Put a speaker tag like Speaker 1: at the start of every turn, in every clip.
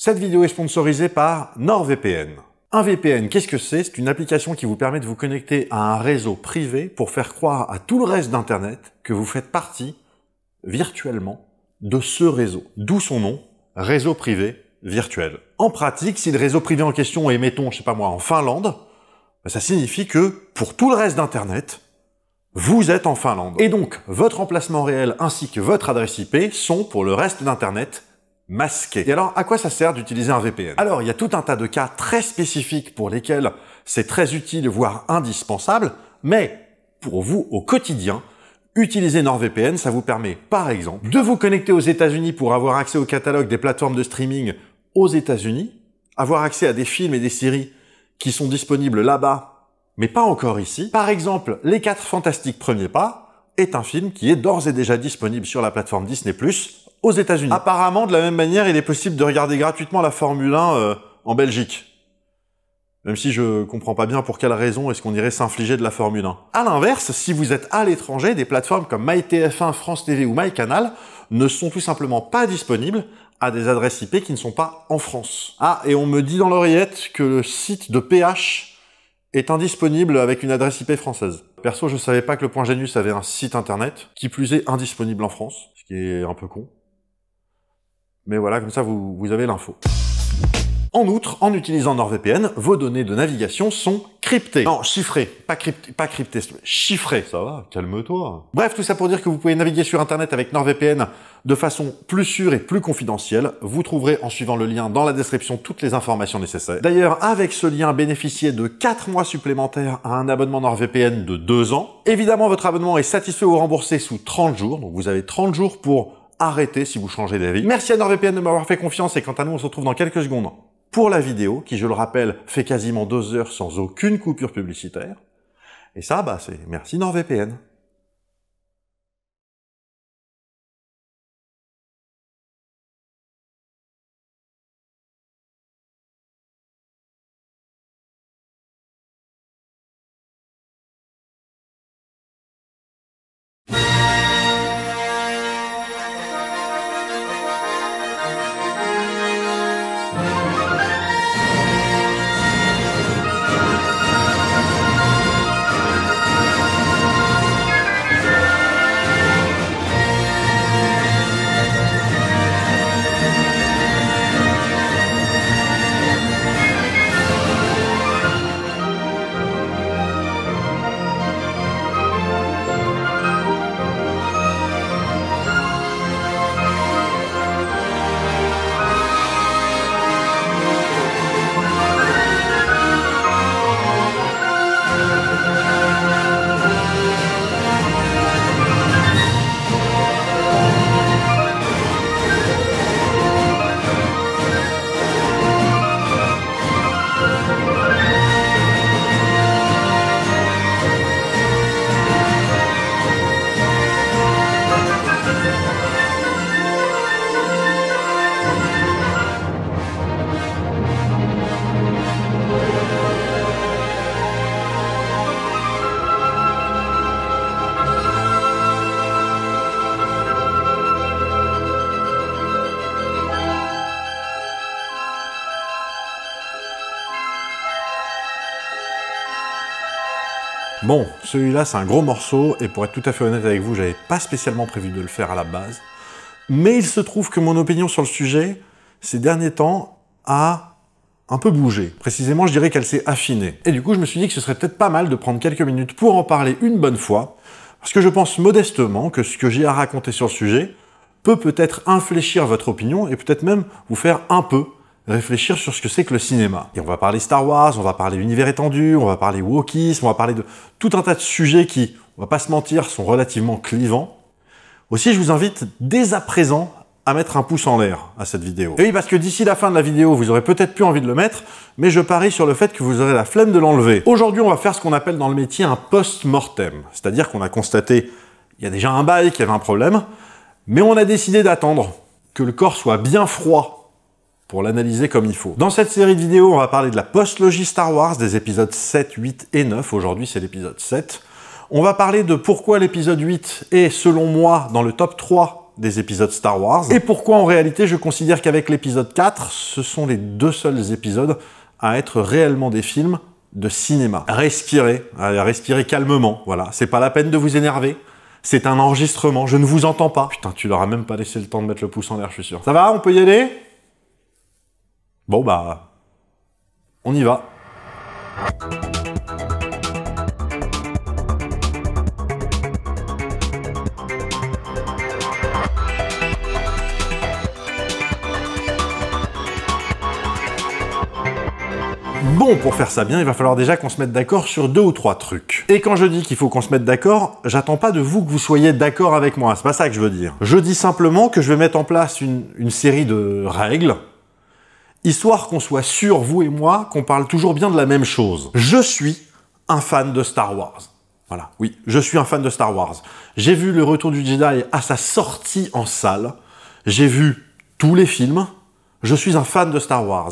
Speaker 1: Cette vidéo est sponsorisée par NordVPN. Un VPN, qu'est-ce que c'est? C'est une application qui vous permet de vous connecter à un réseau privé pour faire croire à tout le reste d'Internet que vous faites partie, virtuellement, de ce réseau. D'où son nom, réseau privé virtuel. En pratique, si le réseau privé en question est, mettons, je sais pas moi, en Finlande, ça signifie que, pour tout le reste d'Internet, vous êtes en Finlande. Et donc, votre emplacement réel ainsi que votre adresse IP sont, pour le reste d'Internet, masqués. Et alors, à quoi ça sert d'utiliser un VPN? Alors, il y a tout un tas de cas très spécifiques pour lesquels c'est très utile, voire indispensable, mais pour vous, au quotidien, utiliser NordVPN, ça vous permet, par exemple, de vous connecter aux États-Unis pour avoir accès au catalogue des plateformes de streaming aux États-Unis, avoir accès à des films et des séries qui sont disponibles là-bas, mais pas encore ici. Par exemple, Les 4 Fantastiques Premiers Pas est un film qui est d'ores et déjà disponible sur la plateforme Disney+, aux États-Unis. Apparemment, de la même manière, il est possible de regarder gratuitement la Formule 1 en Belgique. Même si je comprends pas bien pour quelle raison est-ce qu'on irait s'infliger de la Formule 1. À l'inverse, si vous êtes à l'étranger, des plateformes comme MyTF1, France TV ou MyCanal ne sont tout simplement pas disponibles à des adresses IP qui ne sont pas en France. Ah, et on me dit dans l'oreillette que le site de PH est indisponible avec une adresse IP française. Perso, je savais pas que le Point Genius avait un site internet, qui plus est indisponible en France, ce qui est un peu con. Mais voilà, comme ça vous avez l'info. En outre, en utilisant NordVPN, vos données de navigation sont cryptées. Non, chiffrées. Pas cryptées, chiffrées. Ça va, calme-toi. Bref, tout ça pour dire que vous pouvez naviguer sur Internet avec NordVPN de façon plus sûre et plus confidentielle. Vous trouverez, en suivant le lien dans la description, toutes les informations nécessaires. D'ailleurs, avec ce lien, bénéficiez de 4 mois supplémentaires à un abonnement NordVPN de 2 ans. Évidemment, votre abonnement est satisfait ou remboursé sous 30 jours. Donc vous avez 30 jours pour arrêter si vous changez d'avis. Merci à NordVPN de m'avoir fait confiance et quant à nous, on se retrouve dans quelques secondes pour la vidéo, qui, je le rappelle, fait quasiment 2 heures sans aucune coupure publicitaire. Et ça, bah, c'est merci NordVPN. Bon, celui-là c'est un gros morceau, et pour être tout à fait honnête avec vous, j'avais pas spécialement prévu de le faire à la base. Mais il se trouve que mon opinion sur le sujet, ces derniers temps, a un peu bougé. Précisément, je dirais qu'elle s'est affinée. Et du coup, je me suis dit que ce serait peut-être pas mal de prendre quelques minutes pour en parler une bonne fois, parce que je pense modestement que ce que j'ai à raconter sur le sujet peut peut-être infléchir votre opinion, et peut-être même vous faire un peu réfléchir sur ce que c'est que le cinéma. Et on va parler Star Wars, on va parler univers étendu, on va parler wokisme, on va parler de tout un tas de sujets qui, on va pas se mentir, sont relativement clivants. Aussi, je vous invite dès à présent à mettre un pouce en l'air à cette vidéo. Et oui, parce que d'ici la fin de la vidéo, vous aurez peut-être plus envie de le mettre, mais je parie sur le fait que vous aurez la flemme de l'enlever. Aujourd'hui, on va faire ce qu'on appelle dans le métier un post-mortem. C'est-à-dire qu'on a constaté, il y a déjà un bail, qu'il y avait un problème, mais on a décidé d'attendre que le corps soit bien froid pour l'analyser comme il faut. Dans cette série de vidéos, on va parler de la post-logie Star Wars, des épisodes 7, 8 et 9. Aujourd'hui, c'est l'épisode 7. On va parler de pourquoi l'épisode 8 est, selon moi, dans le top 3 des épisodes Star Wars, et pourquoi en réalité je considère qu'avec l'épisode 4, ce sont les 2 seuls épisodes à être réellement des films de cinéma. Respirez, respirez calmement, voilà, c'est pas la peine de vous énerver, c'est un enregistrement, je ne vous entends pas. Putain, tu leur as même pas laissé le temps de mettre le pouce en l'air, je suis sûr. Ça va, on peut y aller? Bon bah, on y va. Bon, pour faire ça bien, il va falloir déjà qu'on se mette d'accord sur 2 ou 3 trucs. Et quand je dis qu'il faut qu'on se mette d'accord, j'attends pas de vous que vous soyez d'accord avec moi, c'est pas ça que je veux dire. Je dis simplement que je vais mettre en place une série de règles, histoire qu'on soit sûr, vous et moi, qu'on parle toujours bien de la même chose. Je suis un fan de Star Wars. Voilà, oui, je suis un fan de Star Wars. J'ai vu Le Retour du Jedi à sa sortie en salle, j'ai vu tous les films, je suis un fan de Star Wars.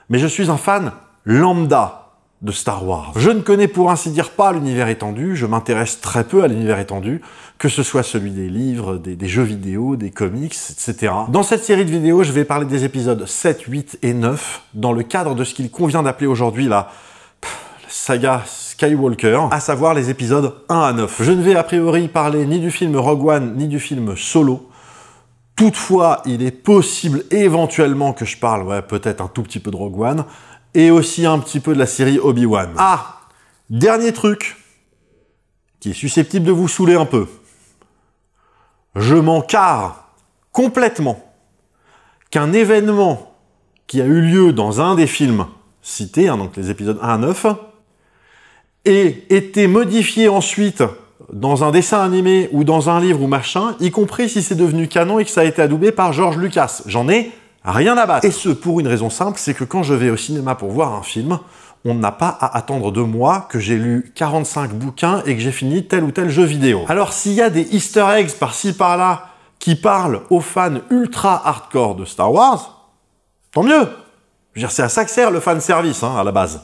Speaker 1: Mais je suis un fan lambda de Star Wars. Je ne connais pour ainsi dire pas l'univers étendu, je m'intéresse très peu à l'univers étendu, que ce soit celui des livres, des jeux vidéo, des comics, etc. Dans cette série de vidéos, je vais parler des épisodes 7, 8 et 9, dans le cadre de ce qu'il convient d'appeler aujourd'hui la saga Skywalker, à savoir les épisodes 1 à 9. Je ne vais a priori parler ni du film Rogue One, ni du film Solo. Toutefois, il est possible éventuellement que je parle, ouais, peut-être un tout petit peu de Rogue One, et aussi un petit peu de la série Obi-Wan. Ah, dernier truc, qui est susceptible de vous saouler un peu. Je m'en carre complètement qu'un événement qui a eu lieu dans un des films cités, hein, donc les épisodes 1 à 9, ait été modifié ensuite dans un dessin animé ou dans un livre ou machin, y compris si c'est devenu canon et que ça a été adoubé par George Lucas. J'en ai rien à battre. Et ce, pour une raison simple, c'est que quand je vais au cinéma pour voir un film, on n'a pas à attendre de moi que j'ai lu 45 bouquins et que j'ai fini tel ou tel jeu vidéo. Alors s'il y a des easter eggs par-ci par-là qui parlent aux fans ultra hardcore de Star Wars, tant mieux. Je veux dire, c'est à ça que sert le fan service, hein, à la base.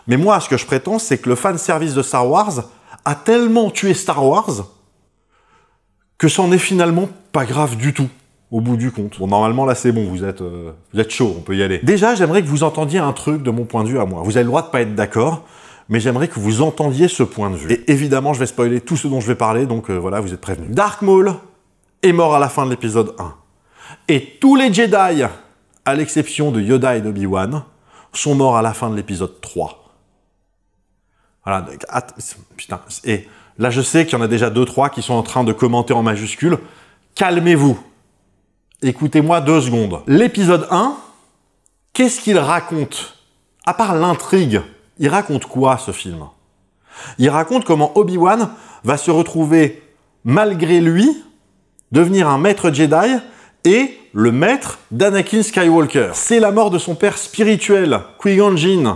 Speaker 1: Mais moi, ce que je prétends, c'est que le fan service de Star Wars a tellement tué Star Wars que c'en est finalement pas grave du tout, au bout du compte. Bon, normalement, là, c'est bon, vous êtes chaud, on peut y aller. Déjà, j'aimerais que vous entendiez un truc de mon point de vue à moi. Vous avez le droit de pas être d'accord, mais j'aimerais que vous entendiez ce point de vue. Et évidemment, je vais spoiler tout ce dont je vais parler, donc voilà, vous êtes prévenus. Dark Maul est mort à la fin de l'épisode 1. Et tous les Jedi, à l'exception de Yoda et d'Obi-Wan, sont morts à la fin de l'épisode 3. Voilà, putain, et là je sais qu'il y en a déjà 2-3 qui sont en train de commenter en majuscules. Calmez-vous. Écoutez-moi 2 secondes. L'épisode 1, qu'est-ce qu'il raconte? À part l'intrigue, il raconte quoi ce film? Il raconte comment Obi-Wan va se retrouver, malgré lui, devenir un maître Jedi et le maître d'Anakin Skywalker. C'est la mort de son père spirituel, Qui-Gon Jinn,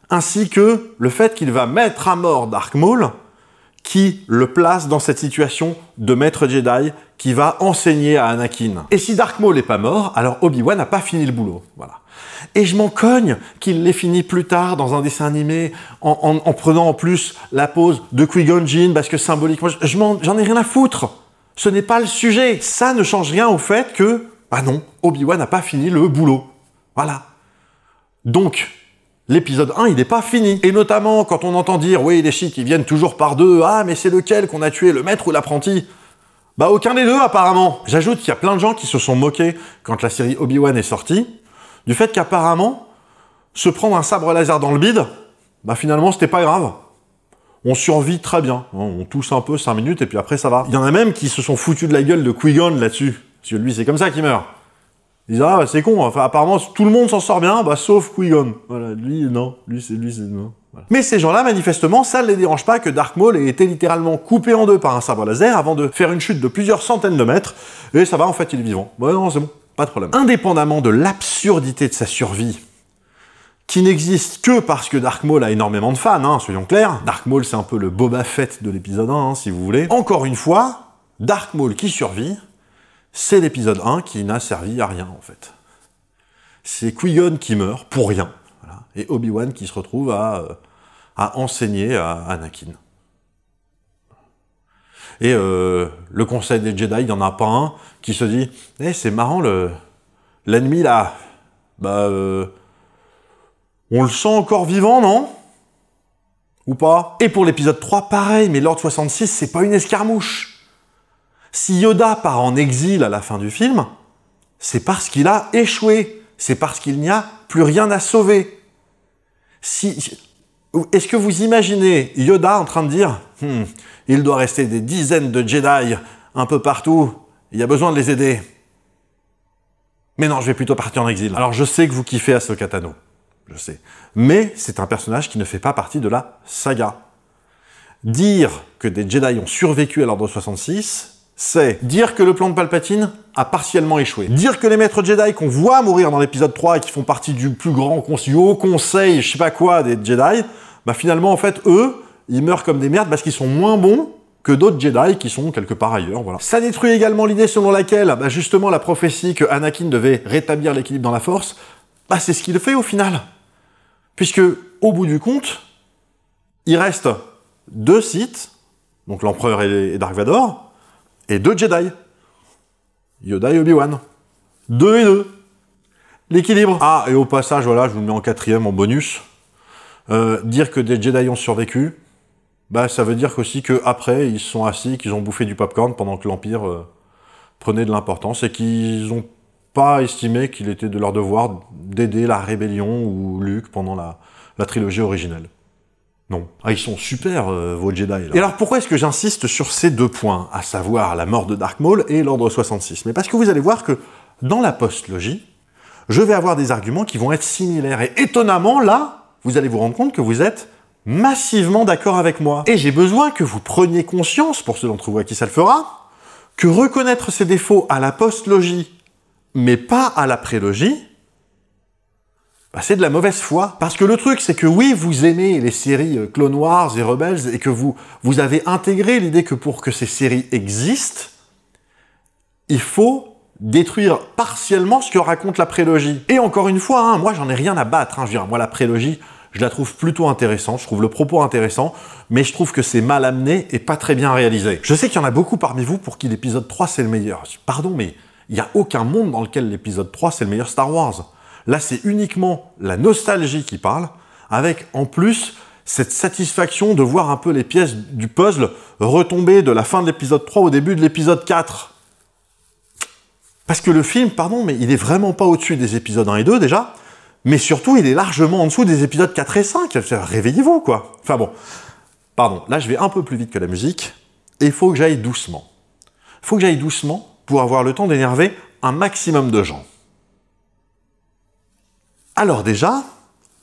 Speaker 1: ainsi que le fait qu'il va mettre à mort Dark Maul, qui le place dans cette situation de maître Jedi qui va enseigner à Anakin. Et si Dark Maul n'est pas mort, alors Obi-Wan n'a pas fini le boulot. Voilà. Et je m'en cogne qu'il l'ait fini plus tard dans un dessin animé, en prenant en plus la pose de Qui-Gon Jinn, parce que symboliquement, j'en ai rien à foutre. Ce n'est pas le sujet. Ça ne change rien au fait que, bah non, Obi-Wan n'a pas fini le boulot. Voilà. Donc, l'épisode 1, il n'est pas fini. Et notamment, quand on entend dire, oui, les chiites, ils viennent toujours par 2, ah, mais c'est lequel qu'on a tué, le maître ou l'apprenti? Bah, aucun des deux, apparemment. J'ajoute qu'il y a plein de gens qui se sont moqués, quand la série Obi-Wan est sortie, du fait qu'apparemment, se prendre un sabre laser dans le bide, bah, finalement, c'était pas grave. On survit très bien. On tousse un peu 5 minutes, et puis après, ça va. Il y en a même qui se sont foutus de la gueule de Qui-Gon là-dessus. Parce que lui, c'est comme ça qu'il meurt. Ils disent, ah, bah, c'est con, enfin, apparemment, tout le monde s'en sort bien, bah, sauf Qui-Gon. Voilà, lui, non. Lui, c'est non. Voilà. Mais ces gens-là, manifestement, ça ne les dérange pas que Dark Maul ait été littéralement coupé en 2 par un sabre laser avant de faire une chute de plusieurs centaines de mètres, et ça va, en fait, il est vivant. Bah, non, c'est bon, pas de problème. Indépendamment de l'absurdité de sa survie, qui n'existe que parce que Dark Maul a énormément de fans, hein, soyons clairs. Dark Maul, c'est un peu le Boba Fett de l'épisode 1, hein, si vous voulez. Encore une fois, Dark Maul qui survit, c'est l'épisode 1 qui n'a servi à rien, en fait. C'est Qui-Gon qui meurt, pour rien, voilà, et Obi-Wan qui se retrouve à enseigner à Anakin. Et le conseil des Jedi, il n'y en a pas un qui se dit « Eh, c'est marrant, l'ennemi là, bah, on le sent encore vivant, non ? Ou pas ?» Et pour l'épisode 3, pareil, mais l'Ordre 66, c'est pas une escarmouche. Si Yoda part en exil à la fin du film, c'est parce qu'il a échoué, c'est parce qu'il n'y a plus rien à sauver. Est-ce que vous imaginez Yoda en train de dire « Il doit rester des dizaines de Jedi un peu partout, il y a besoin de les aider. » Mais non, je vais plutôt partir en exil. Alors je sais que vous kiffez Ahsoka Tano, je sais. Mais c'est un personnage qui ne fait pas partie de la saga. Dire que des Jedi ont survécu à l'Ordre 66, c'est dire que le plan de Palpatine a partiellement échoué. Dire que les maîtres Jedi qu'on voit mourir dans l'épisode 3 et qui font partie du plus grand conseil, je sais pas quoi, des Jedi, bah finalement, en fait, eux, ils meurent comme des merdes parce qu'ils sont moins bons que d'autres Jedi qui sont quelque part ailleurs, voilà. Ça détruit également l'idée selon laquelle, bah justement, la prophétie que Anakin devait rétablir l'équilibre dans la Force, bah c'est ce qu'il fait au final. Puisque, au bout du compte, il reste 2 Sith, donc l'Empereur et Dark Vador, et 2 Jedi. Yoda et Obi-Wan. 2 et 2. L'équilibre. Ah, et au passage, voilà, je vous le mets en 4e en bonus. Dire que des Jedi ont survécu, bah ça veut dire qu'aussi qu'après, ils se sont assis, qu'ils ont bouffé du popcorn pendant que l'Empire prenait de l'importance et qu'ils n'ont pas estimé qu'il était de leur devoir d'aider la rébellion ou Luke pendant la trilogie originelle. Non. Ah, ils sont super, vos Jedi, là. Et alors, pourquoi est-ce que j'insiste sur ces 2 points, à savoir la mort de Dark Maul et l'Ordre 66 ? Mais parce que vous allez voir que, dans la post-logie, je vais avoir des arguments qui vont être similaires. Et étonnamment, là, vous allez vous rendre compte que vous êtes massivement d'accord avec moi. Et j'ai besoin que vous preniez conscience, pour ceux d'entre vous à qui ça le fera, que reconnaître ces défauts à la post-logie, mais pas à la prélogie, bah c'est de la mauvaise foi. Parce que le truc, c'est que oui, vous aimez les séries Clone Wars et Rebels, et que vous avez intégré l'idée que pour que ces séries existent, il faut détruire partiellement ce que raconte la prélogie. Et encore une fois, hein, moi j'en ai rien à battre. Hein, je veux dire, moi la prélogie, je la trouve plutôt intéressante, je trouve le propos intéressant, mais je trouve que c'est mal amené et pas très bien réalisé. Je sais qu'il y en a beaucoup parmi vous pour qui l'épisode 3 c'est le meilleur. Pardon, mais il n'y a aucun monde dans lequel l'épisode 3 c'est le meilleur Star Wars. Là, c'est uniquement la nostalgie qui parle, avec en plus cette satisfaction de voir un peu les pièces du puzzle retomber de la fin de l'épisode 3 au début de l'épisode 4. Parce que le film, pardon, mais il est vraiment pas au-dessus des épisodes 1 et 2 déjà, mais surtout il est largement en dessous des épisodes 4 et 5. Réveillez-vous, quoi. Enfin bon, pardon, là je vais un peu plus vite que la musique, et il faut que j'aille doucement. Il faut que j'aille doucement pour avoir le temps d'énerver un maximum de gens. Alors déjà,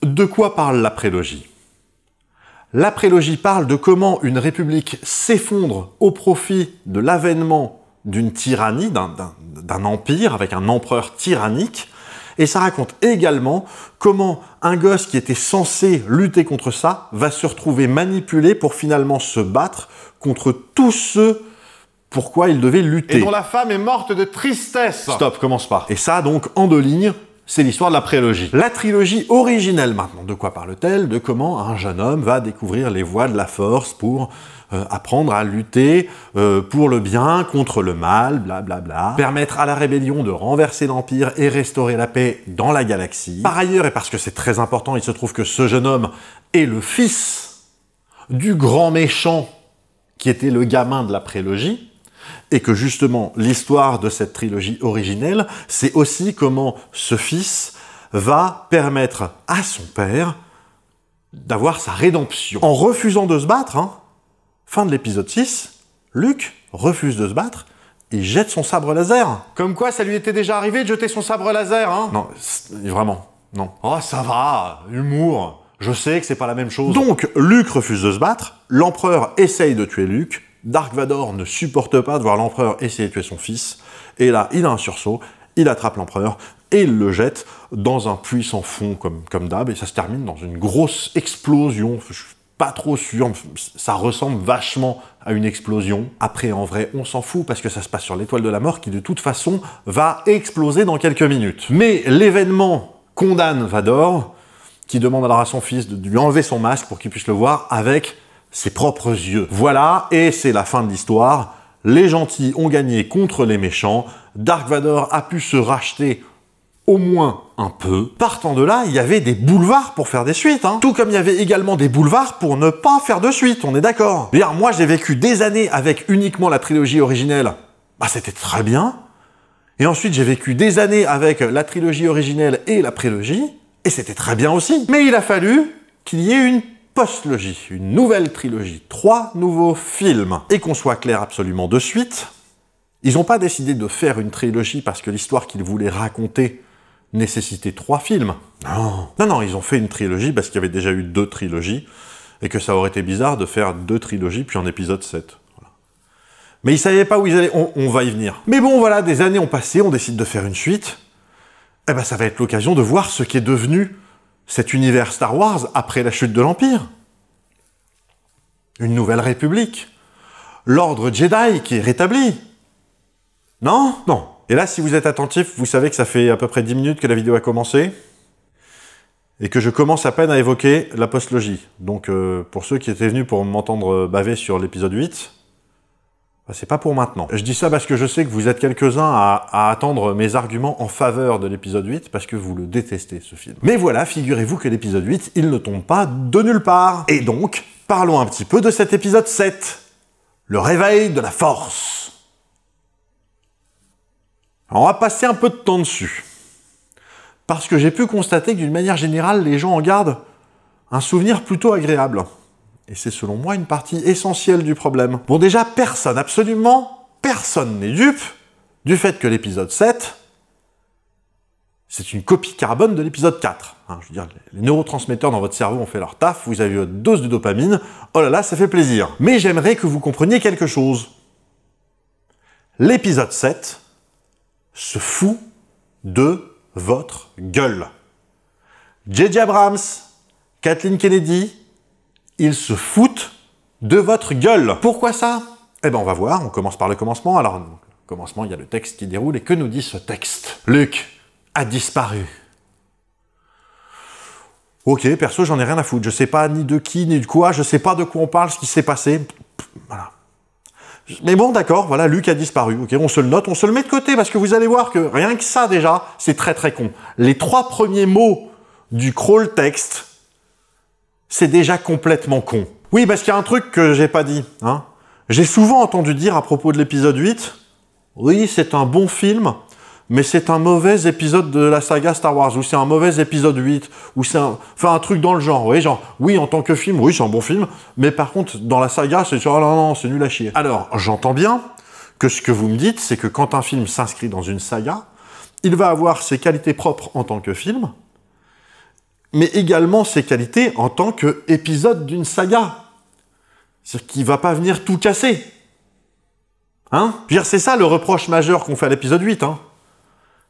Speaker 1: de quoi parle la prélogie ? La prélogie parle de comment une république s'effondre au profit de l'avènement d'une tyrannie, d'un empire avec un empereur tyrannique, et ça raconte également comment un gosse qui était censé lutter contre ça va se retrouver manipulé pour finalement se battre contre tous ceux pourquoi il devait lutter. Et dont la femme est morte de tristesse. Stop, commence pas. Et ça donc, en 2 lignes, c'est l'histoire de la prélogie. La trilogie originelle maintenant, de quoi parle-t-elle ? De comment un jeune homme va découvrir les voies de la force pour apprendre à lutter pour le bien contre le mal, blablabla. Permettre à la rébellion de renverser l'Empire et restaurer la paix dans la galaxie. Par ailleurs, et parce que c'est très important, il se trouve que ce jeune homme est le fils du grand méchant qui était le gamin de la prélogie, et que justement, l'histoire de cette trilogie originelle, c'est aussi comment ce fils va permettre à son père d'avoir sa rédemption. En refusant de se battre, hein, fin de l'épisode 6, Luke refuse de se battre et jette son sabre laser. Comme quoi, ça lui était déjà arrivé de jeter son sabre laser, hein ? Non, vraiment, non. Oh, ça va, humour. Je sais que c'est pas la même chose. Donc, Luke refuse de se battre, l'empereur essaye de tuer Luke, Dark Vador ne supporte pas de voir l'empereur essayer de tuer son fils, et là, il a un sursaut, il attrape l'empereur, et il le jette dans un puits sans fond, comme d'hab, et ça se termine dans une grosse explosion. Je suis pas trop sûr, ça ressemble vachement à une explosion. Après, en vrai, on s'en fout, parce que ça se passe sur l'étoile de la mort, qui de toute façon va exploser dans quelques minutes. Mais l'événement condamne Vador, qui demande alors à son fils de lui enlever son masque pour qu'il puisse le voir, avec ses propres yeux. Voilà, et c'est la fin de l'histoire. Les gentils ont gagné contre les méchants. Dark Vador a pu se racheter au moins un peu. Partant de là, il y avait des boulevards pour faire des suites. Hein. Tout comme il y avait également des boulevards pour ne pas faire de suite, on est d'accord. D'ailleurs, moi, j'ai vécu des années avec uniquement la trilogie originelle. Bah, c'était très bien. Et ensuite, j'ai vécu des années avec la trilogie originelle et la prélogie. Et c'était très bien aussi. Mais il a fallu qu'il y ait une postlogie, une nouvelle trilogie. 3 nouveaux films. Et qu'on soit clair absolument de suite, ils n'ont pas décidé de faire une trilogie parce que l'histoire qu'ils voulaient raconter nécessitait 3 films. Non. Non, non, ils ont fait une trilogie parce qu'il y avait déjà eu 2 trilogies et que ça aurait été bizarre de faire 2 trilogies puis en épisode 7. Voilà. Mais ils savaient pas où ils allaient, on va y venir. Mais bon, voilà, des années ont passé, on décide de faire une suite. Eh ben, ça va être l'occasion de voir ce qu'est devenu cet univers Star Wars après la chute de l'Empire. Une nouvelle république. L'ordre Jedi qui est rétabli. Non? Non. Et là, si vous êtes attentif, vous savez que ça fait à peu près 10 minutes que la vidéo a commencé et que je commence à peine à évoquer la postlogie. Donc, pour ceux qui étaient venus pour m'entendre baver sur l'épisode 8, bah, c'est pas pour maintenant. Je dis ça parce que je sais que vous êtes quelques-uns à attendre mes arguments en faveur de l'épisode 8 parce que vous le détestez, ce film. Mais voilà, figurez-vous que l'épisode 8, il ne tombe pas de nulle part. Et donc, parlons un petit peu de cet épisode 7. Le réveil de la Force. Alors, on va passer un peu de temps dessus. Parce que j'ai pu constater que d'une manière générale, les gens en gardent un souvenir plutôt agréable. Et c'est selon moi une partie essentielle du problème. Bon, déjà, personne, absolument personne n'est dupe du fait que l'épisode 7, c'est une copie carbone de l'épisode 4. Hein, je veux dire, les neurotransmetteurs dans votre cerveau ont fait leur taf, vous avez votre dose de dopamine, oh là là, ça fait plaisir. Mais j'aimerais que vous compreniez quelque chose. L'épisode 7 se fout de votre gueule. J.J. Abrams, Kathleen Kennedy, ils se foutent de votre gueule. Pourquoi ça? Eh ben on va voir, on commence par le commencement. Alors, au commencement, il y a le texte qui déroule, et que nous dit ce texte? Luke a disparu. Ok, perso, j'en ai rien à foutre. Je sais pas ni de qui, ni de quoi, je sais pas de quoi on parle, ce qui s'est passé. Voilà. Mais bon, d'accord, voilà, Luke a disparu. Ok, on se le note, on se le met de côté, parce que vous allez voir que rien que ça, déjà, c'est très très con. Les 3 premiers mots du crawl texte, c'est déjà complètement con. Oui, parce qu'il y a un truc que j'ai pas dit. Hein. J'ai souvent entendu dire à propos de l'épisode 8, oui, c'est un bon film, mais c'est un mauvais épisode de la saga Star Wars, ou c'est un mauvais épisode 8, ou c'est un... Enfin, un truc dans le genre, oui, genre, oui, en tant que film, oui, c'est un bon film, mais par contre, dans la saga, c'est genre, oh non, non, c'est nul à chier. Alors, j'entends bien que ce que vous me dites, c'est que quand un film s'inscrit dans une saga, il va avoir ses qualités propres en tant que film, mais également ses qualités en tant qu'épisode d'une saga. C'est-à-dire qu'il va pas venir tout casser. Hein? Je veux dire, c'est ça le reproche majeur qu'on fait à l'épisode 8, hein.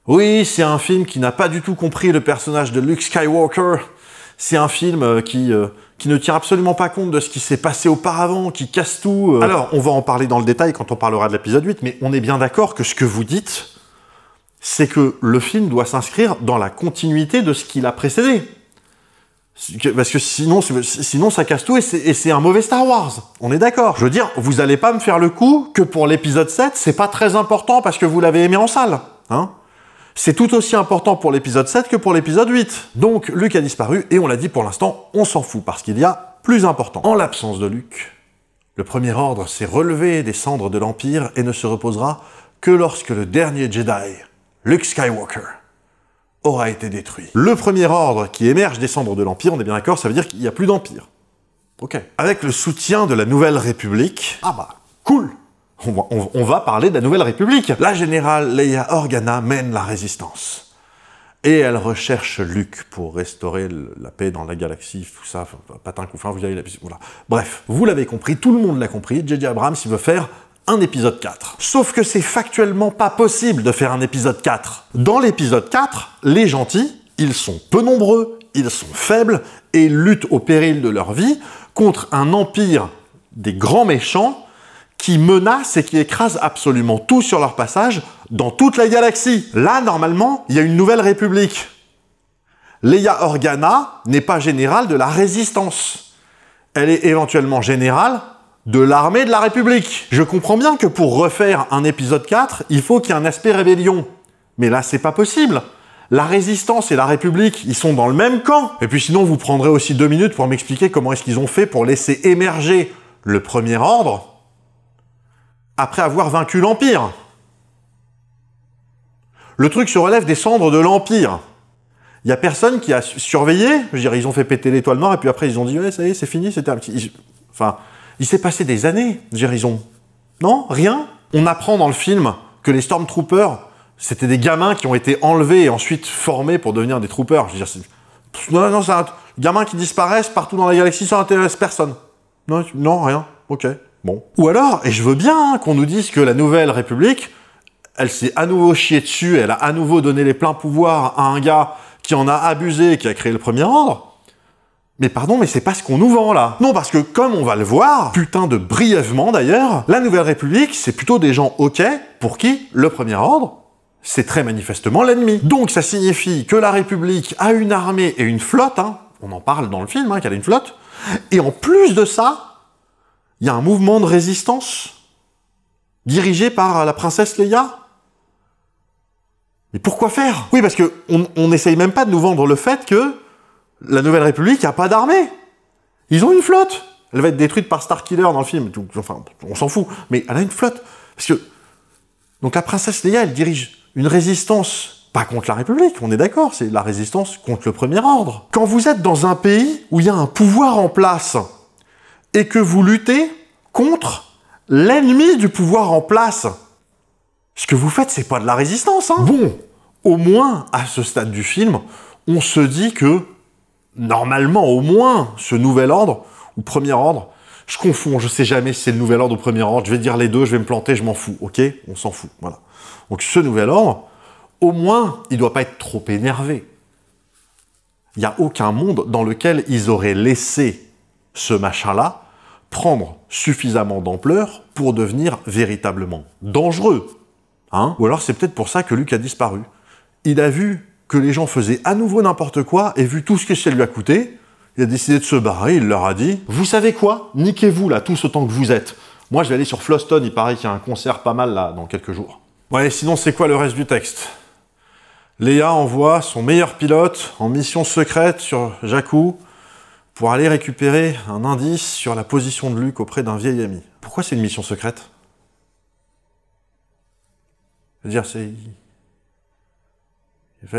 Speaker 1: Oui, c'est un film qui n'a pas du tout compris le personnage de Luke Skywalker. C'est un film qui ne tient absolument pas compte de ce qui s'est passé auparavant, qui casse tout. Alors, on va en parler dans le détail quand on parlera de l'épisode 8, mais on est bien d'accord que ce que vous dites, c'est que le film doit s'inscrire dans la continuité de ce qui l'a précédé. Parce que sinon ça casse tout et c'est un mauvais Star Wars. On est d'accord. Je veux dire, vous allez pas me faire le coup que pour l'épisode 7, c'est pas très important parce que vous l'avez aimé en salle. Hein? C'est tout aussi important pour l'épisode 7 que pour l'épisode 8. Donc, Luke a disparu, et on l'a dit pour l'instant, on s'en fout, parce qu'il y a plus important. En l'absence de Luke, le Premier Ordre s'est relevé des cendres de l'Empire et ne se reposera que lorsque le dernier Jedi, Luke Skywalker, aura été détruit. Le Premier Ordre qui émerge des cendres de l'Empire, on est bien d'accord, ça veut dire qu'il n'y a plus d'Empire. Ok. Avec le soutien de la Nouvelle République, ah bah, cool! On va parler de la Nouvelle République. La générale Leia Organa mène la résistance. Et elle recherche Luke pour restaurer la paix dans la galaxie, tout ça, patin couffin, vous avez la... Voilà. Bref, vous l'avez compris, tout le monde l'a compris, J.J. Abrams, il veut faire un épisode 4. Sauf que c'est factuellement pas possible de faire un épisode 4. Dans l'épisode 4, les gentils, ils sont peu nombreux, ils sont faibles, et luttent au péril de leur vie contre un empire des grands méchants qui menacent et qui écrasent absolument tout sur leur passage dans toute la galaxie. Là, normalement, il y a une nouvelle république. Leia Organa n'est pas générale de la résistance. Elle est éventuellement générale de l'armée de la République. Je comprends bien que pour refaire un épisode 4, il faut qu'il y ait un aspect rébellion. Mais là, c'est pas possible. La Résistance et la République, ils sont dans le même camp. Et puis sinon, vous prendrez aussi 2 minutes pour m'expliquer comment est-ce qu'ils ont fait pour laisser émerger le Premier Ordre après avoir vaincu l'Empire. Le truc se relève des cendres de l'Empire. Il y a personne qui a surveillé. Je veux dire, ils ont fait péter l'Étoile Noire et puis après, ils ont dit « Ouais, ça y est, c'est fini, c'était un petit... » Enfin, il s'est passé des années. Je veux dire, ils ont... Non, rien. On apprend dans le film que les Stormtroopers, c'était des gamins qui ont été enlevés et ensuite formés pour devenir des troopers. Je veux dire, non, c'est un gamin qui disparaissent partout dans la galaxie, ça n'intéresse personne. Non, rien. Ok, bon. Ou alors, et je veux bien qu'on nous dise que la Nouvelle République, elle s'est à nouveau chiée dessus, elle a à nouveau donné les pleins pouvoirs à un gars qui en a abusé, qui a créé le Premier Ordre. Mais pardon, mais c'est pas ce qu'on nous vend, là. Non, parce que, comme on va le voir, putain de brièvement d'ailleurs, la Nouvelle République, c'est plutôt des gens ok pour qui le Premier Ordre, c'est très manifestement l'ennemi. Donc ça signifie que la République a une armée et une flotte, hein, on en parle dans le film, hein, qu'elle a une flotte, et en plus de ça, il y a un mouvement de résistance dirigé par la princesse Leia. Mais pourquoi faire? Oui, parce que on n'essaye même pas de nous vendre le fait que la Nouvelle République n'a pas d'armée. Ils ont une flotte. Elle va être détruite par Starkiller dans le film. Enfin, on s'en fout. Mais elle a une flotte. Parce que... Donc la princesse Leia, elle dirige une résistance, pas contre la République, on est d'accord, c'est la résistance contre le Premier Ordre. Quand vous êtes dans un pays où il y a un pouvoir en place, et que vous luttez contre l'ennemi du pouvoir en place, ce que vous faites, c'est pas de la résistance, hein. Bon, au moins, à ce stade du film, on se dit que normalement, au moins, ce nouvel ordre, ou Premier Ordre, je confonds, je sais jamais si c'est le nouvel ordre ou Premier Ordre, je vais dire les deux, je vais me planter, je m'en fous, ok? On s'en fout, voilà. Donc ce nouvel ordre, au moins, il doit pas être trop énervé. Il n'y a aucun monde dans lequel ils auraient laissé ce machin-là prendre suffisamment d'ampleur pour devenir véritablement dangereux. Hein? Ou alors c'est peut-être pour ça que Luke a disparu. Il a vu que les gens faisaient à nouveau n'importe quoi, et vu tout ce que ça lui a coûté, il a décidé de se barrer, il leur a dit « Vous savez quoi? Niquez-vous là, tous autant que vous êtes. Moi je vais aller sur Floston, il paraît qu'il y a un concert pas mal là, dans quelques jours. » Ouais, sinon c'est quoi le reste du texte? Leia envoie son meilleur pilote en mission secrète sur Jakku pour aller récupérer un indice sur la position de Luke auprès d'un vieil ami. Pourquoi c'est une mission secrète? Je veux dire,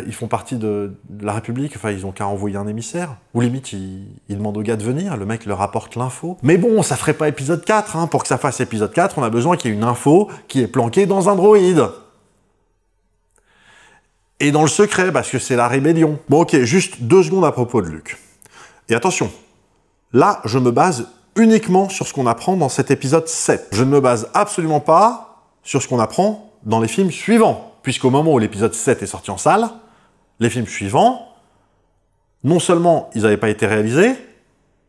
Speaker 1: ils font partie de la République, enfin ils ont qu'à envoyer un émissaire. Ou limite, ils demandent au gars de venir, le mec leur apporte l'info. Mais bon, ça ferait pas épisode 4, hein. Pour que ça fasse épisode 4, on a besoin qu'il y ait une info qui est planquée dans un droïde. Et dans le secret, parce que c'est la rébellion. Bon ok, juste 2 secondes à propos de Luke. Et attention, là, je me base uniquement sur ce qu'on apprend dans cet épisode 7. Je ne me base absolument pas sur ce qu'on apprend dans les films suivants. Puisqu'au moment où l'épisode 7 est sorti en salle, les films suivants, non seulement ils n'avaient pas été réalisés,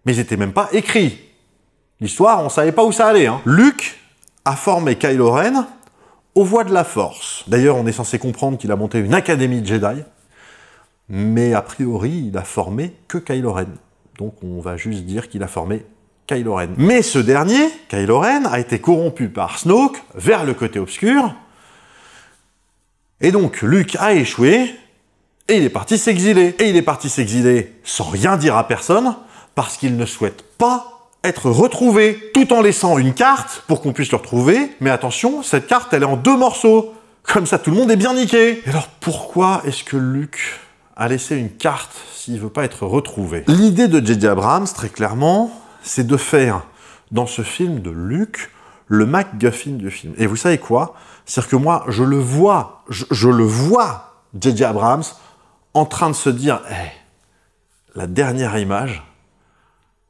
Speaker 1: mais ils n'étaient même pas écrits. L'histoire, on ne savait pas où ça allait. Hein. Luke a formé Kylo Ren aux voies de la Force. D'ailleurs, on est censé comprendre qu'il a monté une académie de Jedi, mais a priori, il a formé que Kylo Ren. Donc on va juste dire qu'il a formé Kylo Ren. Mais ce dernier, Kylo Ren, a été corrompu par Snoke vers le côté obscur. Et donc, Luke a échoué, et il est parti s'exiler. Et il est parti s'exiler sans rien dire à personne, parce qu'il ne souhaite pas être retrouvé, tout en laissant une carte pour qu'on puisse le retrouver. Mais attention, cette carte, elle est en 2 morceaux. Comme ça, tout le monde est bien niqué. Et alors, pourquoi est-ce que Luke a laissé une carte s'il veut pas être retrouvé? L'idée de J.J. Abrams, très clairement, c'est de faire, dans ce film de Luke, le MacGuffin du film. Et vous savez quoi? C'est-à-dire que moi, je le vois, J.J. Abrams, en train de se dire, hey, la dernière image,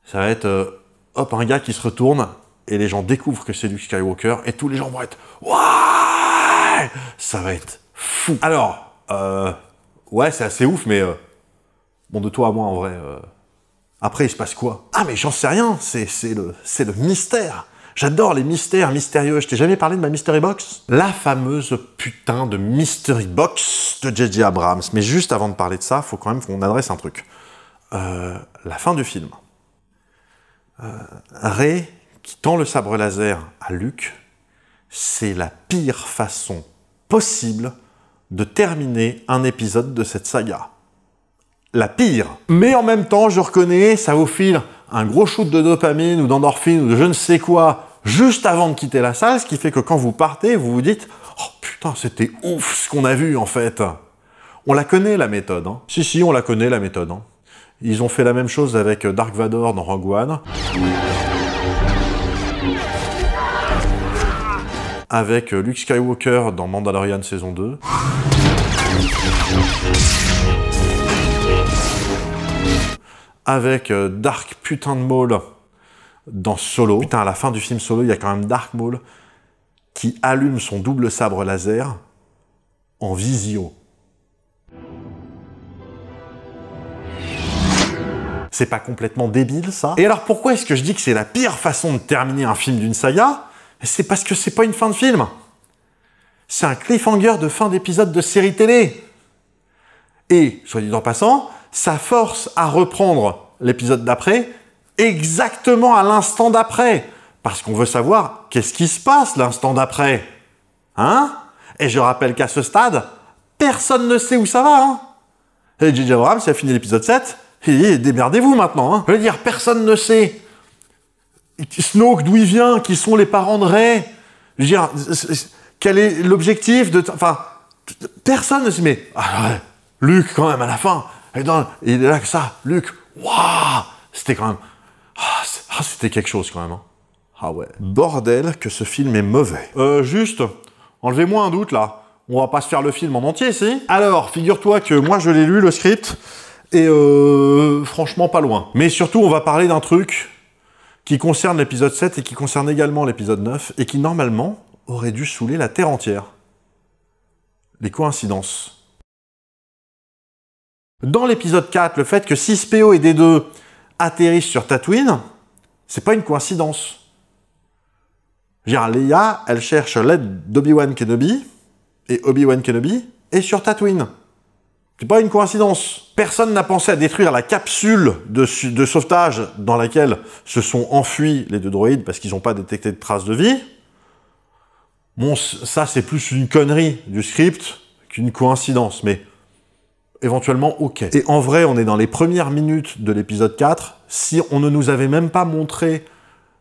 Speaker 1: ça va être, hop, un gars qui se retourne, et les gens découvrent que c'est Luke Skywalker, et tous les gens vont être, ouais, ça va être fou. Alors, ouais, c'est assez ouf, mais, bon, de toi à moi, en vrai, après, il se passe quoi? Ah, mais j'en sais rien, c'est le mystère. J'adore les mystères mystérieux. Je t'ai jamais parlé de ma Mystery Box? La fameuse putain de Mystery Box de J.J. Abrams. Mais juste avant de parler de ça, faut quand même qu'on adresse un truc. La fin du film. Rey qui tend le sabre laser à Luke, c'est la pire façon possible de terminer un épisode de cette saga. La pire. Mais en même temps, je reconnais, ça vous file un gros shoot de dopamine ou d'endorphine ou de je ne sais quoi juste avant de quitter la salle, ce qui fait que quand vous partez, vous vous dites « Oh putain, c'était ouf ce qu'on a vu en fait !» On la connaît la méthode. Hein. Si, on la connaît la méthode. Hein. Ils ont fait la même chose avec Dark Vador dans Rogue One. Avec Luke Skywalker dans Mandalorian saison 2. Avec Dark putain de Maul dans Solo. Putain, à la fin du film Solo, il y a quand même Dark Maul qui allume son double sabre laser en visio. C'est pas complètement débile, ça? Et alors, pourquoi est-ce que je dis que c'est la pire façon de terminer un film d'une saga? C'est parce que c'est pas une fin de film. C'est un cliffhanger de fin d'épisode de série télé. Et, soit dit en passant, ça force à reprendre l'épisode d'après exactement à l'instant d'après. Parce qu'on veut savoir qu'est-ce qui se passe l'instant d'après. Hein? Et je rappelle qu'à ce stade, personne ne sait où ça va. Hein? Et J.J. Abrams, il a fini l'épisode 7, et démerdez-vous maintenant. Hein? Je veux dire, personne ne sait. Snoke, d'où il vient, qui sont les parents de Rey. Je veux dire, quel est l'objectif de... Enfin, personne ne sait, mais... Ah, ouais, Luke, quand même, à la fin, il est là que ça, Luke, waouh, c'était quand même... c'était quelque chose, quand même. Hein. Ah ouais. Bordel que ce film est mauvais. Juste, enlevez-moi un doute, là. On va pas se faire le film en entier, si? Alors, figure-toi que moi, je l'ai lu, le script, et franchement, pas loin. Mais surtout, on va parler d'un truc qui concerne l'épisode 7 et qui concerne également l'épisode 9, et qui, normalement, aurait dû saouler la Terre entière. Les coïncidences. Dans l'épisode 4, le fait que 6PO et D2 atterrissent sur Tatooine, c'est pas une coïncidence. Je veux dire, Leia, elle cherche l'aide d'Obi-Wan Kenobi, et Obi-Wan Kenobi est sur Tatooine. C'est pas une coïncidence. Personne n'a pensé à détruire la capsule de sauvetage dans laquelle se sont enfuis les deux droïdes parce qu'ils n'ont pas détecté de traces de vie. Bon, ça, c'est plus une connerie du script qu'une coïncidence, mais éventuellement, ok. Et en vrai, on est dans les premières minutes de l'épisode 4. Si on ne nous avait même pas montré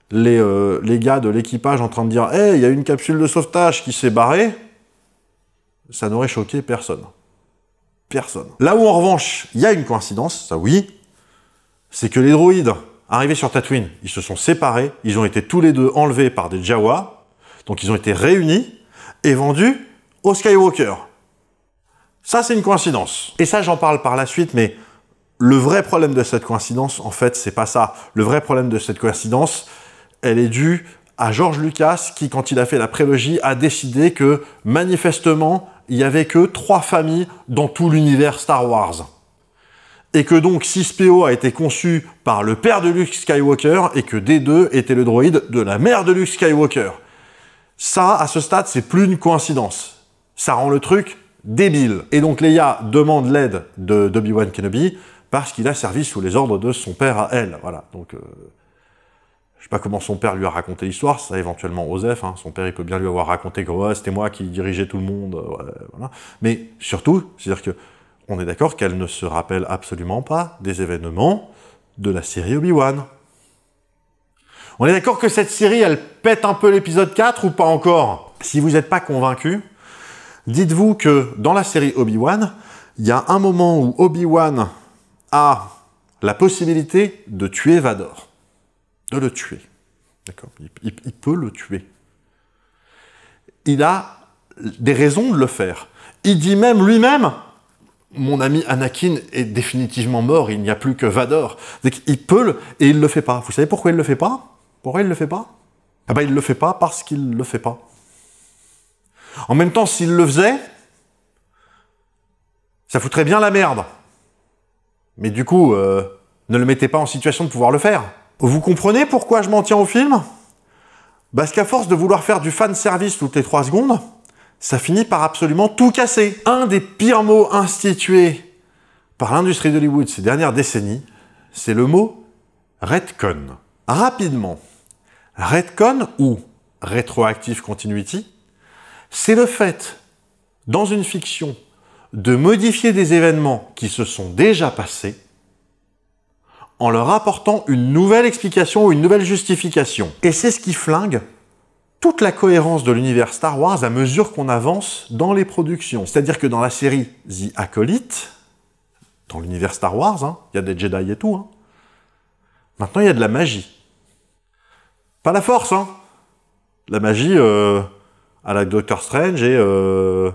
Speaker 1: les gars de l'équipage en train de dire « Hey, il y a une capsule de sauvetage qui s'est barrée », ça n'aurait choqué personne. Personne. Là où, en revanche, il y a une coïncidence, ça oui, c'est que les droïdes, arrivés sur Tatooine, ils se sont séparés, ils ont été tous les deux enlevés par des Jawa, donc ils ont été réunis et vendus aux Skywalker. Ça, c'est une coïncidence. Et ça, j'en parle par la suite, mais le vrai problème de cette coïncidence, en fait, c'est pas ça. Le vrai problème de cette coïncidence, elle est due à George Lucas, qui, quand il a fait la prélogie, a décidé que, manifestement, il n'y avait que 3 familles dans tout l'univers Star Wars. Et que donc 6PO a été conçu par le père de Luke Skywalker et que D2 était le droïde de la mère de Luke Skywalker. Ça, à ce stade, c'est plus une coïncidence. Ça rend le truc débile. Et donc Leia demande l'aide d'Obi-Wan Kenobi parce qu'il a servi sous les ordres de son père à elle. Voilà, donc... Je sais pas comment son père lui a raconté l'histoire, ça éventuellement Osef, hein. Son père il peut bien lui avoir raconté que ouais, c'était moi qui dirigeais tout le monde, ouais, voilà. Mais surtout, c'est-à-dire que on est d'accord qu'elle ne se rappelle absolument pas des événements de la série Obi-Wan. On est d'accord que cette série, elle pète un peu l'épisode 4 ou pas encore? Si vous n'êtes pas convaincu, dites-vous que dans la série Obi-Wan, il y a un moment où Obi-Wan a la possibilité de tuer Vador. De le tuer. D'accord, il peut le tuer. Il a des raisons de le faire. Il dit même lui-même, mon ami Anakin est définitivement mort, il n'y a plus que Vador. Donc, il peut et il le fait pas. Vous savez pourquoi il le fait pas? Pourquoi il le fait pas? Ah ben, il le fait pas parce qu'il le fait pas. En même temps, s'il le faisait, ça foutrait bien la merde. Mais du coup, ne le mettez pas en situation de pouvoir le faire. Vous comprenez pourquoi je m'en tiens au film? Parce qu'à force de vouloir faire du fan service toutes les 3 secondes, ça finit par absolument tout casser. Un des pires mots institués par l'industrie d'Hollywood ces dernières décennies, c'est le mot retcon. Rapidement, retcon ou retroactive continuity, c'est le fait, dans une fiction, de modifier des événements qui se sont déjà passés en leur apportant une nouvelle explication ou une nouvelle justification. Et c'est ce qui flingue toute la cohérence de l'univers Star Wars à mesure qu'on avance dans les productions. C'est-à-dire que dans la série The Acolyte, dans l'univers Star Wars, hein, y a des Jedi et tout, hein, maintenant il y a de la magie. Pas la force, hein. La magie à la Doctor Strange et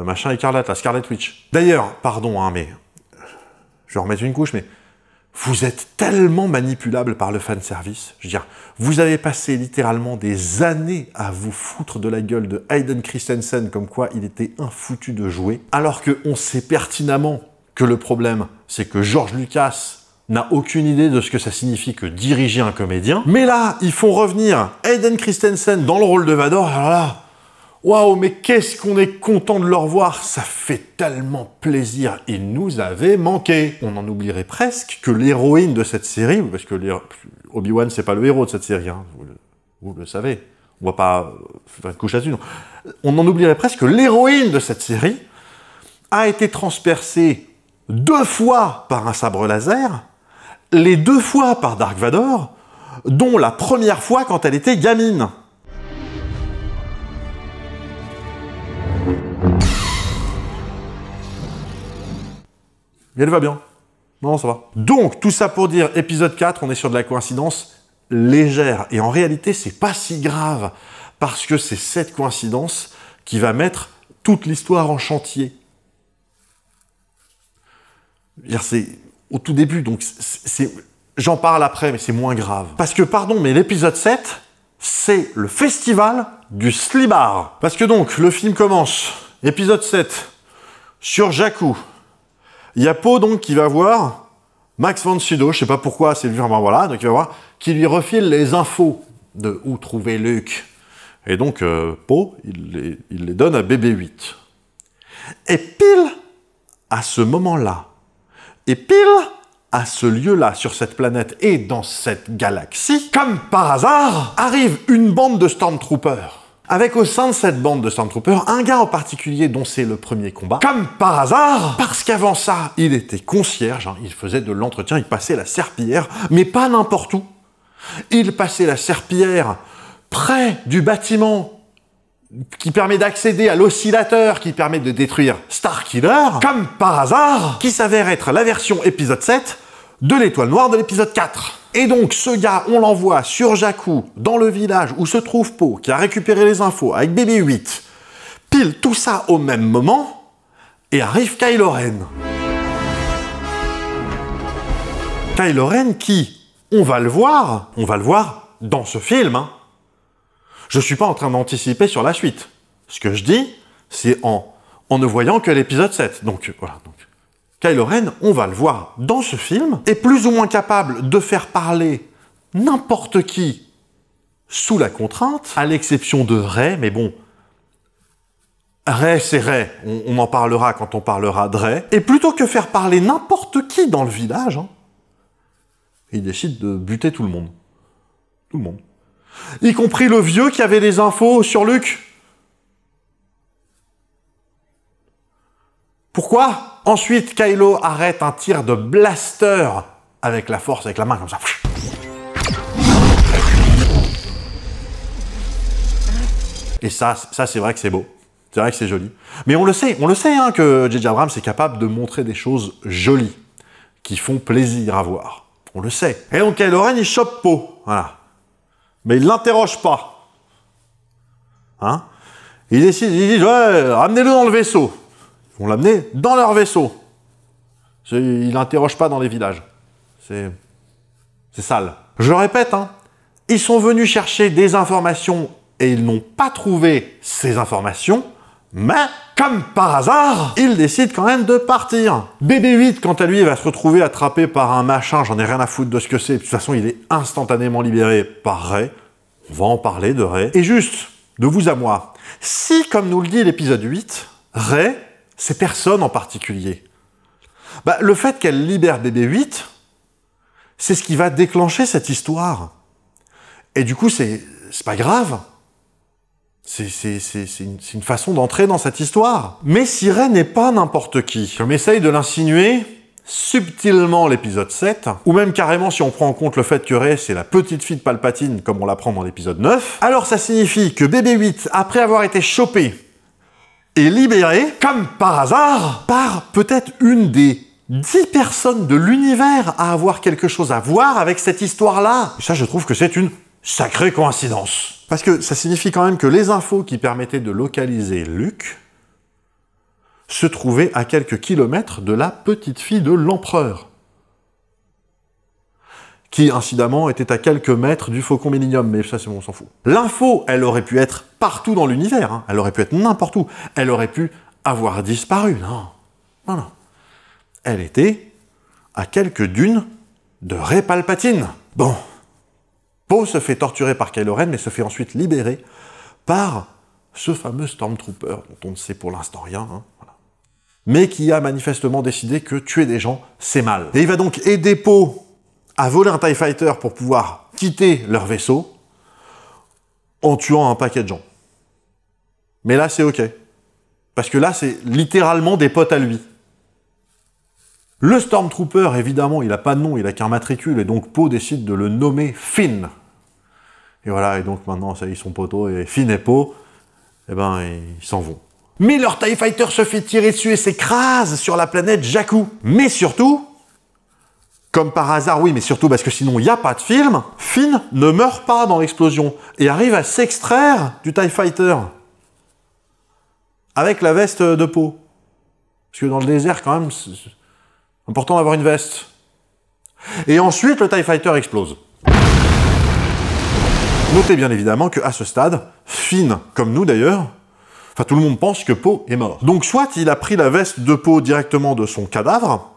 Speaker 1: machin écarlate, la Scarlet Witch. D'ailleurs, pardon, hein, mais je vais remettre une couche, mais vous êtes tellement manipulable par le fanservice. Je veux dire, vous avez passé littéralement des années à vous foutre de la gueule de Hayden Christensen comme quoi il était infoutu de jouer, alors qu'on sait pertinemment que le problème, c'est que George Lucas n'a aucune idée de ce que ça signifie que diriger un comédien. Mais là, ils font revenir Hayden Christensen dans le rôle de Vador, alors là, waouh, mais qu'est-ce qu'on est content de le revoir, ça fait tellement plaisir, il nous avait manqué. On en oublierait presque que l'héroïne de cette série, parce que Obi-Wan c'est pas le héros de cette série, hein, vous le savez, on va pas faire une couche là-dessus, non. On en oublierait presque que l'héroïne de cette série a été transpercée 2 fois par un sabre laser, les 2 fois par Dark Vador, dont la première fois quand elle était gamine. Et elle va bien. Non, ça va. Donc, tout ça pour dire, épisode 4, on est sur de la coïncidence légère. Et en réalité, c'est pas si grave. Parce que c'est cette coïncidence qui va mettre toute l'histoire en chantier. C'est au tout début, donc j'en parle après, mais c'est moins grave. Parce que, pardon, mais l'épisode 7, c'est le festival du slibard. Parce que donc, le film commence, épisode 7, sur Jakku. Il y a Poe donc qui va voir Max von Sydow, je sais pas pourquoi, c'est lui, enfin voilà, donc il va voir, qui lui refile les infos de où trouver Luke. Et donc Poe, il les donne à BB-8. Et pile à ce moment-là, et pile à ce lieu-là, sur cette planète et dans cette galaxie, comme par hasard, arrive une bande de Stormtroopers. Avec au sein de cette bande de Stormtroopers, un gars en particulier dont c'est le premier combat, comme par hasard, parce qu'avant ça, il était concierge, hein, il faisait de l'entretien, il passait la serpillière, mais pas n'importe où. Il passait la serpillière près du bâtiment qui permet d'accéder à l'oscillateur qui permet de détruire Starkiller, comme par hasard, qui s'avère être la version épisode 7 de l'étoile noire de l'épisode 4. Et donc, ce gars, on l'envoie sur Jakku, dans le village où se trouve Poe, qui a récupéré les infos avec BB-8. Pile tout ça au même moment, et arrive Kylo Ren. Kylo Ren qui, on va le voir dans ce film. Hein. Je suis pas en train d'anticiper sur la suite. Ce que je dis, c'est en ne voyant que l'épisode 7. Donc, voilà. Donc, Kylo Ren, on va le voir dans ce film, est plus ou moins capable de faire parler n'importe qui sous la contrainte, à l'exception de Rey, mais bon, Rey c'est Rey, on en parlera quand on parlera de Rey, et plutôt que faire parler n'importe qui dans le village, hein, il décide de buter tout le monde. Tout le monde. Y compris le vieux qui avait des infos sur Luke. Pourquoi ? Ensuite, Kylo arrête un tir de blaster avec la force, avec la main, comme ça. Et ça c'est vrai que c'est beau. C'est vrai que c'est joli. Mais on le sait hein, que J.J. Abrams est capable de montrer des choses jolies, qui font plaisir à voir. On le sait. Et donc Kylo Ren, il chope Poe. Voilà. Mais il l'interroge pas. Hein? Il décide, il dit, ouais, ramenez-le dans le vaisseau. Ils vont l'amener dans leur vaisseau. Il n'interroge pas dans les villages. C'est sale. Je le répète, hein, ils sont venus chercher des informations et ils n'ont pas trouvé ces informations, mais, comme par hasard, ils décident quand même de partir. BB-8, quant à lui, va se retrouver attrapé par un machin, j'en ai rien à foutre de ce que c'est, de toute façon, il est instantanément libéré par Rey. On va en parler de Rey. Et juste, de vous à moi, si, comme nous le dit l'épisode 8, Rey, c'est personne en particulier. Bah, le fait qu'elle libère BB-8, C'est ce qui va déclencher cette histoire. Et du coup, c'est pas grave. C'est une façon d'entrer dans cette histoire. Mais Sirey n'est pas n'importe qui. Comme essaye de l'insinuer subtilement l'épisode 7, ou même carrément si on prend en compte le fait que Rey, c'est la petite fille de Palpatine, comme on l'apprend dans l'épisode 9, alors ça signifie que BB-8, après avoir été chopé et libéré, comme par hasard, par peut-être une des 10 personnes de l'univers à avoir quelque chose à voir avec cette histoire-là. Et ça, je trouve que c'est une sacrée coïncidence. Parce que ça signifie quand même que les infos qui permettaient de localiser Luke se trouvaient à quelques kilomètres de la petite fille de l'empereur, qui, incidemment, était à quelques mètres du Faucon Millenium, mais ça, c'est bon, on s'en fout. L'info, elle aurait pu être partout dans l'univers, hein. Elle aurait pu être n'importe où, elle aurait pu avoir disparu, non, non, non. Elle était à quelques dunes de Rey Palpatine. Bon, Poe se fait torturer par Kylo Ren, mais se fait ensuite libérer par ce fameux Stormtrooper, dont on ne sait pour l'instant rien, hein, voilà. Mais qui a manifestement décidé que tuer des gens, c'est mal. Et il va donc aider Poe à voler un TIE Fighter pour pouvoir quitter leur vaisseau en tuant un paquet de gens. Mais là, c'est OK. Parce que là, c'est littéralement des potes à lui. Le Stormtrooper, évidemment, il n'a pas de nom, il n'a qu'un matricule, et donc Poe décide de le nommer Finn. Et voilà, et donc maintenant, ça y est, ils sont poteaux, et Finn et Poe, eh ben, ils s'en vont. Mais leur TIE Fighter se fait tirer dessus et s'écrase sur la planète Jakku. Mais surtout, comme par hasard, oui, mais surtout parce que sinon il n'y a pas de film, Finn ne meurt pas dans l'explosion et arrive à s'extraire du TIE Fighter avec la veste de Poe. Parce que dans le désert, quand même, c'est important d'avoir une veste. Et ensuite, le TIE Fighter explose. Notez bien évidemment qu'à ce stade, Finn, comme nous d'ailleurs, enfin tout le monde pense que Poe est mort. Donc soit il a pris la veste de Poe directement de son cadavre,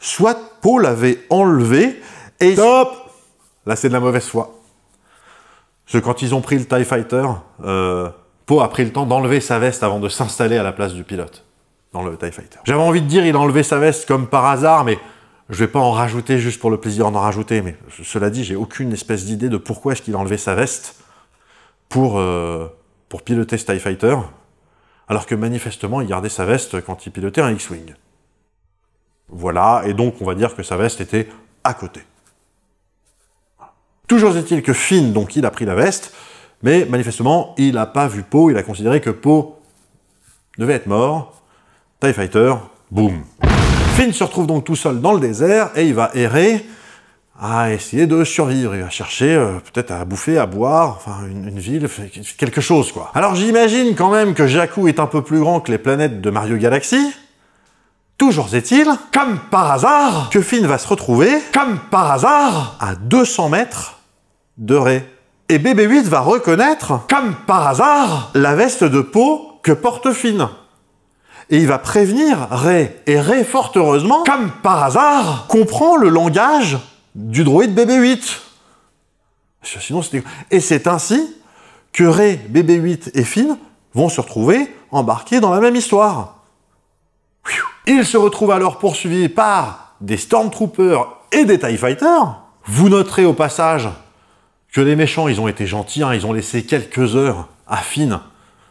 Speaker 1: soit Poe l'avait enlevé et... Stop! Là, c'est de la mauvaise foi. Parce que quand ils ont pris le TIE Fighter, Poe a pris le temps d'enlever sa veste avant de s'installer à la place du pilote dans le TIE Fighter. J'avais envie de dire il a enlevé sa veste comme par hasard, mais je vais pas en rajouter juste pour le plaisir d'en rajouter. Mais cela dit, j'ai aucune espèce d'idée de pourquoi est-ce qu'il a enlevé sa veste pour piloter ce TIE Fighter, alors que manifestement, il gardait sa veste quand il pilotait un X-Wing. Voilà, et donc on va dire que sa veste était à côté. Voilà. Toujours est-il que Finn, donc il a pris la veste, mais manifestement, il n'a pas vu Poe, il a considéré que Poe devait être mort. TIE Fighter, boum. Finn se retrouve donc tout seul dans le désert, et il va errer à essayer de survivre. Il va chercher peut-être à bouffer, à boire, enfin une ville, quelque chose quoi. Alors j'imagine quand même que Jakku est un peu plus grand que les planètes de Mario Galaxy. Toujours est-il, comme par hasard, que Finn va se retrouver, comme par hasard, à 200 mètres de Rey. Et BB-8 va reconnaître, comme par hasard, la veste de Poe que porte Finn. Et il va prévenir Rey. Et Rey, fort heureusement, comme par hasard, comprend le langage du droïde BB-8. Sinon, c'était... Et c'est ainsi que Rey, BB-8 et Finn vont se retrouver embarqués dans la même histoire. Ils se retrouvent alors poursuivis par des Stormtroopers et des TIE Fighters. Vous noterez au passage que les méchants, ils ont été gentils, hein, ils ont laissé quelques heures à Finn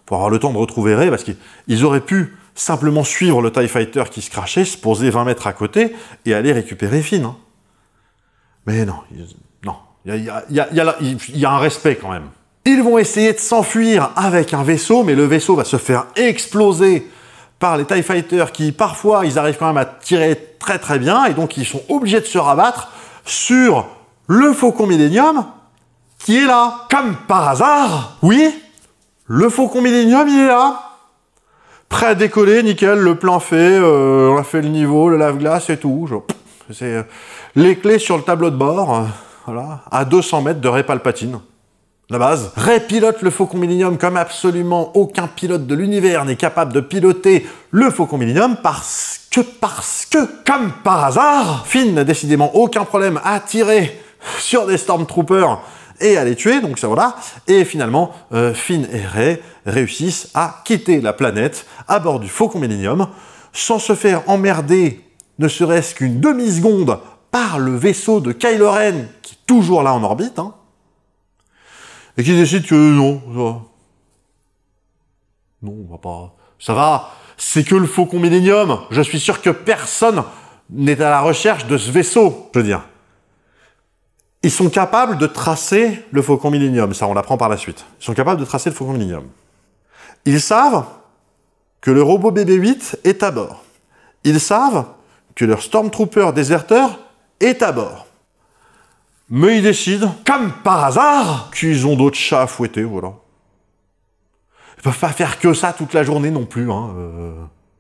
Speaker 1: pour avoir le temps de retrouver Rey, parce qu'ils auraient pu simplement suivre le TIE Fighter qui se crachait, se poser 20 mètres à côté et aller récupérer Finn. Hein. Mais non, il y a un respect quand même. Ils vont essayer de s'enfuir avec un vaisseau, mais le vaisseau va se faire exploser par les TIE Fighters qui, parfois, ils arrivent quand même à tirer très très bien, et donc ils sont obligés de se rabattre sur le Faucon Millenium qui est là. Comme par hasard, oui, le Faucon Millenium, il est là. Prêt à décoller, nickel, le plan fait, on a fait le niveau, le lave-glace et tout. C'est les clés sur le tableau de bord, voilà, à 200 mètres de Rey Palpatine. La base. Rey pilote le Faucon Millenium comme absolument aucun pilote de l'univers n'est capable de piloter le Faucon Millenium parce que, comme par hasard, Finn n'a décidément aucun problème à tirer sur des Stormtroopers et à les tuer, donc ça voilà. Et finalement, Finn et Rey réussissent à quitter la planète à bord du Faucon Millenium sans se faire emmerder ne serait-ce qu'une demi-seconde par le vaisseau de Kylo Ren, qui est toujours là en orbite, hein, et qui décide que non, on va pas... Ça va, c'est que le Faucon Millenium. Je suis sûr que personne n'est à la recherche de ce vaisseau, je veux dire. Ils sont capables de tracer le Faucon Millenium, ça on l'apprend par la suite. Ils sont capables de tracer le Faucon Millenium. Ils savent que le robot BB-8 est à bord. Ils savent que leur Stormtrooper déserteur est à bord. Mais ils décident, comme par hasard, qu'ils ont d'autres chats à fouetter, voilà. Ils peuvent pas faire que ça toute la journée non plus, hein.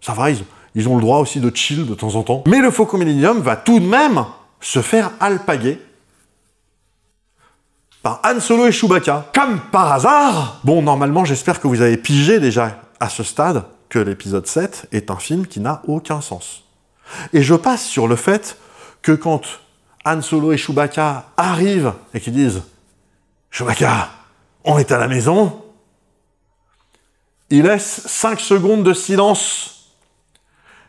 Speaker 1: Ça va, ils ont le droit aussi de chill de temps en temps. Mais le Faucon Millenium va tout de même se faire alpaguer par Han Solo et Chewbacca. Comme par hasard. Bon, normalement, j'espère que vous avez pigé déjà à ce stade que l'épisode 7 est un film qui n'a aucun sens. Et je passe sur le fait que quand Han Solo et Chewbacca arrivent et qu'ils disent « Chewbacca, on est à la maison », ils laissent 5 secondes de silence.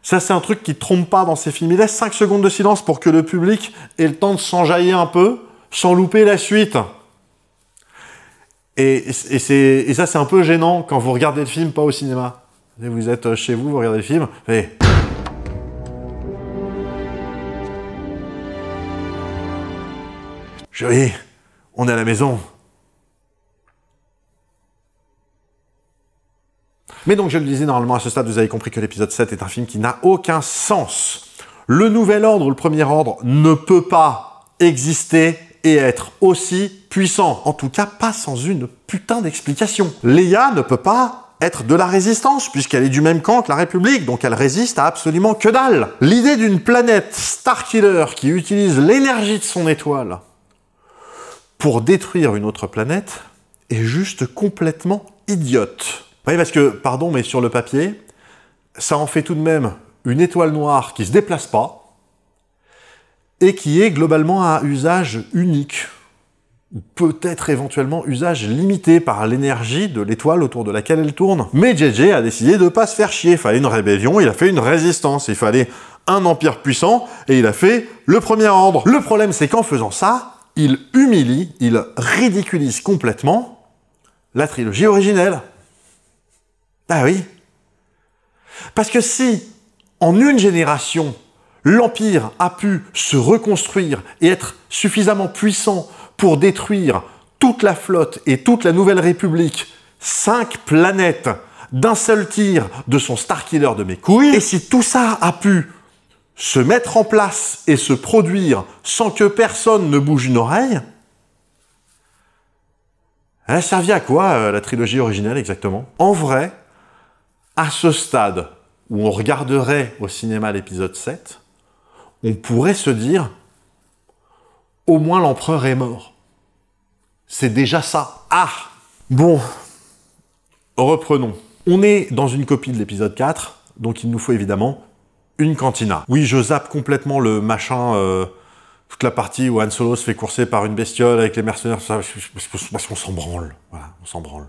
Speaker 1: Ça, c'est un truc qui ne trompe pas dans ces films. Ils laissent 5 secondes de silence pour que le public ait le temps de s'enjailler un peu, sans louper la suite. Et ça, c'est un peu gênant quand vous regardez le film, pas au cinéma. Vous êtes chez vous, vous regardez le film, et... Chérie, on est à la maison. Mais donc, je le disais, normalement, à ce stade, vous avez compris que l'épisode 7 est un film qui n'a aucun sens. Le Nouvel Ordre, ou le Premier Ordre, ne peut pas exister et être aussi puissant. En tout cas, pas sans une putain d'explication. Leia ne peut pas être de la Résistance, puisqu'elle est du même camp que la République, donc elle résiste à absolument que dalle. L'idée d'une planète Starkiller qui utilise l'énergie de son étoile pour détruire une autre planète est juste complètement idiote. Oui, parce que, pardon, mais sur le papier, ça en fait tout de même une étoile noire qui se déplace pas et qui est globalement à usage unique, ou peut-être éventuellement usage limité par l'énergie de l'étoile autour de laquelle elle tourne. Mais JJ a décidé de pas se faire chier, il fallait une rébellion, il a fait une résistance, il fallait un empire puissant, et il a fait le Premier Ordre. Le problème, c'est qu'en faisant ça, il humilie, il ridiculise complètement la trilogie originelle. Ah oui. Parce que si, en une génération, l'Empire a pu se reconstruire et être suffisamment puissant pour détruire toute la flotte et toute la Nouvelle République, 5 planètes, d'un seul tir de son Starkiller de mes couilles, et si tout ça a pu se mettre en place et se produire sans que personne ne bouge une oreille, elle a servi à quoi, la trilogie originelle, exactement? En vrai, à ce stade où on regarderait au cinéma l'épisode 7, on pourrait se dire « Au moins l'empereur est mort. » C'est déjà ça. Ah! Bon, reprenons. On est dans une copie de l'épisode 4, donc il nous faut évidemment une cantina. Oui, je zappe complètement le machin, toute la partie où Han Solo se fait courser par une bestiole avec les mercenaires, parce qu'on s'en branle. Voilà, on s'en branle.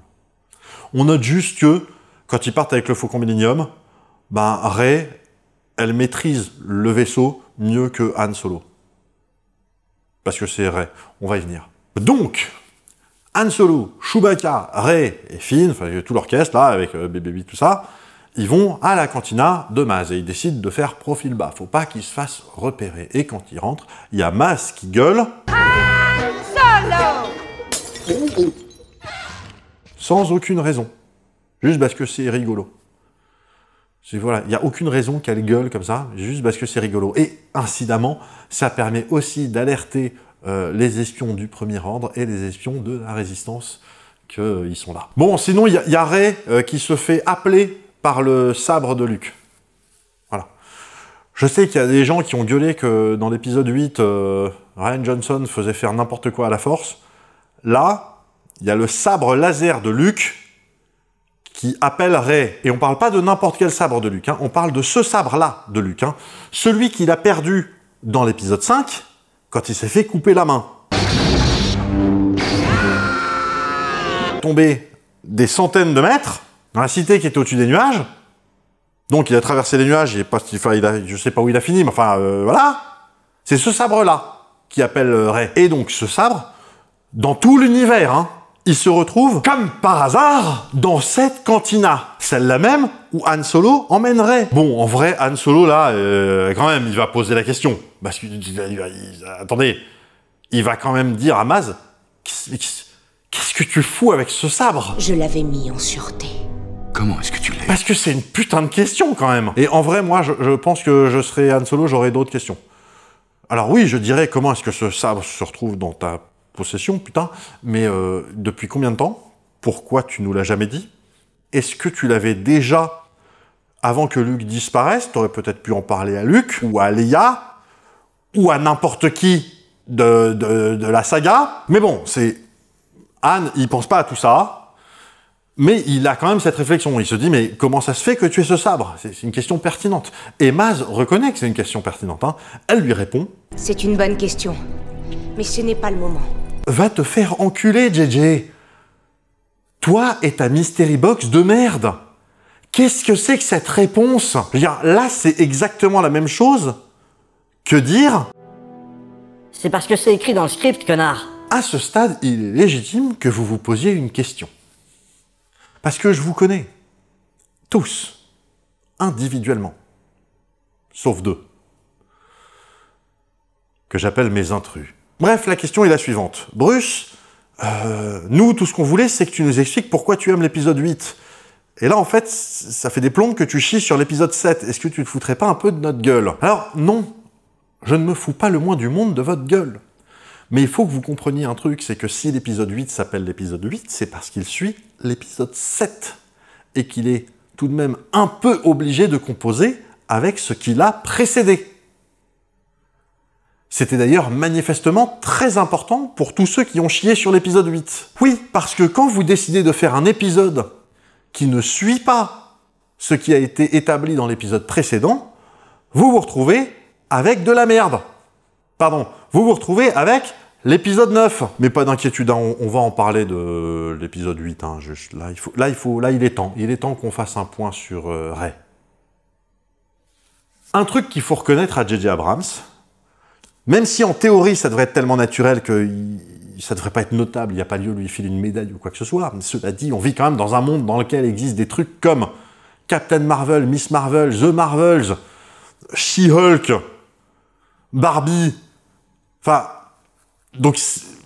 Speaker 1: On note juste que, quand ils partent avec le Faucon Millenium, ben, Rey, elle maîtrise le vaisseau mieux que Han Solo. Parce que c'est Rey. On va y venir. Donc, Han Solo, Chewbacca, Rey et Finn, enfin tout l'orchestre, là, avec BB-8, tout ça, ils vont à la cantina de Maz et ils décident de faire profil bas. Faut pas qu'ils se fassent repérer. Et quand ils rentrent, il y a Maz qui gueule. Han Solo! Sans aucune raison. Juste parce que c'est rigolo. Voilà, il n'y a aucune raison qu'elle gueule comme ça, juste parce que c'est rigolo. Et incidemment, ça permet aussi d'alerter les espions du Premier Ordre et les espions de la Résistance qu'ils sont là. Bon, sinon, il y a Rey qui se fait appeler par le sabre de Luke. Voilà. Je sais qu'il y a des gens qui ont gueulé que dans l'épisode 8, Rian Johnson faisait faire n'importe quoi à la Force. Là, il y a le sabre laser de Luke qui appelle Rey. Et on parle pas de n'importe quel sabre de Luke, hein. On parle de ce sabre-là de Luke. Hein. Celui qu'il a perdu dans l'épisode 5, quand il s'est fait couper la main. Tombé des centaines de mètres, dans la cité qui était au-dessus des nuages. Donc il a traversé les nuages, je sais pas où il a fini, mais enfin, voilà. C'est ce sabre-là qui appelle Rey. Et donc ce sabre, dans tout l'univers, hein, il se retrouve, comme par hasard, dans cette cantina. Celle-là même où Han Solo emmène Rey. Bon, en vrai, Han Solo, là, quand même, il va poser la question. Parce que, attendez, il va quand même dire à Maz, qu'est-ce que tu fous avec ce sabre?
Speaker 2: Je l'avais mis en sûreté.
Speaker 3: Comment est-ce que tu l'as?
Speaker 1: Parce que c'est une putain de question, quand même. Et en vrai, moi, je pense que je serais Han Solo, j'aurais d'autres questions. Alors oui, je dirais, comment est-ce que ce sabre se retrouve dans ta possession, putain, mais depuis combien de temps? Pourquoi tu nous l'as jamais dit? Est-ce que tu l'avais déjà avant que Luke disparaisse? T'aurais peut-être pu en parler à Luke, ou à Leia, ou à n'importe qui de la saga. Mais bon, c'est... Han, il pense pas à tout ça, mais il a quand même cette réflexion. Il se dit, mais comment ça se fait que tu aies ce sabre? C'est une question pertinente. Et Maz reconnaît que c'est une question pertinente. Hein. Elle lui répond...
Speaker 2: C'est une bonne question, mais ce n'est pas le moment.
Speaker 1: Va te faire enculer, JJ. Toi et ta mystery box de merde. Qu'est-ce que c'est que cette réponse? Je veux dire, là, c'est exactement la même chose que dire...
Speaker 4: C'est parce que c'est écrit dans le script, connard.
Speaker 1: À ce stade, il est légitime que vous vous posiez une question. Parce que je vous connais. Tous. Individuellement. Sauf deux. Que j'appelle mes intrus. Bref, la question est la suivante. Bruce, nous, tout ce qu'on voulait, c'est que tu nous expliques pourquoi tu aimes l'épisode 8. Et là, en fait, ça fait des plombes que tu chies sur l'épisode 7. Est-ce que tu te foutrais pas un peu de notre gueule? Alors, non. Je ne me fous pas le moins du monde de votre gueule. Mais il faut que vous compreniez un truc, c'est que si l'épisode 8 s'appelle l'épisode 8, c'est parce qu'il suit l'épisode 7. Et qu'il est tout de même un peu obligé de composer avec ce qui l'a précédé. C'était d'ailleurs manifestement très important pour tous ceux qui ont chié sur l'épisode 8. Oui, parce que quand vous décidez de faire un épisode qui ne suit pas ce qui a été établi dans l'épisode précédent, vous vous retrouvez avec de la merde. Pardon, vous vous retrouvez avec l'épisode 9. Mais pas d'inquiétude, hein, on va en parler de l'épisode 8. Hein, juste, là, il est temps. Il est temps qu'on fasse un point sur Rey. Un truc qu'il faut reconnaître à J.J. Abrams, même si en théorie ça devrait être tellement naturel que ça devrait pas être notable, il n'y a pas lieu de lui filer une médaille ou quoi que ce soit, mais cela dit, on vit quand même dans un monde dans lequel existent des trucs comme Captain Marvel, Miss Marvel, The Marvels, She-Hulk, Barbie, enfin, donc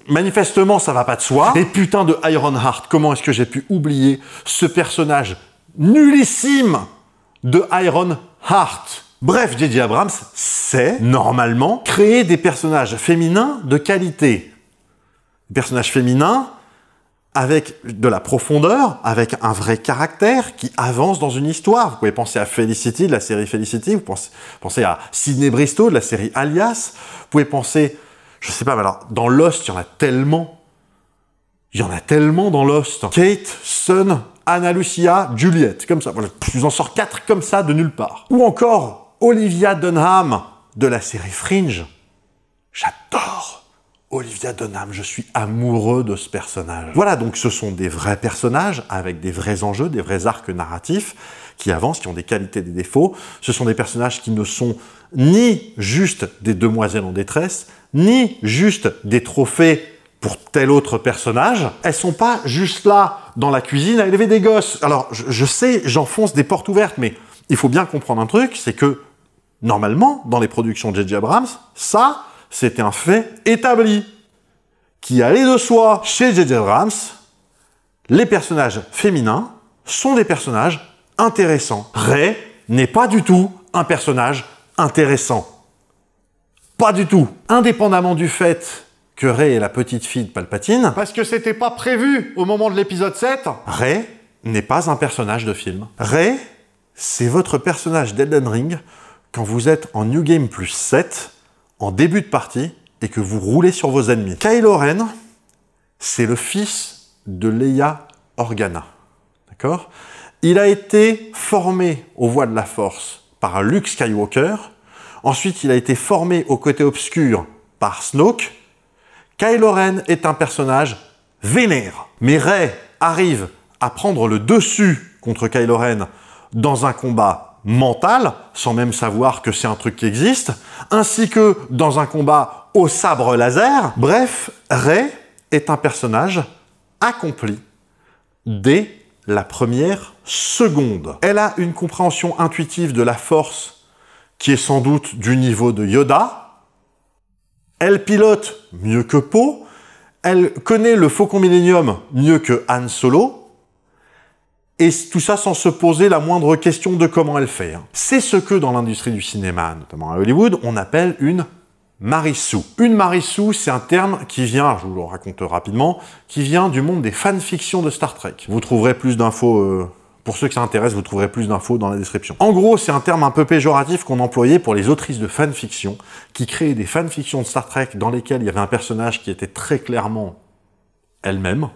Speaker 1: manifestement ça va pas de soi. Et putain de Ironheart, comment est-ce que j'ai pu oublier ce personnage nullissime de Ironheart? Bref, J.J. Abrams sait, normalement, créer des personnages féminins de qualité. Des personnages féminins avec de la profondeur, avec un vrai caractère qui avance dans une histoire. Vous pouvez penser à Felicity, de la série Felicity, vous pensez à Sydney Bristow, de la série Alias, vous pouvez penser, je sais pas, mais alors, dans Lost, il y en a tellement. Il y en a tellement dans Lost. Kate, Sun, Anna Lucia, Juliette, comme ça. Voilà, je vous en sors 4 comme ça de nulle part. Ou encore Olivia Dunham de la série Fringe. J'adore Olivia Dunham, je suis amoureux de ce personnage. Voilà, donc ce sont des vrais personnages avec des vrais enjeux, des vrais arcs narratifs qui avancent, qui ont des qualités, des défauts. Ce sont des personnages qui ne sont ni juste des demoiselles en détresse, ni juste des trophées pour tel autre personnage. Elles sont pas juste là, dans la cuisine, à élever des gosses. Alors, je sais, j'enfonce des portes ouvertes, mais il faut bien comprendre un truc, c'est que, normalement, dans les productions de J.J. Abrams, ça, c'était un fait établi, qui allait de soi. Chez J.J. Abrams, les personnages féminins sont des personnages intéressants. Rey n'est pas du tout un personnage intéressant. Pas du tout. Indépendamment du fait que Rey est la petite fille de Palpatine, parce que c'était pas prévu au moment de l'épisode 7, Rey n'est pas un personnage de film. Rey, c'est votre personnage d'Elden Ring quand vous êtes en New Game plus 7, en début de partie, et que vous roulez sur vos ennemis. Kylo Ren, c'est le fils de Leia Organa. D'accord? Il a été formé aux voies de la Force par Luke Skywalker. Ensuite, il a été formé au côté obscur par Snoke. Kylo Ren est un personnage vénère. Mais Rey arrive à prendre le dessus contre Kylo Ren dans un combat mental, sans même savoir que c'est un truc qui existe, ainsi que dans un combat au sabre laser. Bref, Rey est un personnage accompli dès la première seconde. Elle a une compréhension intuitive de la force qui est sans doute du niveau de Yoda. Elle pilote mieux que Poe. Elle connaît le Faucon Millenium mieux que Han Solo. Et tout ça sans se poser la moindre question de comment elle fait. C'est ce que dans l'industrie du cinéma, notamment à Hollywood, on appelle une Marissou. Une Marissou, c'est un terme qui vient, je vous le raconte rapidement, qui vient du monde des fanfictions de Star Trek. Vous trouverez plus d'infos, pour ceux que ça intéresse, vous trouverez plus d'infos dans la description. En gros, c'est un terme un peu péjoratif qu'on employait pour les autrices de fanfiction, qui créaient des fanfictions de Star Trek dans lesquelles il y avait un personnage qui était très clairement elle-même,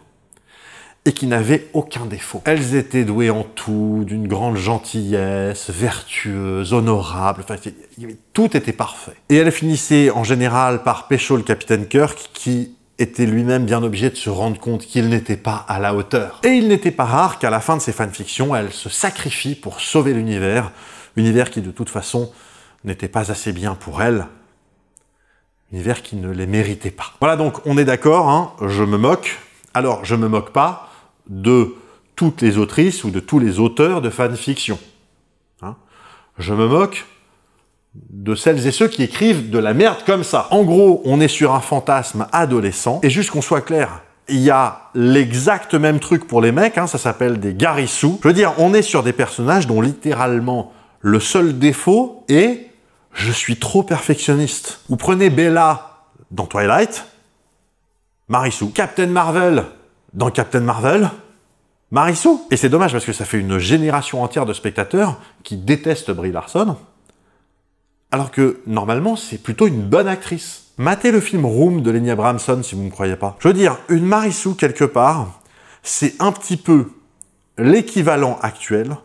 Speaker 1: et qui n'avaient aucun défaut. Elles étaient douées en tout, d'une grande gentillesse, vertueuse, honorable, enfin, tout était parfait. Et elles finissaient en général par pécho le capitaine Kirk, qui était lui-même bien obligé de se rendre compte qu'il n'était pas à la hauteur. Et il n'était pas rare qu'à la fin de ces fanfictions, elles se sacrifient pour sauver l'univers, univers qui de toute façon n'était pas assez bien pour elles, univers qui ne les méritait pas. Voilà, donc on est d'accord, hein, je me moque. Alors, je me moque pas de toutes les autrices ou de tous les auteurs de fanfiction. Hein. Je me moque de celles et ceux qui écrivent de la merde comme ça. En gros, on est sur un fantasme adolescent, et juste qu'on soit clair, il y a l'exact même truc pour les mecs, hein, ça s'appelle des garissous. Je veux dire, on est sur des personnages dont littéralement le seul défaut est « je suis trop perfectionniste ». Vous prenez Bella dans Twilight, Marissou. Captain Marvel, dans Captain Marvel, Marissou. Et c'est dommage parce que ça fait une génération entière de spectateurs qui détestent Brie Larson, alors que, normalement, c'est plutôt une bonne actrice. Matez le film Room de Lenny Abramson si vous ne me croyez pas. Je veux dire, une Marissou, quelque part, c'est un petit peu l'équivalent actuel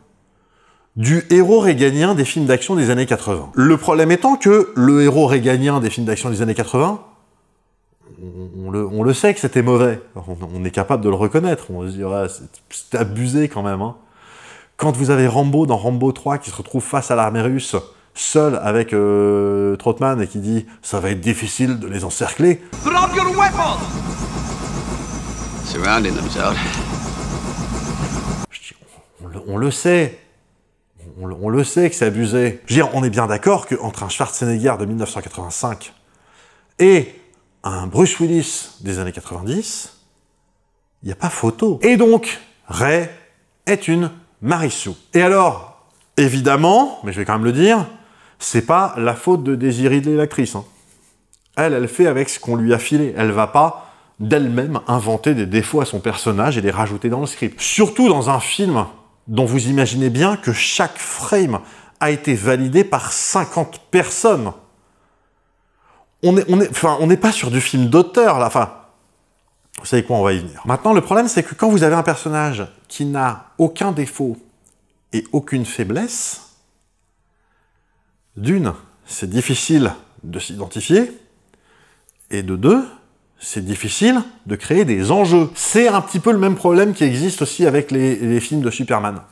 Speaker 1: du héros réganien des films d'action des années 80. Le problème étant que le héros réganien des films d'action des années 80, on le sait que c'était mauvais. On est capable de le reconnaître. On se dit, ouais, c'est abusé quand même. Hein. Quand vous avez Rambo dans Rambo 3 qui se retrouve face à l'armée russe, seul avec Trotman, et qui dit « ça va être difficile de les encercler ».
Speaker 5: Drop your weapons!
Speaker 3: Surrounding them's out.
Speaker 1: On le sait. On le sait que c'est abusé. Je veux dire, on est bien d'accord qu'entre un Schwarzenegger de 1985 et un Bruce Willis des années 90, il n'y a pas photo. Et donc, Rey est une Marissou. Et alors, évidemment, mais je vais quand même le dire, c'est pas la faute de Daisy Ridley, l'actrice. Hein. Elle fait avec ce qu'on lui a filé. Elle va pas d'elle-même inventer des défauts à son personnage et les rajouter dans le script. Surtout dans un film dont vous imaginez bien que chaque frame a été validé par 50 personnes. On n'est pas sur du film d'auteur, là. Enfin, vous savez quoi, on va y venir. Maintenant, le problème, c'est que quand vous avez un personnage qui n'a aucun défaut et aucune faiblesse, d'une, c'est difficile de s'identifier, et de deux, c'est difficile de créer des enjeux. C'est un petit peu le même problème qui existe aussi avec les films de Superman.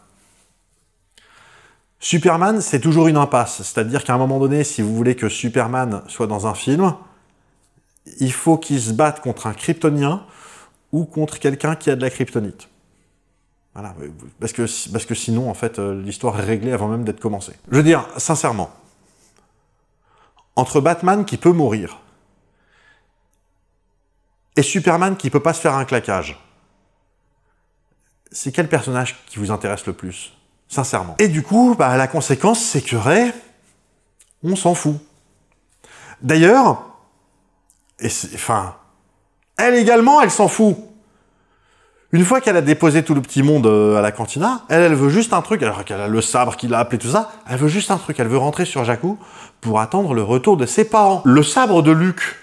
Speaker 1: Superman, c'est toujours une impasse. C'est-à-dire qu'à un moment donné, si vous voulez que Superman soit dans un film, il faut qu'il se batte contre un kryptonien ou contre quelqu'un qui a de la kryptonite. Voilà, parce que sinon, en fait, l'histoire est réglée avant même d'être commencée. Je veux dire, sincèrement, entre Batman qui peut mourir et Superman qui peut pas se faire un claquage, c'est quel personnage qui vous intéresse le plus ? Sincèrement. Et du coup, bah, la conséquence, c'est que Rey, on s'en fout. D'ailleurs, elle également, elle s'en fout. Une fois qu'elle a déposé tout le petit monde à la cantina, elle veut juste un truc, alors qu'elle a le sabre qui l'a appelé, tout ça, elle veut juste un truc, elle veut rentrer sur Jakku pour attendre le retour de ses parents. Le sabre de Luke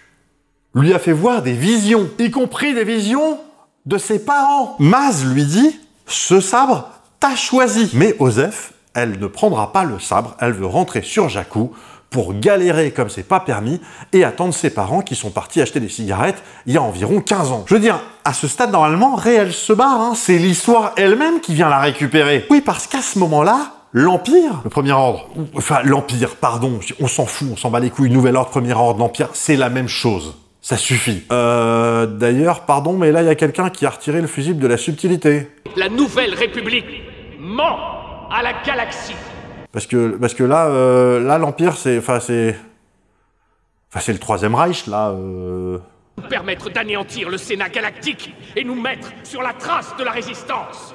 Speaker 1: lui a fait voir des visions, y compris des visions de ses parents. Maz lui dit, ce sabre, t'as choisi. Mais Osef, elle ne prendra pas le sabre, elle veut rentrer sur Jakku pour galérer comme c'est pas permis et attendre ses parents qui sont partis acheter des cigarettes il y a environ 15 ans. Je veux dire, à ce stade, normalement, Rey, elle se barre, hein. C'est l'histoire elle-même qui vient la récupérer. Oui, parce qu'à ce moment-là, l'Empire, le Premier Ordre, enfin l'Empire, pardon, on s'en fout, on s'en bat les couilles, Nouvel Ordre, Premier Ordre, l'Empire, c'est la même chose. Ça suffit. D'ailleurs, pardon, mais là, il y a quelqu'un qui a retiré le fusible de la subtilité.
Speaker 5: La Nouvelle République ment à la galaxie.
Speaker 1: Parce que là, l'Empire, c'est le Troisième Reich, là.
Speaker 5: Nous permettre d'anéantir le Sénat galactique et nous mettre sur la trace de la résistance.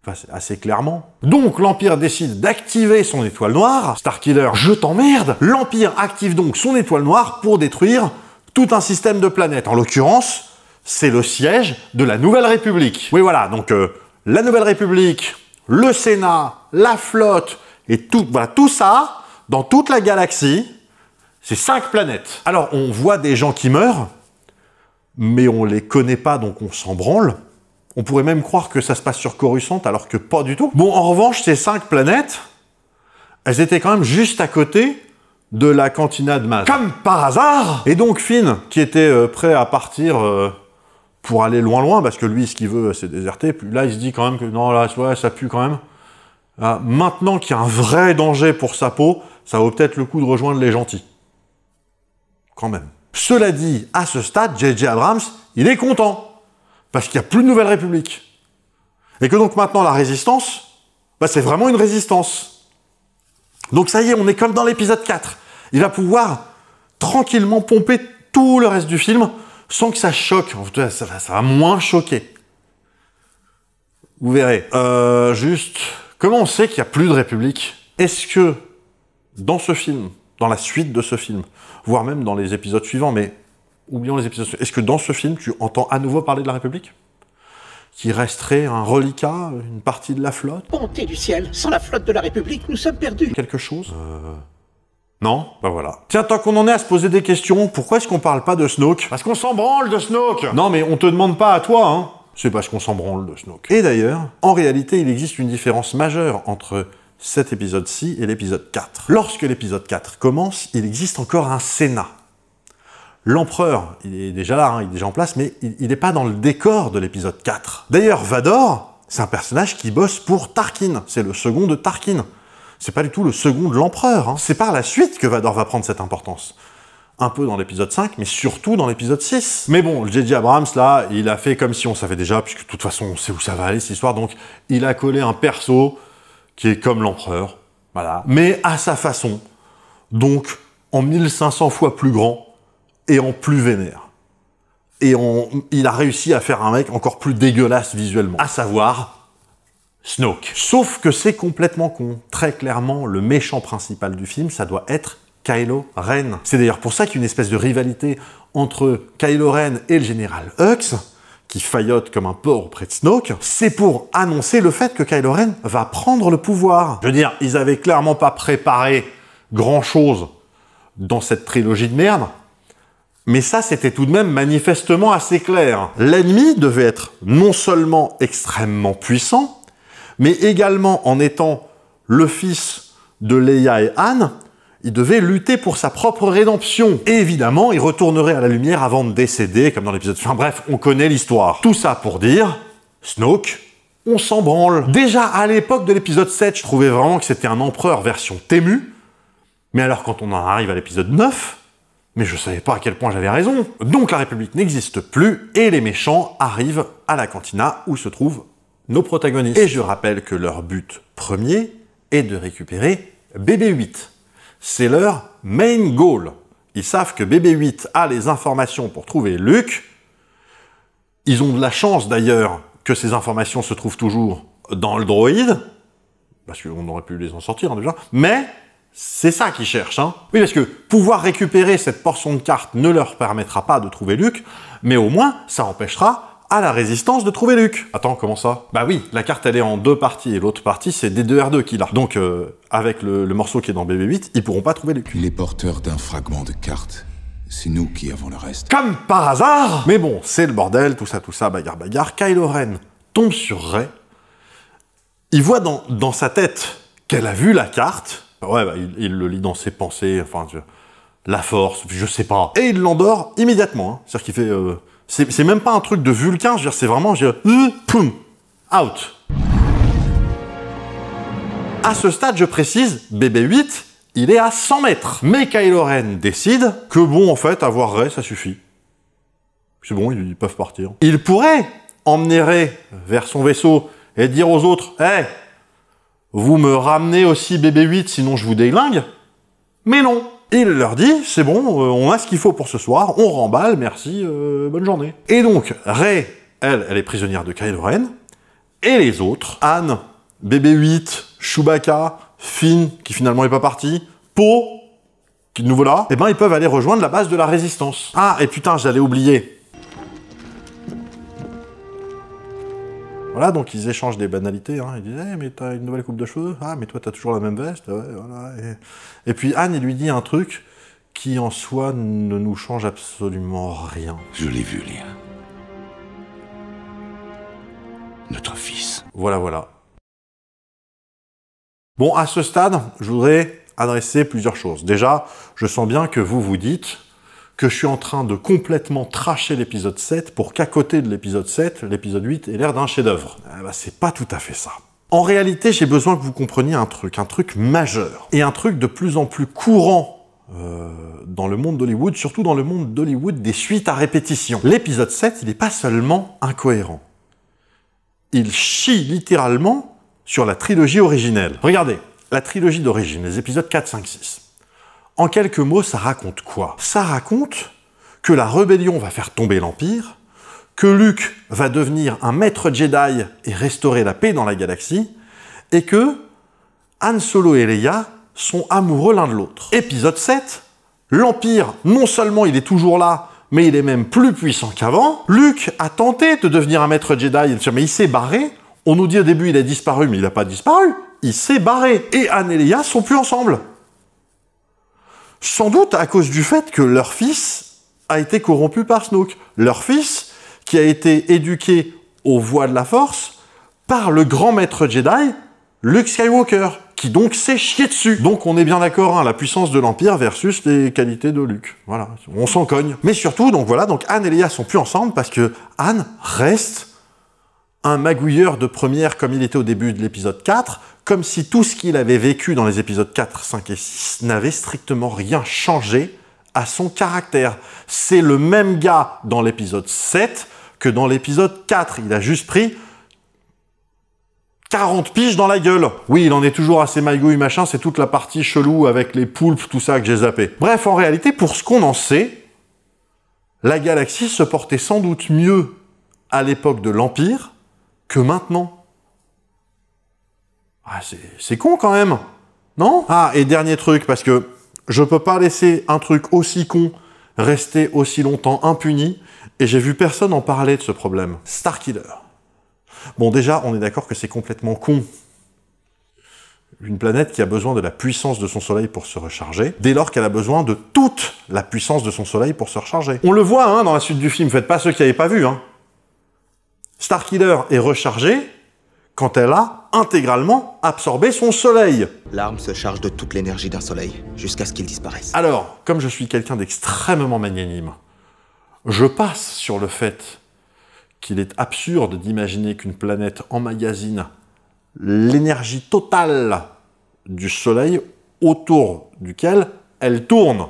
Speaker 1: Enfin, assez clairement. Donc, l'Empire décide d'activer son étoile noire. Starkiller, je t'emmerde. L'Empire active donc son étoile noire pour détruire tout un système de planètes. En l'occurrence, c'est le siège de la Nouvelle République. Oui, voilà, donc la Nouvelle République, le Sénat, la flotte, et tout, voilà, tout ça, dans toute la galaxie, c'est 5 planètes. Alors, on voit des gens qui meurent, mais on les connaît pas, donc on s'en branle. On pourrait même croire que ça se passe sur Coruscant, alors que pas du tout. Bon, en revanche, ces 5 planètes, elles étaient quand même juste à côté de la cantina de Maz. Comme par hasard. Et donc Finn, qui était prêt à partir pour aller loin, parce que lui, ce qu'il veut, c'est déserter. Puis là, il se dit quand même que non, là, ouais, ça pue quand même. Maintenant qu'il y a un vrai danger pour sa peau, ça vaut peut-être le coup de rejoindre les gentils. Quand même. Cela dit, à ce stade, J.J. Abrams, il est content. Parce qu'il n'y a plus de Nouvelle République. Et que donc maintenant, la résistance, bah, c'est vraiment une résistance. Donc ça y est, on est comme dans l'épisode 4. Il va pouvoir tranquillement pomper tout le reste du film sans que ça choque. En tout cas, ça va moins choquer. Vous verrez. Juste, comment on sait qu'il n'y a plus de République? Est-ce que, dans ce film, dans la suite de ce film, voire même dans les épisodes suivants, mais oublions les épisodes suivants, est-ce que dans ce film, tu entends à nouveau parler de la République? Qui resterait un reliquat, une partie de la flotte?
Speaker 6: Bonté du ciel, sans la flotte de la République, nous sommes perdus.
Speaker 1: Quelque chose? Non? Bah voilà. Tiens, tant qu'on en est à se poser des questions, pourquoi est-ce qu'on parle pas de Snoke? Parce qu'on s'en branle de Snoke! Non, mais on te demande pas à toi, hein. C'est parce qu'on s'en branle de Snoke. Et d'ailleurs, en réalité, il existe une différence majeure entre cet épisode-ci et l'épisode 4. Lorsque l'épisode 4 commence, il existe encore un Sénat. L'empereur, il est déjà là, hein, il est déjà en place, mais il n'est pas dans le décor de l'épisode 4. D'ailleurs, Vador, c'est un personnage qui bosse pour Tarkin. C'est le second de Tarkin. C'est pas du tout le second de l'empereur. Hein. C'est par la suite que Vador va prendre cette importance. Un peu dans l'épisode 5, mais surtout dans l'épisode 6. Mais bon, J.J. Abrams, là, il a fait comme si on savait déjà, puisque de toute façon, on sait où ça va aller, cette histoire. Donc, il a collé un perso qui est comme l'empereur. Voilà. Mais à sa façon. Donc, en 1500 fois plus grand et en plus vénère. Et il a réussi à faire un mec encore plus dégueulasse visuellement. À savoir, Snoke. Sauf que c'est complètement con. Très clairement, le méchant principal du film, ça doit être Kylo Ren. C'est d'ailleurs pour ça qu'il y a une espèce de rivalité entre Kylo Ren et le général Hux, qui faillote comme un porc auprès de Snoke. C'est pour annoncer le fait que Kylo Ren va prendre le pouvoir. Je veux dire, ils avaient clairement pas préparé grand-chose dans cette trilogie de merde. Mais ça, c'était tout de même manifestement assez clair. L'ennemi devait être non seulement extrêmement puissant, mais également, en étant le fils de Leia et Han, il devait lutter pour sa propre rédemption. Et évidemment, il retournerait à la lumière avant de décéder, comme dans l'épisode... Enfin bref, on connaît l'histoire. Tout ça pour dire, Snoke, on s'en branle. Déjà, à l'époque de l'épisode 7, je trouvais vraiment que c'était un empereur version Tému. Mais alors, quand on en arrive à l'épisode 9... Mais je savais pas à quel point j'avais raison. Donc la République n'existe plus et les méchants arrivent à la cantina où se trouvent nos protagonistes. Et je rappelle que leur but premier est de récupérer BB-8. C'est leur main goal. Ils savent que BB-8 a les informations pour trouver Luke. Ils ont de la chance d'ailleurs que ces informations se trouvent toujours dans le droïde, parce qu'on aurait pu les en sortir déjà, mais... c'est ça qu'ils cherchent, hein. Oui, parce que pouvoir récupérer cette portion de carte ne leur permettra pas de trouver Luke, mais au moins, ça empêchera à la résistance de trouver Luke. Attends, comment ça? Bah oui, la carte, elle est en 2 parties, et l'autre partie, c'est D2R2 qu'il a. Donc, avec le morceau qui est dans BB-8, ils pourront pas trouver Luke.
Speaker 3: Il est porteur d'un fragment de carte. C'est nous qui avons le reste.
Speaker 1: Comme par hasard! Mais bon, c'est le bordel, tout ça, bagarre. Kylo Ren tombe sur Rey. Il voit dans sa tête qu'elle a vu la carte. Ouais, bah, il le lit dans ses pensées, enfin, la force, je sais pas. Et il l'endort immédiatement, hein. C'est-à-dire qu'il fait... c'est même pas un truc de Vulcain, je veux dire, c'est vraiment... poum, out. À ce stade, je précise, BB-8, il est à 100 mètres. Mais Kylo Ren décide que bon, en fait, avoir Rey, ça suffit. C'est bon, ils peuvent partir. Il pourrait emmener Rey vers son vaisseau et dire aux autres, « Hey, vous me ramenez aussi BB-8, sinon je vous déglingue. » Mais non. Il leur dit, c'est bon, on a ce qu'il faut pour ce soir, on remballe, merci, bonne journée. Et donc, Rey, elle est prisonnière de Kylo Ren, et les autres, Han, BB-8, Chewbacca, Finn, qui finalement est pas parti, Poe, qui est de nouveau là, eh ben ils peuvent aller rejoindre la base de la Résistance. Ah, et putain, j'allais oublier. Voilà, donc ils échangent des banalités, hein. Ils disent hey, « mais t'as une nouvelle coupe de cheveux? Ah, mais toi t'as toujours la même veste? » Ouais, voilà. Et puis Anne, il lui dit un truc qui en soi ne nous change absolument rien.
Speaker 3: Je l'ai vu, Léa. Notre fils.
Speaker 1: Voilà, voilà. Bon, à ce stade, je voudrais adresser plusieurs choses. Déjà, je sens bien que vous vous dites que je suis en train de complètement tracher l'épisode 7 pour qu'à côté de l'épisode 7, l'épisode 8 ait l'air d'un chef-d'œuvre. Eh ben, c'est pas tout à fait ça. En réalité, j'ai besoin que vous compreniez un truc majeur, et un truc de plus en plus courant dans le monde d'Hollywood, surtout dans le monde d'Hollywood des suites à répétition. L'épisode 7, il n'est pas seulement incohérent. Il chie littéralement sur la trilogie originelle. Regardez, la trilogie d'origine, les épisodes 4, 5, 6. En quelques mots, ça raconte quoi? Ça raconte que la rébellion va faire tomber l'Empire, que Luke va devenir un maître Jedi et restaurer la paix dans la galaxie, et que Han Solo et Leia sont amoureux l'un de l'autre. Épisode 7, l'Empire, non seulement il est toujours là, mais il est même plus puissant qu'avant. Luke a tenté de devenir un maître Jedi, mais il s'est barré. On nous dit au début il a disparu, mais il n'a pas disparu. Il s'est barré. Et Han et Leia sont plus ensemble. Sans doute à cause du fait que leur fils a été corrompu par Snoke. Leur fils qui a été éduqué aux voies de la Force par le grand maître Jedi, Luke Skywalker, qui donc s'est chié dessus. Donc on est bien d'accord, hein, la puissance de l'Empire versus les qualités de Luke. Voilà, on s'en cogne. Mais surtout, donc voilà, donc Han et Leia sont plus ensemble parce que Han reste un magouilleur de première comme il était au début de l'épisode 4, comme si tout ce qu'il avait vécu dans les épisodes 4, 5 et 6 n'avait strictement rien changé à son caractère. C'est le même gars dans l'épisode 7 que dans l'épisode 4. Il a juste pris 40 piges dans la gueule. Oui, il en est toujours assez magouille, machin, c'est toute la partie chelou avec les poulpes, tout ça que j'ai zappé. Bref, en réalité, pour ce qu'on en sait, la galaxie se portait sans doute mieux à l'époque de l'Empire que maintenant. Ah, c'est con quand même, non? Ah, et dernier truc, parce que je peux pas laisser un truc aussi con rester aussi longtemps impuni, et j'ai vu personne en parler de ce problème. Starkiller. Bon, déjà, on est d'accord que c'est complètement con. Une planète qui a besoin de la puissance de son soleil pour se recharger, dès lors qu'elle a besoin de toute la puissance de son soleil pour se recharger. On le voit, hein, dans la suite du film, faites pas ceux qui n'avaient pas vu, hein. Starkiller est rechargée quand elle a intégralement absorbé son soleil.
Speaker 7: L'arme se charge de toute l'énergie d'un soleil, jusqu'à ce qu'il disparaisse.
Speaker 1: Alors, comme je suis quelqu'un d'extrêmement magnanime, je passe sur le fait qu'il est absurde d'imaginer qu'une planète emmagasine l'énergie totale du soleil autour duquel elle tourne.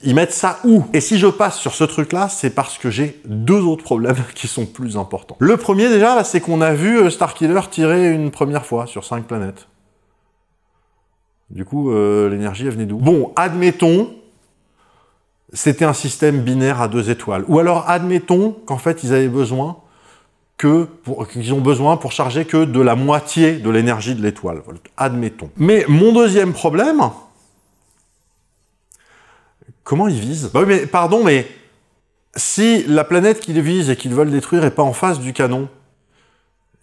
Speaker 1: Ils mettent ça où? Et si je passe sur ce truc-là, c'est parce que j'ai deux autres problèmes qui sont plus importants. Le premier, déjà, c'est qu'on a vu Starkiller tirer une première fois sur 5 planètes. Du coup, l'énergie, elle venait d'où? Bon, admettons, c'était un système binaire à 2 étoiles. Ou alors, admettons qu'en fait, ils avaient besoin qu'ils ont besoin pour charger que de la moitié de l'énergie de l'étoile. Admettons. Mais mon deuxième problème... Comment ils visent? Bah oui, mais pardon, mais si la planète qu'ils visent et qu'ils veulent détruire est pas en face du canon,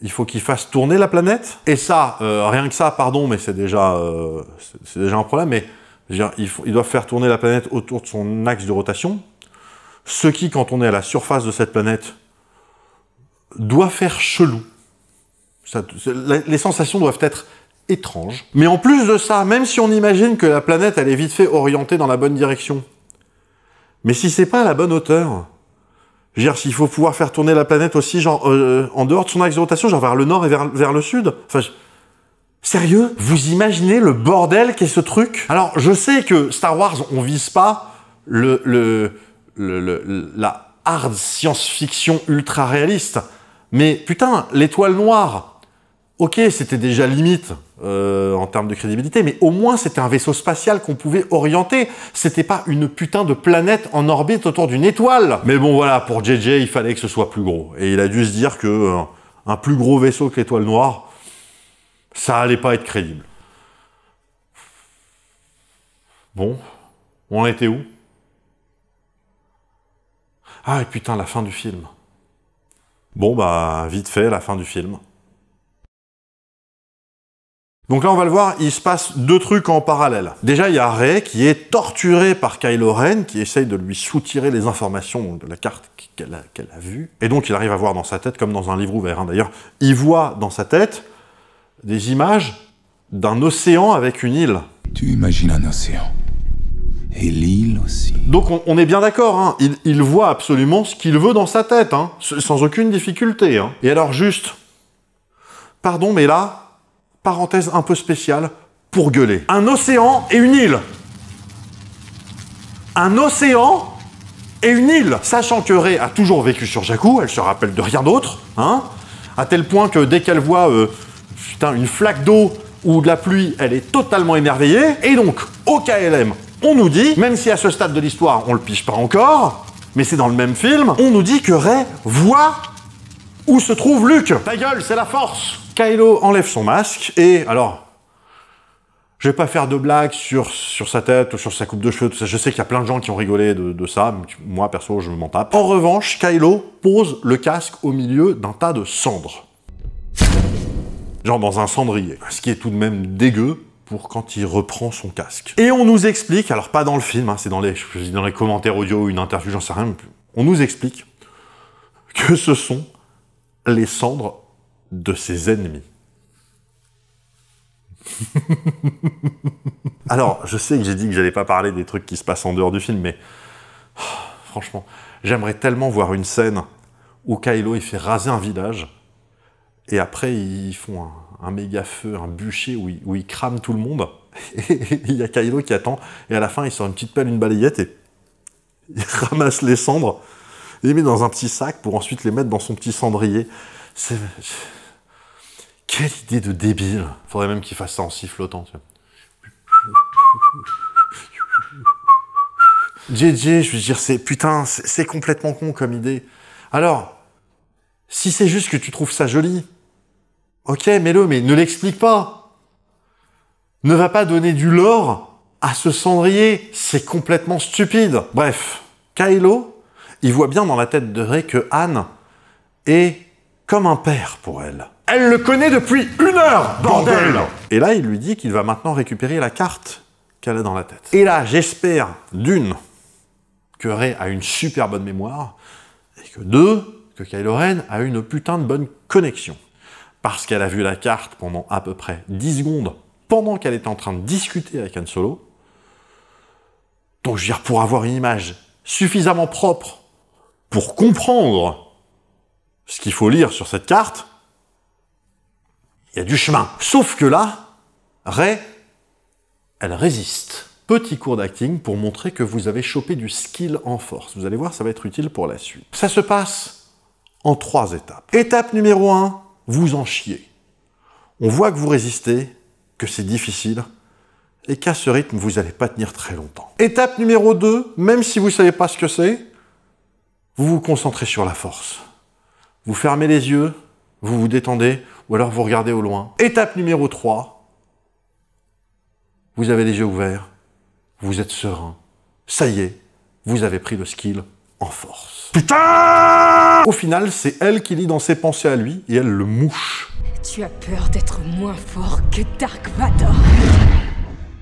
Speaker 1: il faut qu'ils fassent tourner la planète. Et ça, rien que ça, pardon, mais c'est déjà un problème. Mais je veux dire, ils doivent faire tourner la planète autour de son axe de rotation. Ce qui, quand on est à la surface de cette planète, doit faire chelou. Les sensations doivent être étrange. Mais en plus de ça, même si on imagine que la planète, elle est vite fait orientée dans la bonne direction, mais si c'est pas à la bonne hauteur, je veux dire, s'il faut pouvoir faire tourner la planète aussi, genre, en dehors de son axe de rotation, genre vers le nord et vers le sud, enfin, Sérieux? Vous imaginez le bordel qu'est ce truc? Alors, je sais que Star Wars, on vise pas la hard science-fiction ultra réaliste. Mais putain, l'étoile noire, ok, c'était déjà limite en termes de crédibilité, mais au moins c'était un vaisseau spatial qu'on pouvait orienter. C'était pas une putain de planète en orbite autour d'une étoile. Mais bon, voilà, pour JJ, il fallait que ce soit plus gros. Et il a dû se dire que un plus gros vaisseau que l'étoile noire, ça allait pas être crédible. Bon, on était où? Ah, et putain, la fin du film. Bon, bah, vite fait, la fin du film. Donc là, on va le voir, il se passe deux trucs en parallèle. Déjà, il y a Rey qui est torturée par Kylo Ren, qui essaye de lui soutirer les informations de la carte qu'elle a vue. Et donc, il arrive à voir dans sa tête, comme dans un livre ouvert. Hein. D'ailleurs, il voit dans sa tête des images d'un océan avec une île.
Speaker 3: Tu imagines un océan. Et l'île aussi.
Speaker 1: Donc on est bien d'accord, hein. Il voit absolument ce qu'il veut dans sa tête, hein, sans aucune difficulté. Hein. Et alors juste, pardon, mais là, parenthèse un peu spéciale, pour gueuler. Un océan et une île. Un océan et une île. Sachant que Rey a toujours vécu sur Jakku, elle se rappelle de rien d'autre, hein, à tel point que dès qu'elle voit putain, une flaque d'eau ou de la pluie, elle est totalement émerveillée. Et donc, au KLM, on nous dit, même si à ce stade de l'histoire, on le pige pas encore, mais c'est dans le même film, on nous dit que Rey voit où se trouve Luke. Ta gueule, c'est la force. Kylo enlève son masque, et alors, je vais pas faire de blagues sur sa tête, ou sur sa coupe de cheveux, tout ça. Je sais qu'il y a plein de gens qui ont rigolé de ça, mais moi, perso, je m'en tape. En revanche, Kylo pose le casque au milieu d'un tas de cendres. Genre dans un cendrier. Ce qui est tout de même dégueu pour quand il reprend son casque. Et on nous explique, alors pas dans le film, hein, c'est dans les commentaires audio ou une interview, j'en sais rien, on nous explique que ce sont les cendres de ses ennemis. Alors, je sais que j'ai dit que j'allais pas parler des trucs qui se passent en dehors du film, mais franchement, j'aimerais tellement voir une scène où Kylo il fait raser un village, et après ils font un méga feu, un bûcher où il crame tout le monde, et il y a Kylo qui attend, et à la fin il sort une petite pelle, une balayette, et il ramasse les cendres, et les met dans un petit sac pour ensuite les mettre dans son petit cendrier. Quelle idée de débile. Faudrait même qu'il fasse ça en sifflotant, tu vois. JJ, je veux dire, c'est complètement con comme idée. Alors, si c'est juste que tu trouves ça joli, ok, mets-le, mais ne l'explique pas. Ne va pas donner du lore à ce cendrier, c'est complètement stupide. Bref, Kylo, il voit bien dans la tête de Rey que Han est comme un père pour elle. Elle le connaît depuis 1 heure, bordel! Et là, il lui dit qu'il va maintenant récupérer la carte qu'elle a dans la tête. Et là, j'espère, d'une, que Rey a une super bonne mémoire, et que deux, que Kylo Ren a une putain de bonne connexion. Parce qu'elle a vu la carte pendant à peu près 10 secondes, pendant qu'elle était en train de discuter avec Han Solo. Donc, je veux dire, pour avoir une image suffisamment propre pour comprendre ce qu'il faut lire sur cette carte, il y a du chemin. Sauf que là, Rey, elle résiste. Petit cours d'acting pour montrer que vous avez chopé du skill en force. Vous allez voir, ça va être utile pour la suite. Ça se passe en 3 étapes. Étape numéro 1, vous en chiez. On voit que vous résistez, que c'est difficile, et qu'à ce rythme, vous n'allez pas tenir très longtemps. Étape numéro 2, même si vous ne savez pas ce que c'est, vous vous concentrez sur la force. Vous fermez les yeux, vous vous détendez, ou alors vous regardez au loin. Étape numéro 3, vous avez les yeux ouverts, vous êtes serein. Ça y est, vous avez pris le skill en force. Putain! Au final, c'est elle qui lit dans ses pensées à lui, et elle le mouche.
Speaker 2: Tu as peur d'être moins fort que Dark Vador.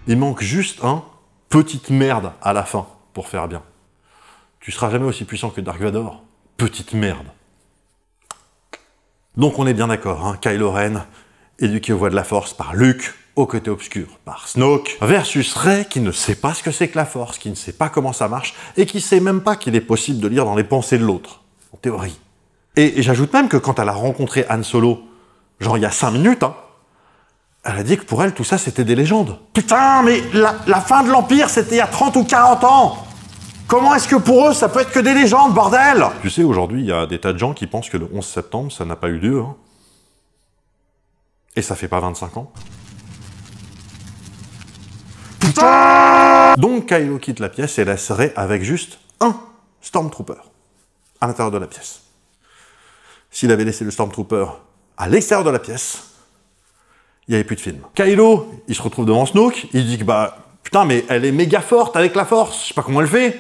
Speaker 1: Il manque juste un petite merde à la fin, pour faire bien. Tu seras jamais aussi puissant que Dark Vador. Petite merde. Donc on est bien d'accord, hein, Kylo Ren, éduqué aux voies de la force par Luke, au côté obscur par Snoke, versus Rey qui ne sait pas ce que c'est que la force, qui ne sait pas comment ça marche, et qui sait même pas qu'il est possible de lire dans les pensées de l'autre, en théorie. Et j'ajoute même que quand elle a rencontré Han Solo, genre il y a 5 minutes, hein, Elle a dit que pour elle, tout ça, c'était des légendes. Putain, mais la fin de l'Empire, c'était il y a 30 ou 40 ans. Comment est-ce que pour eux, ça peut être que des légendes, bordel? Tu sais, aujourd'hui, il y a des tas de gens qui pensent que le 11 septembre, ça n'a pas eu lieu. Hein. Et ça fait pas 25 ans. Putain! Donc Kylo quitte la pièce et laisse Rey avec juste un Stormtrooper à l'intérieur de la pièce. S'il avait laissé le Stormtrooper à l'extérieur de la pièce, il n'y avait plus de film. Kylo, il se retrouve devant Snoke, il dit que bah, putain, mais elle est méga forte avec la force, je sais pas comment elle fait.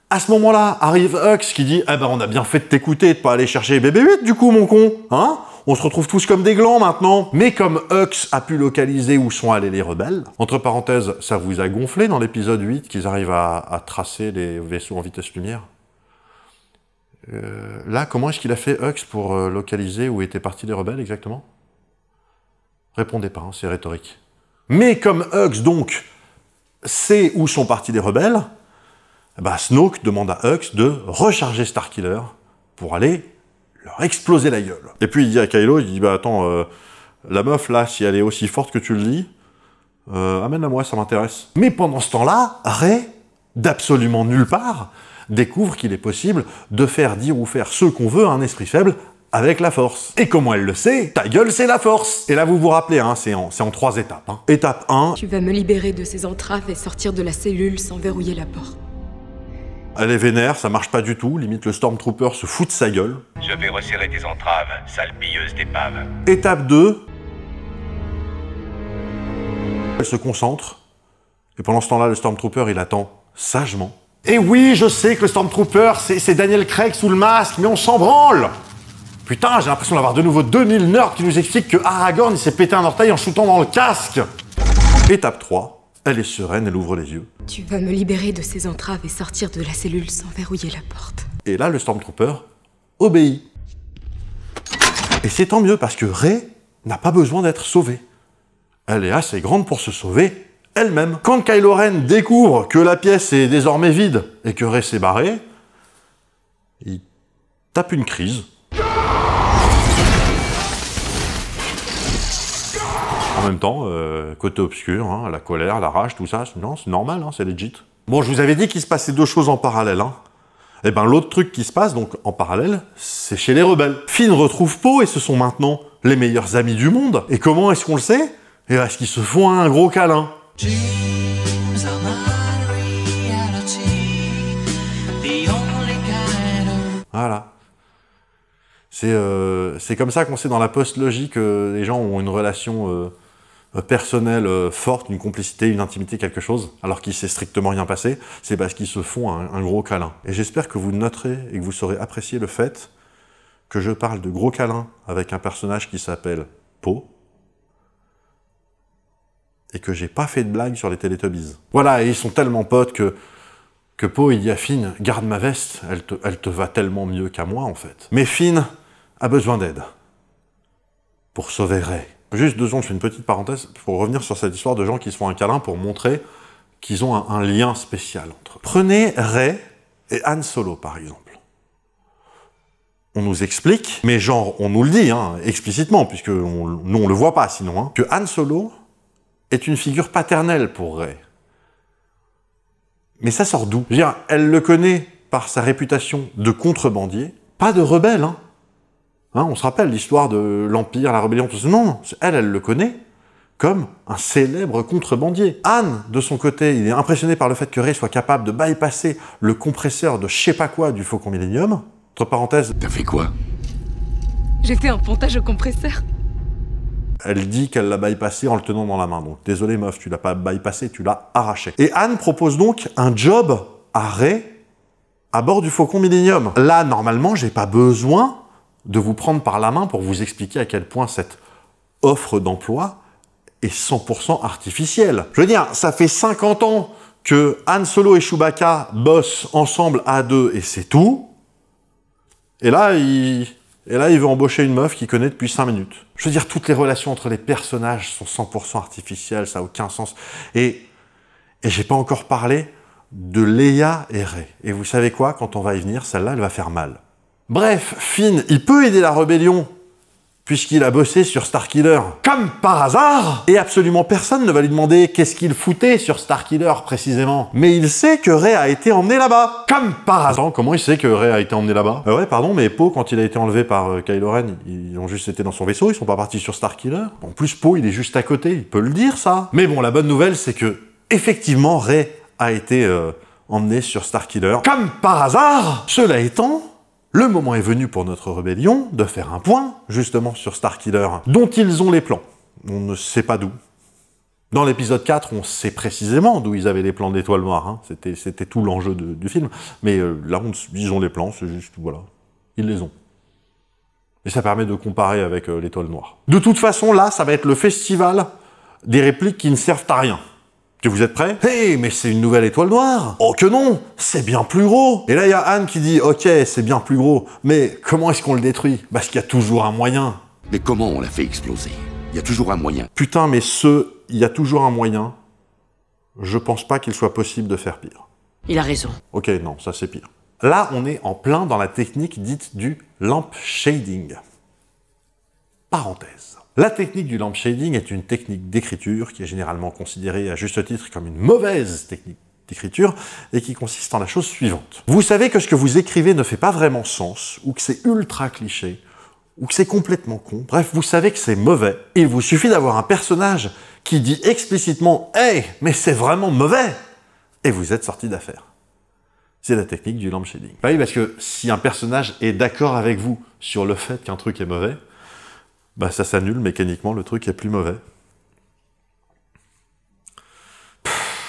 Speaker 1: À ce moment-là, arrive Hux qui dit, eh ben, on a bien fait de t'écouter et de pas aller chercher BB-8 du coup, mon con, hein? On se retrouve tous comme des glands maintenant. Mais comme Hux a pu localiser où sont allés les rebelles, entre parenthèses, ça vous a gonflé dans l'épisode 8 qu'ils arrivent à tracer les vaisseaux en vitesse lumière? Là, comment est-ce qu'il a fait Hux pour localiser où étaient partis les rebelles exactement? Répondez pas, hein, c'est rhétorique. Mais comme Hux, donc, sait où sont partis les rebelles, bah Snoke demande à Hux de recharger Starkiller pour aller leur exploser la gueule. Et puis il dit à Kylo, il dit, bah attends, la meuf là, si elle est aussi forte que tu le dis, amène-la moi, ça m'intéresse. Mais pendant ce temps-là, Rey, d'absolument nulle part, découvre qu'il est possible de faire dire ou faire ce qu'on veut à un esprit faible avec la force. Et comment elle le sait? Ta gueule, c'est la force. Et là, vous vous rappelez, hein, c'est en 3 étapes. Hein. Étape 1...
Speaker 8: Tu vas me libérer de ces entraves et sortir de la cellule sans verrouiller la porte.
Speaker 1: Elle est vénère, ça marche pas du tout, limite le Stormtrooper se fout de sa gueule.
Speaker 9: Je vais resserrer tes entraves, sale pilleuse d'épave.
Speaker 1: Étape 2... Elle se concentre, et pendant ce temps-là, le Stormtrooper, il attend sagement. Et oui, je sais que le Stormtrooper, c'est Daniel Craig sous le masque, mais on s'en branle. Putain, j'ai l'impression d'avoir de nouveau 2000 nerds qui nous expliquent que Aragorn, il s'est pété un orteil en shootant dans le casque. Étape 3, elle est sereine, elle ouvre les yeux.
Speaker 8: Tu vas me libérer de ces entraves et sortir de la cellule sans verrouiller la porte.
Speaker 1: Et là, le Stormtrooper obéit. Et c'est tant mieux, parce que Rey n'a pas besoin d'être sauvée. Elle est assez grande pour se sauver elle-même. Quand Kylo Ren découvre que la pièce est désormais vide et que Rey s'est barré, il tape une crise. En même temps, côté obscur, hein, la colère, la rage, tout ça, non, c'est normal, hein, c'est legit. Bon, je vous avais dit qu'il se passait 2 choses en parallèle. Hein. Et ben l'autre truc qui se passe, donc en parallèle, c'est chez les rebelles. Finn retrouve Poe et ce sont maintenant les meilleurs amis du monde. Et comment est-ce qu'on le sait? Et est-ce qu'ils se font un gros câlin? Voilà. C'est comme ça qu'on sait dans la post-logie que les gens ont une relation personnelle forte, une complicité, une intimité, quelque chose, alors qu'il s'est strictement rien passé, c'est parce qu'ils se font un gros câlin. Et j'espère que vous noterez et que vous saurez apprécier le fait que je parle de gros câlin avec un personnage qui s'appelle Poe, et que j'ai pas fait de blague sur les Teletubbies. Voilà, et ils sont tellement potes que Poe, il dit à Finn, garde ma veste, elle te va tellement mieux qu'à moi, en fait. Mais Finn a besoin d'aide pour sauver Rey. Juste 2 secondes, je fais une petite parenthèse pour revenir sur cette histoire de gens qui se font un câlin pour montrer qu'ils ont un lien spécial entre eux. Prenez Rey et Han Solo, par exemple. On nous explique, mais genre, on nous le dit, hein, explicitement, puisque nous, on le voit pas sinon, hein, que Han Solo est une figure paternelle pour Rey. Mais ça sort d'où? Je veux dire, elle le connaît par sa réputation de contrebandier, pas de rebelle, hein. Hein, on se rappelle l'histoire de l'Empire, la rébellion, tout ça. Non, elle le connaît comme un célèbre contrebandier. Han, de son côté, il est impressionné par le fait que Rey soit capable de bypasser le compresseur de je sais pas quoi du Faucon Millenium. Entre parenthèses...
Speaker 3: T'as fait quoi?
Speaker 8: J'ai fait un pontage au compresseur.
Speaker 1: Elle dit qu'elle l'a bypassé en le tenant dans la main. Donc, désolé meuf, tu l'as pas bypassé, tu l'as arraché. Et Han propose donc un job à Rey à bord du Faucon Millenium. Là, normalement, j'ai pas besoin de vous prendre par la main pour vous expliquer à quel point cette offre d'emploi est 100% artificielle. Je veux dire, ça fait 50 ans que Han Solo et Chewbacca bossent ensemble à 2 et c'est tout. Et là, il veut embaucher une meuf qu'il connaît depuis 5 minutes. Je veux dire, toutes les relations entre les personnages sont 100% artificielles, ça n'a aucun sens. Et j'ai pas encore parlé de Leia et Rey. Et vous savez quoi? Quand on va y venir, celle-là, elle va faire mal. Bref, Finn, il peut aider la rébellion, puisqu'il a bossé sur Starkiller. Comme par hasard! Et absolument personne ne va lui demander qu'est-ce qu'il foutait sur Starkiller, précisément. Mais il sait que Rey a été emmené là-bas. Comme par hasard! Attends, comment il sait que Rey a été emmené là-bas? Ouais, pardon, mais Poe, quand il a été enlevé par Kylo Ren, ils ont juste été dans son vaisseau, ils sont pas partis sur Starkiller. En plus, Poe, il est juste à côté, il peut le dire, ça. Mais bon, la bonne nouvelle, c'est que, effectivement, Rey a été emmené sur Starkiller. Comme par hasard! Cela étant, le moment est venu pour notre rébellion de faire un point, justement, sur Starkiller, dont ils ont les plans. On ne sait pas d'où. Dans l'épisode 4, on sait précisément d'où ils avaient les plans d'étoiles noires. Hein. C'était tout l'enjeu du film. Mais là, ils ont les plans, c'est juste, voilà. Ils les ont. Et ça permet de comparer avec l'étoile noire. De toute façon, là, ça va être le festival des répliques qui ne servent à rien. Que vous êtes prêts? Hé, mais c'est une nouvelle étoile noire! Oh que non! C'est bien plus gros! Et là, il y a Anne qui dit, ok, c'est bien plus gros, mais comment est-ce qu'on le détruit? Parce qu'il y a toujours un moyen.
Speaker 10: Mais comment on l'a fait exploser? Il y a toujours un moyen.
Speaker 1: Putain, mais il y a toujours un moyen. Je pense pas qu'il soit possible de faire pire.
Speaker 4: Il a raison.
Speaker 1: Ok, non, ça c'est pire. Là, on est en plein dans la technique dite du lamp shading. Parenthèse. La technique du lamp shading est une technique d'écriture qui est généralement considérée à juste titre comme une mauvaise technique d'écriture et qui consiste en la chose suivante. Vous savez que ce que vous écrivez ne fait pas vraiment sens, ou que c'est ultra cliché, ou que c'est complètement con. Bref, vous savez que c'est mauvais. Il vous suffit d'avoir un personnage qui dit explicitement « Hey, mais c'est vraiment mauvais !» et vous êtes sorti d'affaire. C'est la technique du lamp shading. Bah oui, parce que si un personnage est d'accord avec vous sur le fait qu'un truc est mauvais, bah ça s'annule mécaniquement, le truc est plus mauvais.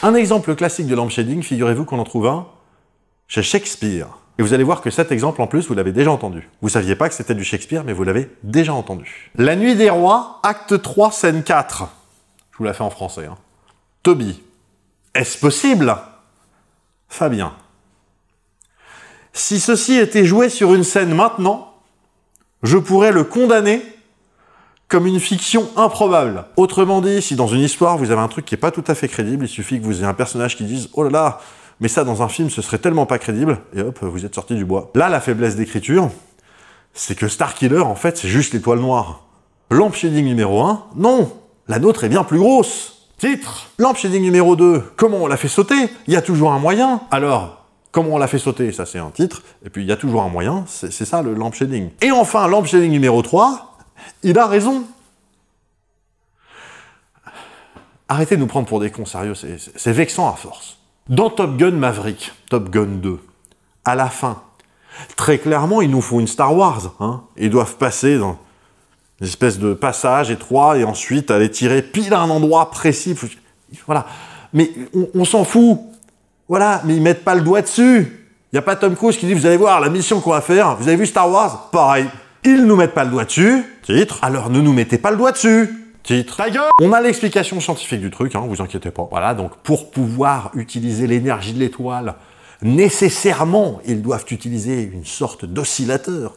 Speaker 1: Un exemple classique de lamp shading, figurez-vous qu'on en trouve un chez Shakespeare. Et vous allez voir que cet exemple, en plus, vous l'avez déjà entendu. Vous saviez pas que c'était du Shakespeare, mais vous l'avez déjà entendu. La Nuit des Rois, acte 3, scène 4. Je vous la fais en français. Hein. Toby. Est-ce possible? Fabien. Si ceci était joué sur une scène maintenant, je pourrais le condamner comme une fiction improbable. Autrement dit, si dans une histoire, vous avez un truc qui est pas tout à fait crédible, il suffit que vous ayez un personnage qui dise « Oh là là, mais ça, dans un film, ce serait tellement pas crédible », et hop, vous êtes sorti du bois. Là, la faiblesse d'écriture, c'est que Starkiller, en fait, c'est juste l'étoile noire. Lamp shading numéro 1, non, la nôtre est bien plus grosse. Titre. Lamp shading numéro 2, comment on l'a fait sauter? Il y a toujours un moyen. Alors, comment on l'a fait sauter? Ça, c'est un titre. Et puis, il y a toujours un moyen, c'est ça, le lamp shading. Et enfin, lamp shading numéro 3, il a raison. Arrêtez de nous prendre pour des cons, sérieux, c'est vexant à force. Dans Top Gun Maverick, Top Gun 2, à la fin, très clairement, il nous faut une Star Wars. Hein. Ils doivent passer dans une espèce de passage étroit et ensuite aller tirer pile à un endroit précis. Voilà. Mais on s'en fout. Voilà, mais ils mettent pas le doigt dessus. Il n'y a pas Tom Cruise qui dit, vous allez voir, la mission qu'on va faire, vous avez vu Star Wars? Pareil. Ils nous mettent pas le doigt dessus. Titre. Alors ne nous mettez pas le doigt dessus. Titre. Ta gueule. On a l'explication scientifique du truc, hein, vous inquiétez pas. Voilà, donc pour pouvoir utiliser l'énergie de l'étoile, nécessairement, ils doivent utiliser une sorte d'oscillateur.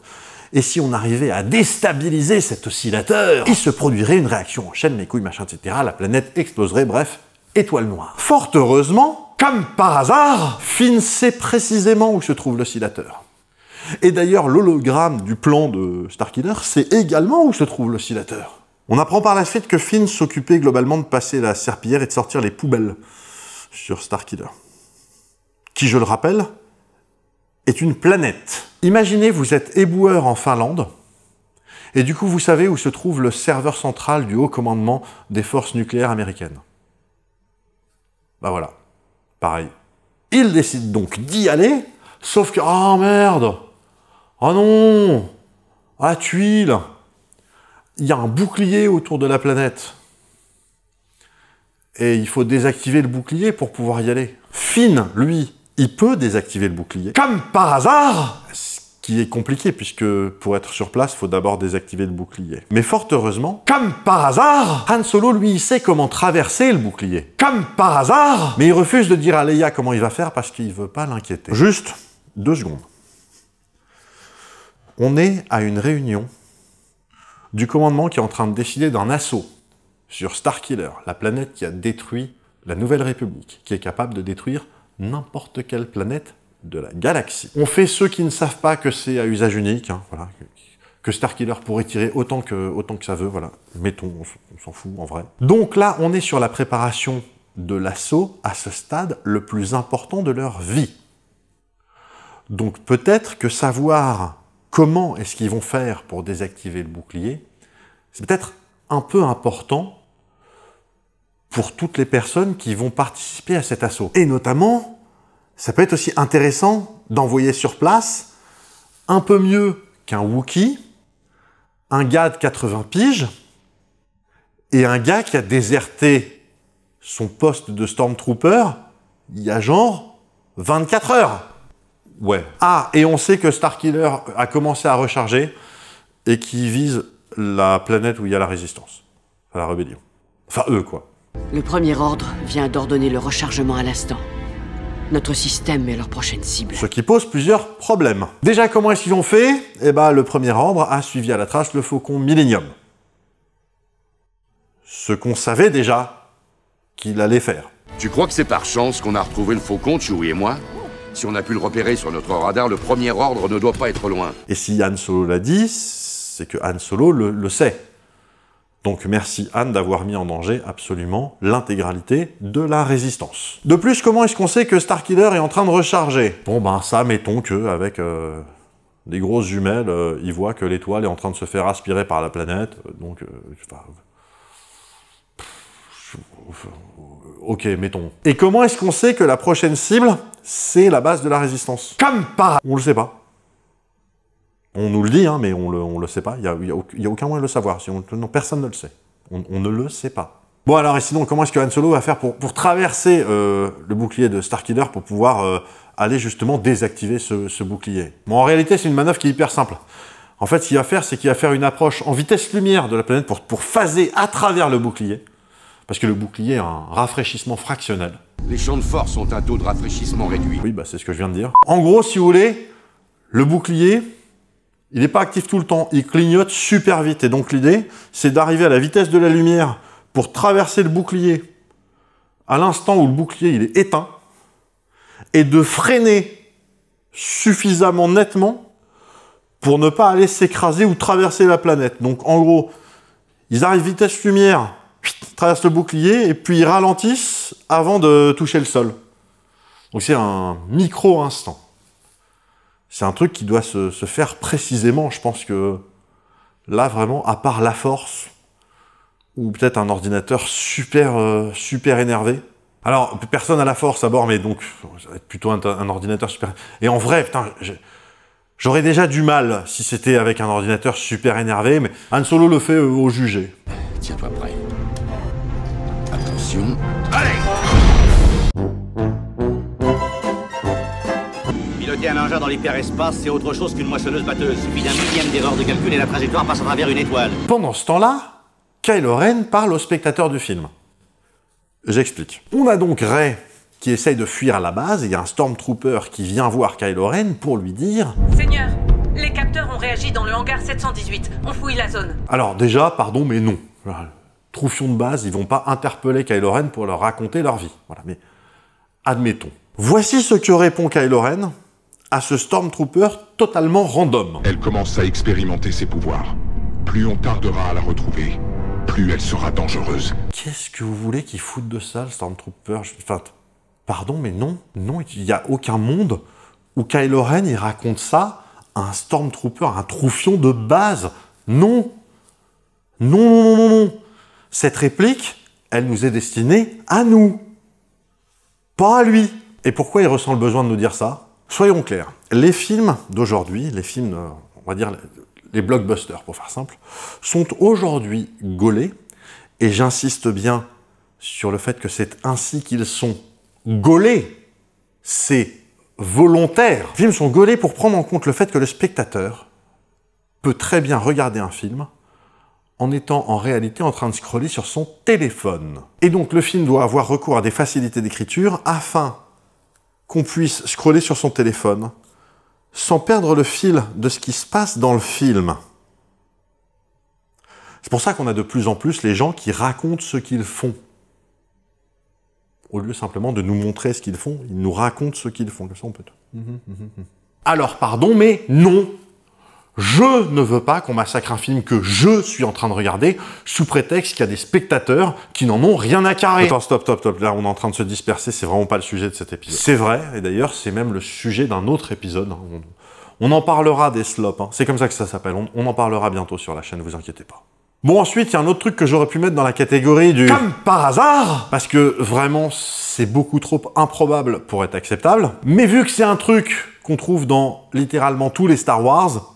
Speaker 1: Et si on arrivait à déstabiliser cet oscillateur, il se produirait une réaction en chaîne, les couilles, machin, etc. La planète exploserait, bref, étoile noire. Fort heureusement, comme par hasard, Finn sait précisément où se trouve l'oscillateur. Et d'ailleurs, l'hologramme du plan de Starkiller sait également où se trouve l'oscillateur. On apprend par la suite que Finn s'occupait globalement de passer la serpillière et de sortir les poubelles sur Starkiller. Qui, je le rappelle, est une planète. Imaginez, vous êtes éboueur en Finlande, et du coup, vous savez où se trouve le serveur central du haut commandement des forces nucléaires américaines. Bah voilà, pareil. Il décide donc d'y aller, sauf que, oh merde, oh non, ah la tuile, il y a un bouclier autour de la planète. Et il faut désactiver le bouclier pour pouvoir y aller. Finn, lui, il peut désactiver le bouclier. Comme par hasard! Ce qui est compliqué, puisque pour être sur place, il faut d'abord désactiver le bouclier. Mais fort heureusement, comme par hasard, Han Solo, lui, il sait comment traverser le bouclier. Comme par hasard! Mais il refuse de dire à Leia comment il va faire parce qu'il veut pas l'inquiéter. Juste 2 secondes. On est à une réunion du commandement qui est en train de décider d'un assaut sur Starkiller, la planète qui a détruit la Nouvelle République, qui est capable de détruire n'importe quelle planète de la galaxie. On fait ceux qui ne savent pas que c'est à usage unique, hein, voilà, que Starkiller pourrait tirer autant que ça veut, voilà. Mettons, on s'en fout en vrai. Donc là, on est sur la préparation de l'assaut à ce stade le plus important de leur vie. Donc peut-être que savoir comment est-ce qu'ils vont faire pour désactiver le bouclier, c'est peut-être un peu important pour toutes les personnes qui vont participer à cet assaut. Et notamment, ça peut être aussi intéressant d'envoyer sur place, un peu mieux qu'un Wookiee, un gars de 80 piges et un gars qui a déserté son poste de Stormtrooper il y a genre 24 heures. Ouais. Ah, et on sait que Starkiller a commencé à recharger et qu'il vise la planète où il y a la résistance. Enfin, la rébellion. Enfin, eux, quoi.
Speaker 11: Le premier ordre vient d'ordonner le rechargement à l'instant. Notre système est leur prochaine cible.
Speaker 1: Ce qui pose plusieurs problèmes. Déjà, comment est-ce qu'ils ont fait? Eh ben, le premier ordre a suivi à la trace le Faucon Millennium. Ce qu'on savait déjà qu'il allait faire.
Speaker 10: Tu crois que c'est par chance qu'on a retrouvé le Faucon, Chewie et moi? Si on a pu le repérer sur notre radar, le premier ordre ne doit pas être loin.
Speaker 1: Et si Han Solo l'a dit, c'est que Han Solo le sait. Donc merci Han d'avoir mis en danger absolument l'intégralité de la résistance. De plus, comment est-ce qu'on sait que Starkiller est en train de recharger? Bon ben ça, mettons qu'avec des grosses jumelles, il voit que l'étoile est en train de se faire aspirer par la planète, donc... ok, mettons. Et comment est-ce qu'on sait que la prochaine cible, c'est la base de la résistance? Comme par... On le sait pas. On nous le dit, hein, mais on le sait pas. Il y a aucun moyen de le savoir. Non, personne ne le sait. On ne le sait pas. Bon alors, et sinon, comment est-ce que Han Solo va faire pour traverser le bouclier de Starkiller pour pouvoir aller justement désactiver ce bouclier? Bon, en réalité, c'est une manœuvre qui est hyper simple. En fait, ce qu'il va faire, c'est qu'il va faire une approche en vitesse lumière de la planète pour phaser à travers le bouclier. Parce que le bouclier a un rafraîchissement fractionnel.
Speaker 10: Les champs de force ont un taux de rafraîchissement réduit.
Speaker 1: Oui, bah c'est ce que je viens de dire. En gros, si vous voulez, le bouclier, il n'est pas actif tout le temps, il clignote super vite. Et donc l'idée, c'est d'arriver à la vitesse de la lumière pour traverser le bouclier à l'instant où le bouclier il est éteint et de freiner suffisamment nettement pour ne pas aller s'écraser ou traverser la planète. Donc en gros, ils arrivent vitesse lumière, traversent le bouclier et puis ils ralentissent avant de toucher le sol. Donc c'est un micro-instant. C'est un truc qui doit se faire précisément. Je pense que là, vraiment, à part la force, ou peut-être un ordinateur super énervé. Alors, personne à la force à bord, mais donc, ça va être plutôt un ordinateur super... Et en vrai, putain, j'aurais déjà du mal si c'était avec un ordinateur super énervé, mais Han Solo le fait au jugé.
Speaker 10: Tiens-toi prêt. Attention.
Speaker 9: Allez!
Speaker 12: Piloter un engin dans l'hyperespace, c'est autre chose qu'une moissonneuse-batteuse. Suffit d'un millième d'erreur de calcul et la trajectoire passe à travers une étoile.
Speaker 1: Pendant ce temps-là, Kylo Ren parle au spectateur du film. J'explique. On a donc Rey qui essaye de fuir à la base, et il y a un Stormtrooper qui vient voir Kylo Ren pour lui dire «
Speaker 13: Seigneur, les capteurs ont réagi dans le hangar 718. On fouille la zone. » Alors
Speaker 1: déjà, pardon, mais non. Troufions de base, ils vont pas interpeller Kylo Ren pour leur raconter leur vie. Voilà, mais admettons. Voici ce que répond Kylo Ren à ce Stormtrooper totalement random.
Speaker 14: Elle commence à expérimenter ses pouvoirs. Plus on tardera à la retrouver, plus elle sera dangereuse.
Speaker 1: Qu'est-ce que vous voulez qu'il foute de ça, le Stormtrooper? Enfin, pardon, mais non. Non, il n'y a aucun monde où Kylo Ren, il raconte ça à un Stormtrooper, un troufion de base. Non. Non, non, non, non, non. Cette réplique, elle nous est destinée à nous. Pas à lui. Et pourquoi il ressent le besoin de nous dire ça? Soyons clairs. Les films d'aujourd'hui, les films, on va dire les blockbusters pour faire simple, sont aujourd'hui gaulés, et j'insiste bien sur le fait que c'est ainsi qu'ils sont gaulés. C'est volontaire. Les films sont gaulés pour prendre en compte le fait que le spectateur peut très bien regarder un film en étant en réalité en train de scroller sur son téléphone. Et donc le film doit avoir recours à des facilités d'écriture afin qu'on puisse scroller sur son téléphone sans perdre le fil de ce qui se passe dans le film. C'est pour ça qu'on a de plus en plus les gens qui racontent ce qu'ils font. Au lieu simplement de nous montrer ce qu'ils font, ils nous racontent ce qu'ils font. Comme ça, on peut... Alors, pardon, mais non. Je ne veux pas qu'on massacre un film que je suis en train de regarder sous prétexte qu'il y a des spectateurs qui n'en ont rien à carrer. Attends, stop. Là, on est en train de se disperser, c'est vraiment pas le sujet de cet épisode. C'est vrai, et d'ailleurs, c'est même le sujet d'un autre épisode. On en parlera des slops, hein. C'est comme ça que ça s'appelle. On en parlera bientôt sur la chaîne, vous inquiétez pas. Bon, ensuite, il y a un autre truc que j'aurais pu mettre dans la catégorie du... Comme par hasard! Parce que, vraiment, c'est beaucoup trop improbable pour être acceptable. Mais vu que c'est un truc qu'on trouve dans littéralement tous les Star Wars,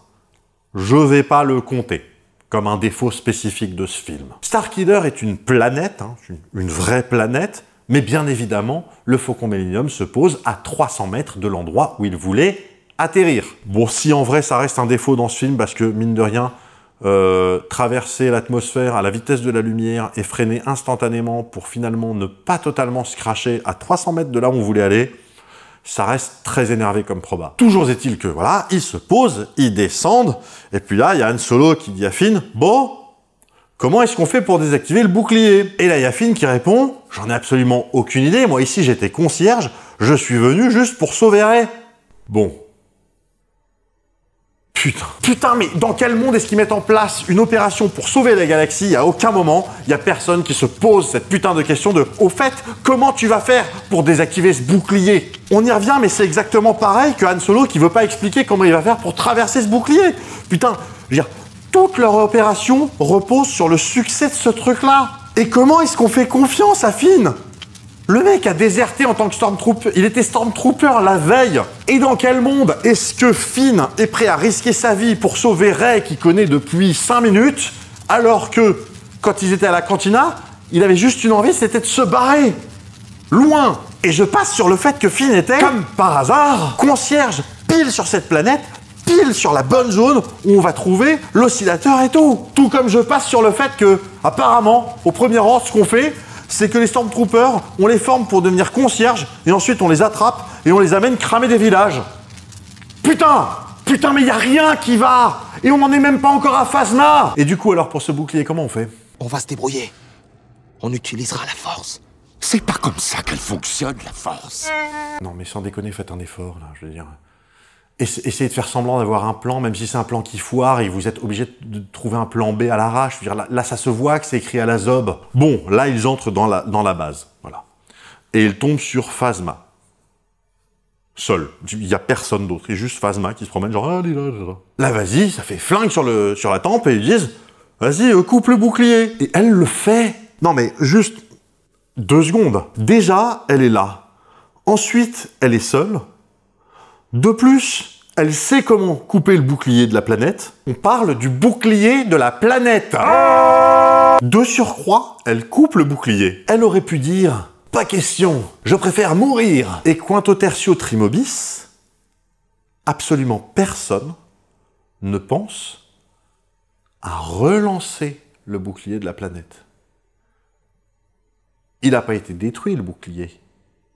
Speaker 1: je vais pas le compter comme un défaut spécifique de ce film. Starkiller est une planète, hein, une vraie planète, mais bien évidemment, le Faucon Millenium se pose à 300 mètres de l'endroit où il voulait atterrir. Bon, si en vrai ça reste un défaut dans ce film, parce que mine de rien, traverser l'atmosphère à la vitesse de la lumière et freiner instantanément pour finalement ne pas totalement se cracher à 300 mètres de là où on voulait aller, ça reste très énervé comme proba. Toujours est-il que, voilà, ils se posent, ils descendent, et puis là, il y a Han Solo qui dit à Finn, « Bon, comment est-ce qu'on fait pour désactiver le bouclier ?» Et là, il y a Finn qui répond, « J'en ai absolument aucune idée, moi ici j'étais concierge, je suis venu juste pour sauver Rey. » Bon. Putain, mais dans quel monde est-ce qu'ils mettent en place une opération pour sauver la galaxie? À aucun moment, il y a personne qui se pose cette putain de question de « Au fait, comment tu vas faire pour désactiver ce bouclier ?» On y revient, mais c'est exactement pareil que Han Solo qui veut pas expliquer comment il va faire pour traverser ce bouclier. Putain, je veux dire, toute leur opération repose sur le succès de ce truc-là. Et comment est-ce qu'on fait confiance à Finn? Le mec a déserté en tant que Stormtrooper, il était Stormtrooper la veille. Et dans quel monde est-ce que Finn est prêt à risquer sa vie pour sauver Rey qu'il connaît depuis 5 minutes, alors que, quand ils étaient à la cantina, il avait juste une envie, c'était de se barrer. Loin. Et je passe sur le fait que Finn était, comme par hasard, concierge pile sur cette planète, pile sur la bonne zone où on va trouver l'oscillateur et tout. Tout comme je passe sur le fait que, apparemment, au premier ordre, ce qu'on fait, c'est que les Stormtroopers, on les forme pour devenir concierges, et ensuite on les attrape, et on les amène cramer des villages. Putain, mais y a rien qui va. Et on n'en est même pas encore à Phasma. Et du coup, alors, pour ce bouclier, comment on fait?
Speaker 7: On va se débrouiller. On utilisera la force.
Speaker 10: C'est pas comme ça qu'elle fonctionne, la force.
Speaker 1: Non, mais sans déconner, faites un effort, là, je veux dire. Essayez de faire semblant d'avoir un plan, même si c'est un plan qui foire et vous êtes obligé de trouver un plan B à l'arrache. Je veux dire, là, ça se voit que c'est écrit à la zob. Bon, là, ils entrent dans la base, voilà. Et ils tombent sur Phasma. Seul. Il n'y a personne d'autre. Il y a juste Phasma qui se promène, genre, allez, là. Là, vas-y, ça fait flingue sur la tempe et ils disent, vas-y, coupe le bouclier. Et elle le fait. Non, mais juste 2 secondes. Déjà, elle est là. Ensuite, elle est seule. De plus, elle sait comment couper le bouclier de la planète. On parle du bouclier de la planète. De surcroît, elle coupe le bouclier. Elle aurait pu dire « Pas question, je préfère mourir !» Et quanto tertio trimobis, absolument personne ne pense à relancer le bouclier de la planète. Il n'a pas été détruit, le bouclier.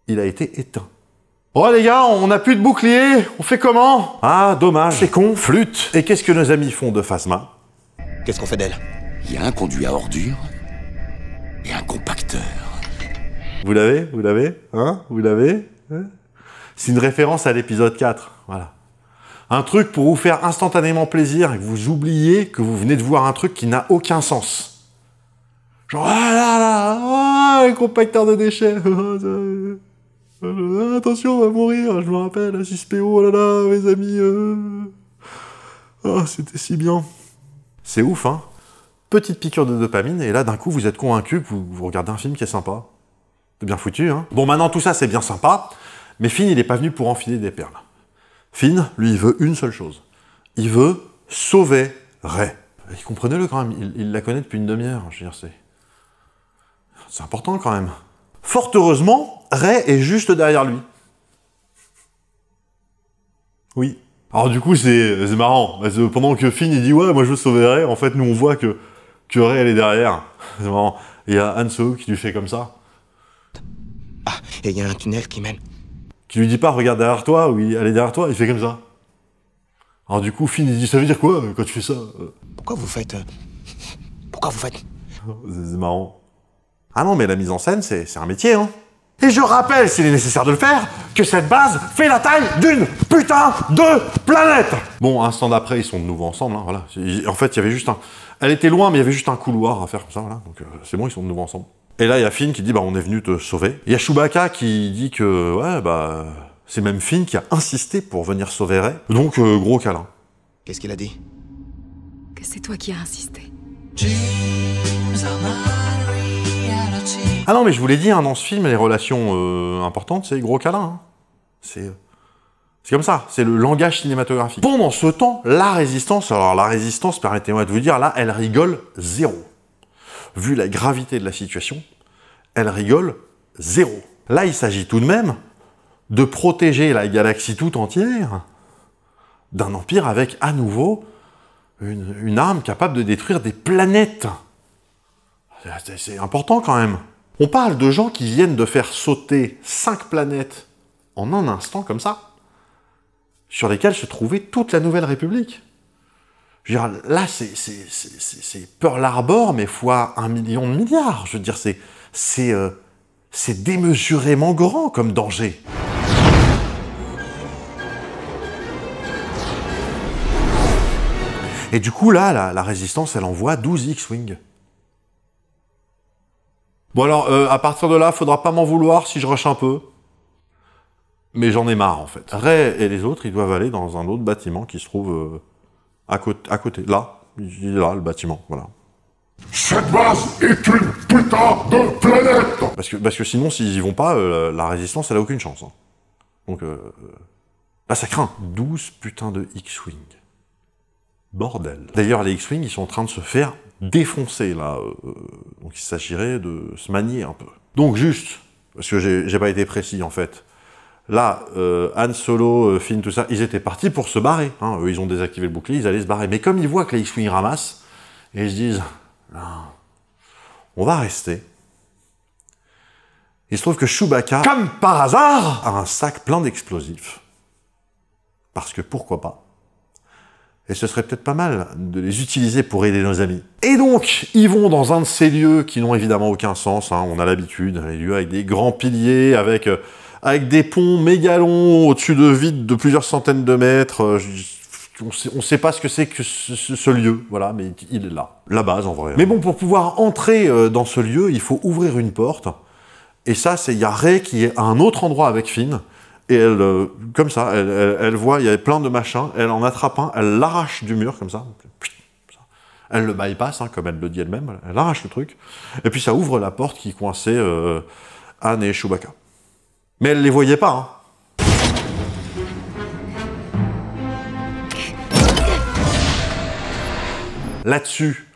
Speaker 1: Il a été éteint. Oh les gars, on n'a plus de bouclier, on fait comment? Ah, dommage, c'est con, flûte. Et qu'est-ce que nos amis font de Phasma?
Speaker 7: Qu'est-ce qu'on fait d'elle?
Speaker 10: Il y a un conduit à ordures et un compacteur.
Speaker 1: Vous l'avez? Hein? Vous l'avez? C'est une référence à l'épisode 4, voilà. Un truc pour vous faire instantanément plaisir et que vous oubliez que vous venez de voir un truc qui n'a aucun sens. Genre, ah, le compacteur de déchets. Attention, on va mourir, je me rappelle, 6PO, oh là là, mes amis. Ah, c'était si bien. C'est ouf, hein. Petite piqûre de dopamine, et là, d'un coup, vous êtes convaincu que vous regardez un film qui est sympa. C'est bien foutu, hein. Bon, maintenant, tout ça, c'est bien sympa, mais Finn, il est pas venu pour enfiler des perles. Finn, lui, il veut une seule chose. Il veut sauver Rey. Et comprenez-le quand même, il la connaît depuis une demi-heure, je veux dire, c'est important quand même. Fort heureusement, Rey est juste derrière lui. Oui. Alors du coup, c'est marrant. Parce que pendant que Finn, il dit « Ouais, moi je veux sauver Rey », en fait, nous, on voit que Rey, elle est derrière. C'est marrant. Il y a Han Solo qui lui fait comme ça.
Speaker 7: Ah, et il y a un tunnel qui mène.
Speaker 1: Qui lui dit pas « Regarde derrière toi » ou « Elle est derrière toi », il fait comme ça. Alors du coup, Finn, il dit « Ça veut dire quoi quand tu fais ça ?»
Speaker 7: Pourquoi vous faites... C'est
Speaker 1: marrant. Ah non, mais la mise en scène, c'est un métier, hein. Et je rappelle, s'il est nécessaire de le faire, que cette base fait la taille d'une putain de planète. Bon, un instant d'après, ils sont de nouveau ensemble, hein, voilà. En fait, il y avait juste un... Elle était loin, mais il y avait juste un couloir à faire comme ça, voilà. Donc c'est bon, ils sont de nouveau ensemble. Et là, il y a Finn qui dit, bah, on est venu te sauver. Il y a Chewbacca qui dit que, ouais, bah, c'est même Finn qui a insisté pour venir sauver Rey. Donc, gros câlin.
Speaker 7: Qu'est-ce qu'il a dit?
Speaker 8: Que c'est toi qui as insisté.
Speaker 1: Ah non, mais je vous l'ai dit, hein, dans ce film, les relations importantes, c'est gros câlin. Hein. C'est comme ça, c'est le langage cinématographique. Pendant ce temps, la Résistance, alors la Résistance, permettez-moi de vous dire, là, elle rigole zéro. Vu la gravité de la situation, elle rigole zéro. Là, il s'agit tout de même de protéger la galaxie tout entière d'un empire avec, à nouveau, une arme capable de détruire des planètes. C'est important quand même. On parle de gens qui viennent de faire sauter 5 planètes en un instant comme ça, sur lesquelles se trouvait toute la Nouvelle République. Je veux dire, là, c'est Pearl Harbor, mais fois 1 million de milliards. Je veux dire, c'est démesurément grand comme danger. Et du coup, là, la Résistance, elle envoie 12 X-Wing. Bon alors, à partir de là, faudra pas m'en vouloir si je rush un peu. Mais j'en ai marre, en fait. Rey et les autres, ils doivent aller dans un autre bâtiment qui se trouve à côté. Là, il est là, le bâtiment, voilà.
Speaker 14: Cette base est une putain de planète!
Speaker 1: Parce que sinon, s'ils y vont pas, la Résistance, elle a aucune chance. Hein. Donc, là, ça craint. 12 putains de X-Wing. Bordel. D'ailleurs, les X-Wing, ils sont en train de se faire défoncer, là. Donc, il s'agirait de se manier un peu. Donc, juste, parce que j'ai pas été précis, en fait. Là, Han Solo, Finn, tout ça, ils étaient partis pour se barrer. Hein. Eux, ils ont désactivé le bouclier, ils allaient se barrer. Mais comme ils voient que les X-Wing ramassent, et ils se disent, non, on va rester. Il se trouve que Chewbacca, comme par hasard, a un sac plein d'explosifs. Parce que pourquoi pas? Et ce serait peut-être pas mal de les utiliser pour aider nos amis. Et donc, ils vont dans un de ces lieux qui n'ont évidemment aucun sens. Hein. On a l'habitude, les lieux avec des grands piliers, avec des ponts méga longs au-dessus de vides de plusieurs centaines de mètres. On sait pas ce que c'est que ce lieu, voilà, mais il est là. La base, en vrai. Mais bon, pour pouvoir entrer dans ce lieu, il faut ouvrir une porte. Et ça, il y a Rey qui est à un autre endroit avec Finn. Et elle, comme ça, elle voit, il y a plein de machins, elle en attrape un, elle l'arrache du mur, comme ça. Elle le bypass, hein, comme elle le dit elle-même, elle arrache le truc. Et puis ça ouvre la porte qui coinçait Han et Chewbacca. Mais elle les voyait pas, hein. Là-dessus,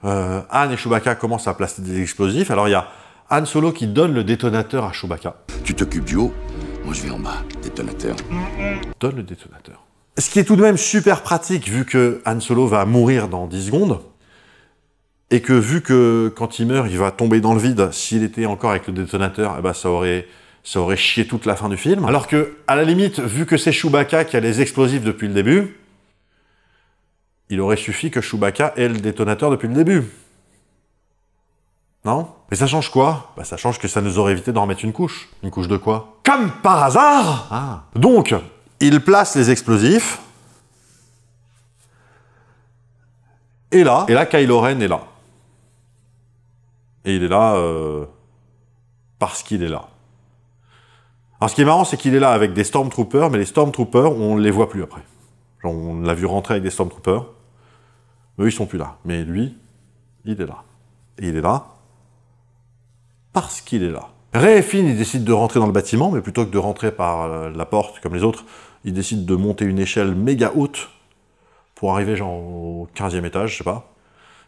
Speaker 1: Han et Chewbacca commencent à placer des explosifs. Alors il y a Han Solo qui donne le détonateur à Chewbacca.
Speaker 10: Tu t'occupes du haut, moi je vais en bas, détonateur.
Speaker 1: Donne le détonateur. Ce qui est tout de même super pratique, vu que Han Solo va mourir dans 10 secondes, et que vu que quand il meurt, il va tomber dans le vide, s'il était encore avec le détonateur, eh ben, ça aurait chié toute la fin du film. Alors que, à la limite, vu que c'est Chewbacca qui a les explosifs depuis le début, il aurait suffi que Chewbacca ait le détonateur depuis le début. Non? Mais ça change quoi? Bah ça change que ça nous aurait évité d'en remettre une couche. Une couche de quoi? Comme par hasard! Ah. Donc, il place les explosifs. Et là, Kylo Ren est là. Et il est là parce qu'il est là. Alors ce qui est marrant, c'est qu'il est là avec des Stormtroopers, mais les Stormtroopers, on ne les voit plus après. Genre, on l'a vu rentrer avec des Stormtroopers. Eux, ils sont plus là. Mais lui, il est là. Et il est là parce qu'il est là. Rey et Finn, ils décident de rentrer dans le bâtiment, mais plutôt que de rentrer par la porte, comme les autres, ils décident de monter une échelle méga haute pour arriver genre au 15e étage, je sais pas.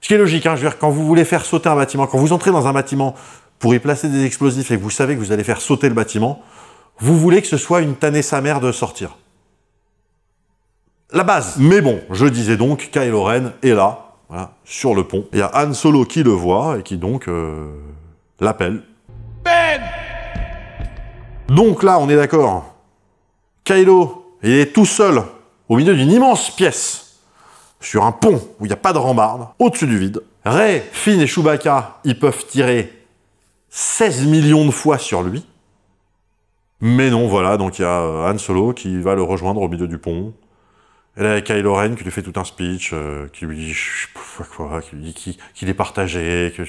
Speaker 1: Ce qui est logique, hein, je veux dire, quand vous voulez faire sauter un bâtiment, quand vous entrez dans un bâtiment pour y placer des explosifs et que vous savez que vous allez faire sauter le bâtiment, vous voulez que ce soit une tannée sa mère de sortir. La base. Mais bon, je disais donc, Kylo Ren est là, voilà, sur le pont. Il y a Han Solo qui le voit et qui donc l'appelle. Ben! Donc là, on est d'accord. Kylo, il est tout seul, au milieu d'une immense pièce, sur un pont où il n'y a pas de rambarde, au-dessus du vide. Rey, Finn et Chewbacca, ils peuvent tirer 16 millions de fois sur lui. Mais non, voilà, donc il y a Han Solo qui va le rejoindre au milieu du pont. Et là, il y a Kylo Ren qui lui fait tout un speech, qui lui dit qui lui dit qu'il est partagé, que...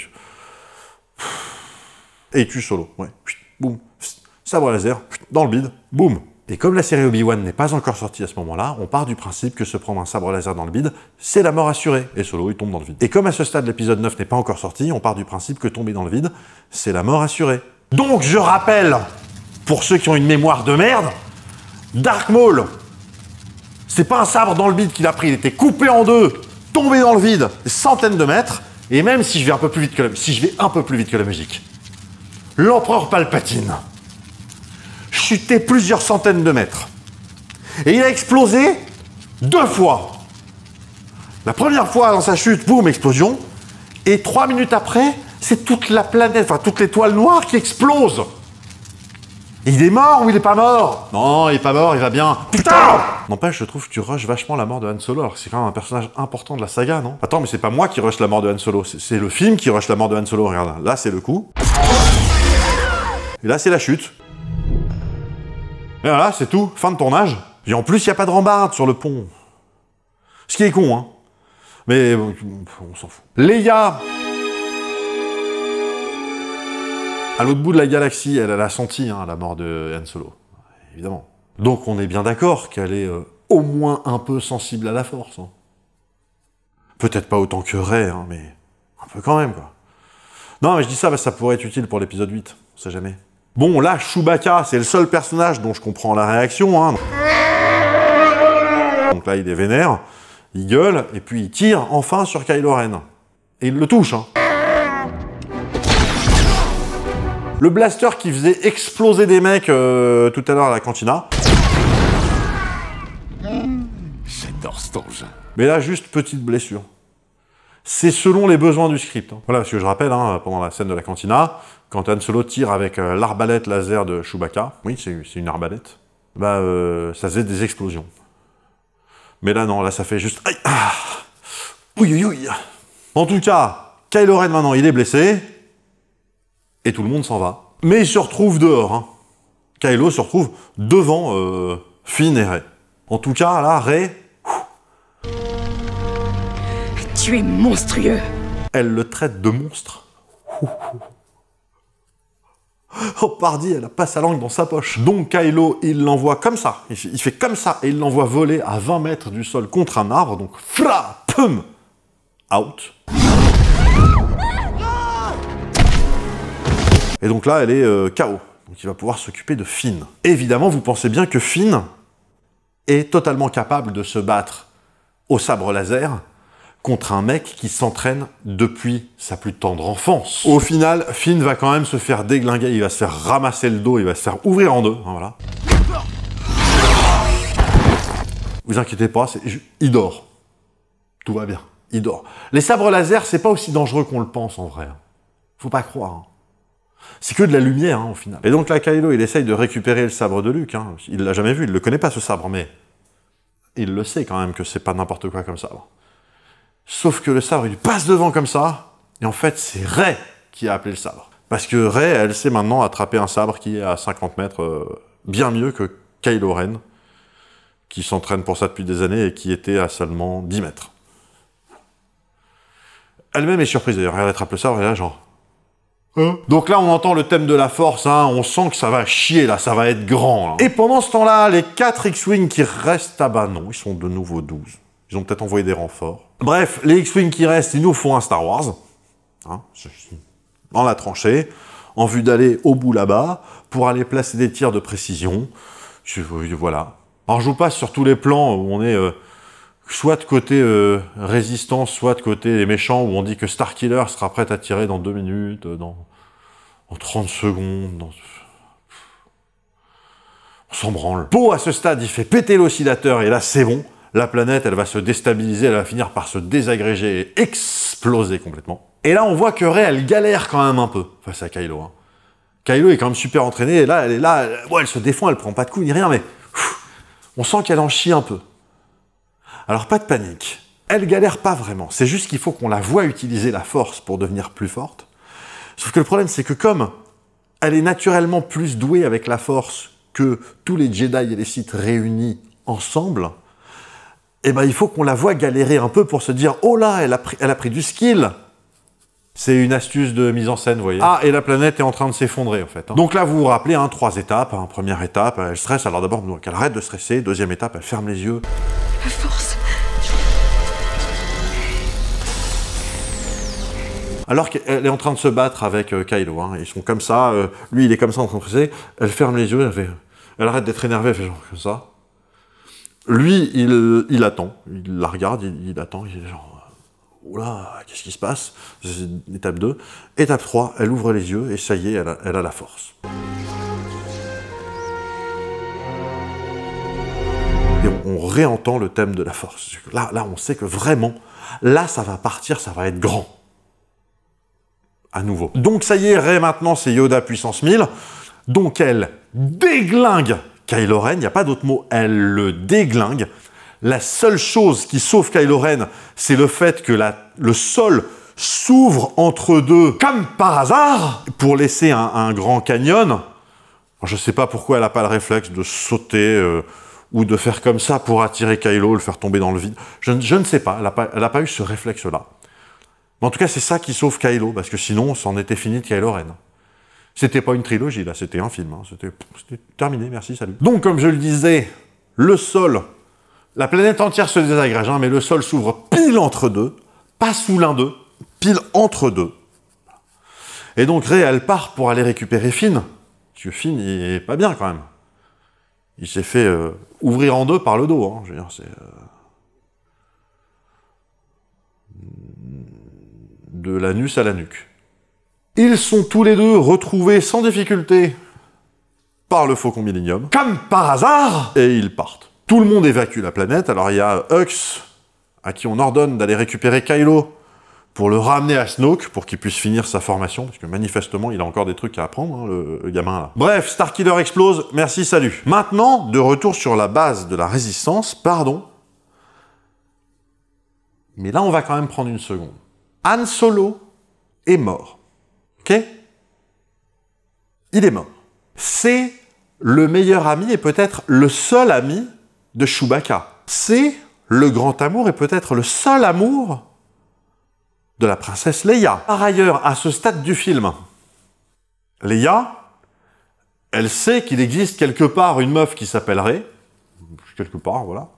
Speaker 1: Et il tue Solo, ouais, boum, sabre laser, dans le bide, boum. Et comme la série Obi-Wan n'est pas encore sortie à ce moment-là, on part du principe que se prendre un sabre laser dans le bide, c'est la mort assurée, et Solo, il tombe dans le vide. Et comme à ce stade, l'épisode 9 n'est pas encore sorti, on part du principe que tomber dans le vide, c'est la mort assurée. Donc, je rappelle, pour ceux qui ont une mémoire de merde, Dark Maul, c'est pas un sabre dans le vide qu'il a pris, il était coupé en deux, tombé dans le vide, des centaines de mètres, et même si je vais un peu plus vite que la musique, l'empereur Palpatine chutait plusieurs centaines de mètres. Et il a explosé 2 fois. La première fois dans sa chute, boum, explosion, et 3 minutes après, c'est toute la planète, enfin toute l'étoile noire qui explose. Il est mort ou il est pas mort? Non, il est pas mort, il va bien. Putain! N'empêche, je trouve que tu rushes vachement la mort de Han Solo, alors que c'est quand même un personnage important de la saga, non? Attends, mais c'est pas moi qui rush la mort de Han Solo, c'est le film qui rush la mort de Han Solo, regarde. Là, c'est le coup. Et là, c'est la chute. Et voilà, c'est tout, fin de tournage. Et en plus, il n'y a pas de rambarde sur le pont. Ce qui est con, hein. Mais on s'en fout. Leia, à l'autre bout de la galaxie, elle a senti la mort de Han Solo, évidemment. Donc on est bien d'accord qu'elle est au moins un peu sensible à la force. Hein. Peut-être pas autant que Rey, hein, mais un peu quand même, quoi. Non, mais je dis ça parce que ça pourrait être utile pour l'épisode 8, on sait jamais. Bon, là, Chewbacca, c'est le seul personnage dont je comprends la réaction. Hein. Donc là, il est vénère, il gueule, et puis il tire enfin sur Kylo Ren. Et il le touche, hein. Le blaster qui faisait exploser des mecs tout à l'heure à la cantina.
Speaker 10: J'adore cet engin.
Speaker 1: Mais là, juste petite blessure. C'est selon les besoins du script. Hein. Voilà, parce que je rappelle, hein, pendant la scène de la cantina, quand Han Solo tire avec l'arbalète laser de Chewbacca, oui, c'est une arbalète, bah, ça faisait des explosions. Mais là, non, là, ça fait juste... Aïe, ah, ouïe, ouïe. En tout cas, Kylo Ren, maintenant, il est blessé, et tout le monde s'en va. Mais il se retrouve dehors. Hein. Kylo se retrouve devant Finn et Rey. En tout cas, là, Rey...
Speaker 8: Tu es monstrueux.
Speaker 1: Elle le traite de monstre. Oh, pardi, elle a pas sa langue dans sa poche. Donc Kylo, il l'envoie comme ça. Il fait comme ça, et il l'envoie voler à 20 mètres du sol contre un arbre. Donc, fra, pum, out. Et donc là, elle est KO. Donc il va pouvoir s'occuper de Finn. Évidemment, vous pensez bien que Finn est totalement capable de se battre au sabre laser contre un mec qui s'entraîne depuis sa plus tendre enfance. Au final, Finn va quand même se faire déglinguer, il va se faire ramasser le dos, il va se faire ouvrir en deux, hein, voilà. Vous inquiétez pas, il dort. Tout va bien, il dort. Les sabres laser, c'est pas aussi dangereux qu'on le pense en vrai. Faut pas croire. Hein. C'est que de la lumière, hein, au final. Et donc là, Kylo, il essaye de récupérer le sabre de Luke. Hein. Il l'a jamais vu, il le connaît pas ce sabre, mais il le sait quand même que c'est pas n'importe quoi comme sabre. Sauf que le sabre, il lui passe devant comme ça, et en fait, c'est Rey qui a appelé le sabre. Parce que Rey, elle sait maintenant attraper un sabre qui est à 50 mètres, bien mieux que Kylo Ren, qui s'entraîne pour ça depuis des années et qui était à seulement 10 mètres. Elle-même est surprise d'ailleurs, elle attrape le sabre et là, genre... Hein? Donc là, on entend le thème de la force, hein, on sent que ça va chier, là, ça va être grand. Là. Et pendant ce temps-là, les 4 X-Wing qui restent, ah bah non, ils sont de nouveau 12. Ils ont peut-être envoyé des renforts. Bref, les X-Wing qui restent, ils nous font un Star Wars. Hein, dans la tranchée, en vue d'aller au bout là-bas, pour aller placer des tirs de précision. Voilà. Alors je vous passe sur tous les plans où on est soit de côté résistance, soit de côté les méchants, où on dit que Starkiller sera prêt à tirer dans 2 minutes, en 30 secondes. On s'en branle. Poe, à ce stade, il fait péter l'oscillateur, et là, c'est bon. La planète, elle va se déstabiliser, elle va finir par se désagréger et exploser complètement. Et là, on voit que Rey, elle galère quand même un peu face à Kylo. Hein. Kylo est quand même super entraîné, et là, elle est là, elle se défend, elle prend pas de coups ni rien, mais on sent qu'elle en chie un peu. Alors, pas de panique. Elle galère pas vraiment, c'est juste qu'il faut qu'on la voie utiliser la force pour devenir plus forte. Sauf que le problème, c'est que comme elle est naturellement plus douée avec la force que tous les Jedi et les Sith réunis ensemble, eh ben, il faut qu'on la voie galérer un peu pour se dire « Oh là, elle a pris du skill !» C'est une astuce de mise en scène, vous voyez. Ah, et la planète est en train de s'effondrer, en fait. Donc là, vous vous rappelez, 3 étapes. Première étape, elle stresse. Alors d'abord, elle arrête de stresser. Deuxième étape, elle ferme les yeux.
Speaker 8: La force.
Speaker 1: Alors qu'elle est en train de se battre avec Kylo, hein. Ils sont comme ça. Lui, il est comme ça en train de stresser. Elle ferme les yeux. Elle arrête d'être énervée. Elle fait genre comme ça. Lui, il attend. Il la regarde. Il attend. Il est genre... Oula, qu'est-ce qui se passe? C'est étape 2. Étape 3, elle ouvre les yeux et ça y est, elle a la force. Et on réentend le thème de la force. Là, on sait que vraiment, là, ça va partir, ça va être grand. À nouveau. Donc ça y est, Rey maintenant, c'est Yoda puissance 1000. Donc elle déglingue Kylo Ren, il n'y a pas d'autre mot, elle le déglingue. La seule chose qui sauve Kylo Ren, c'est le fait que le sol s'ouvre entre deux, comme par hasard, pour laisser un grand canyon. Je ne sais pas pourquoi elle n'a pas le réflexe de sauter ou de faire comme ça pour attirer Kylo, le faire tomber dans le vide. Je ne sais pas, elle n'a pas eu ce réflexe-là. Mais en tout cas, c'est ça qui sauve Kylo, parce que sinon, c'en était fini de Kylo Ren. C'était pas une trilogie, là, c'était un film. Hein. C'était terminé, merci, salut. Donc, comme je le disais, le sol... La planète entière se désagrège, hein, mais le sol s'ouvre pile entre deux, pas sous l'un d'eux, pile entre deux. Et donc Rey, elle part pour aller récupérer Finn, parce que Finn, il est pas bien quand même. Il s'est fait ouvrir en deux par le dos, hein, je veux dire, c'est... de l'anus à la nuque. Ils sont tous les deux retrouvés sans difficulté par le Faucon Millenium, comme par hasard, et ils partent. Tout le monde évacue la planète, alors il y a Hux, à qui on ordonne d'aller récupérer Kylo pour le ramener à Snoke, pour qu'il puisse finir sa formation, parce que manifestement, il a encore des trucs à apprendre, hein, le gamin là. Bref, Starkiller explose, merci, salut. Maintenant, de retour sur la base de la Résistance, pardon, mais là on va quand même prendre une seconde. Han Solo est mort, ok? Il est mort. C'est le meilleur ami et peut-être le seul ami de Chewbacca. C'est le grand amour et peut-être le seul amour de la princesse Leia. Par ailleurs, à ce stade du film, Leia, elle sait qu'il existe quelque part une meuf qui s'appelle Rey, quelque part, voilà,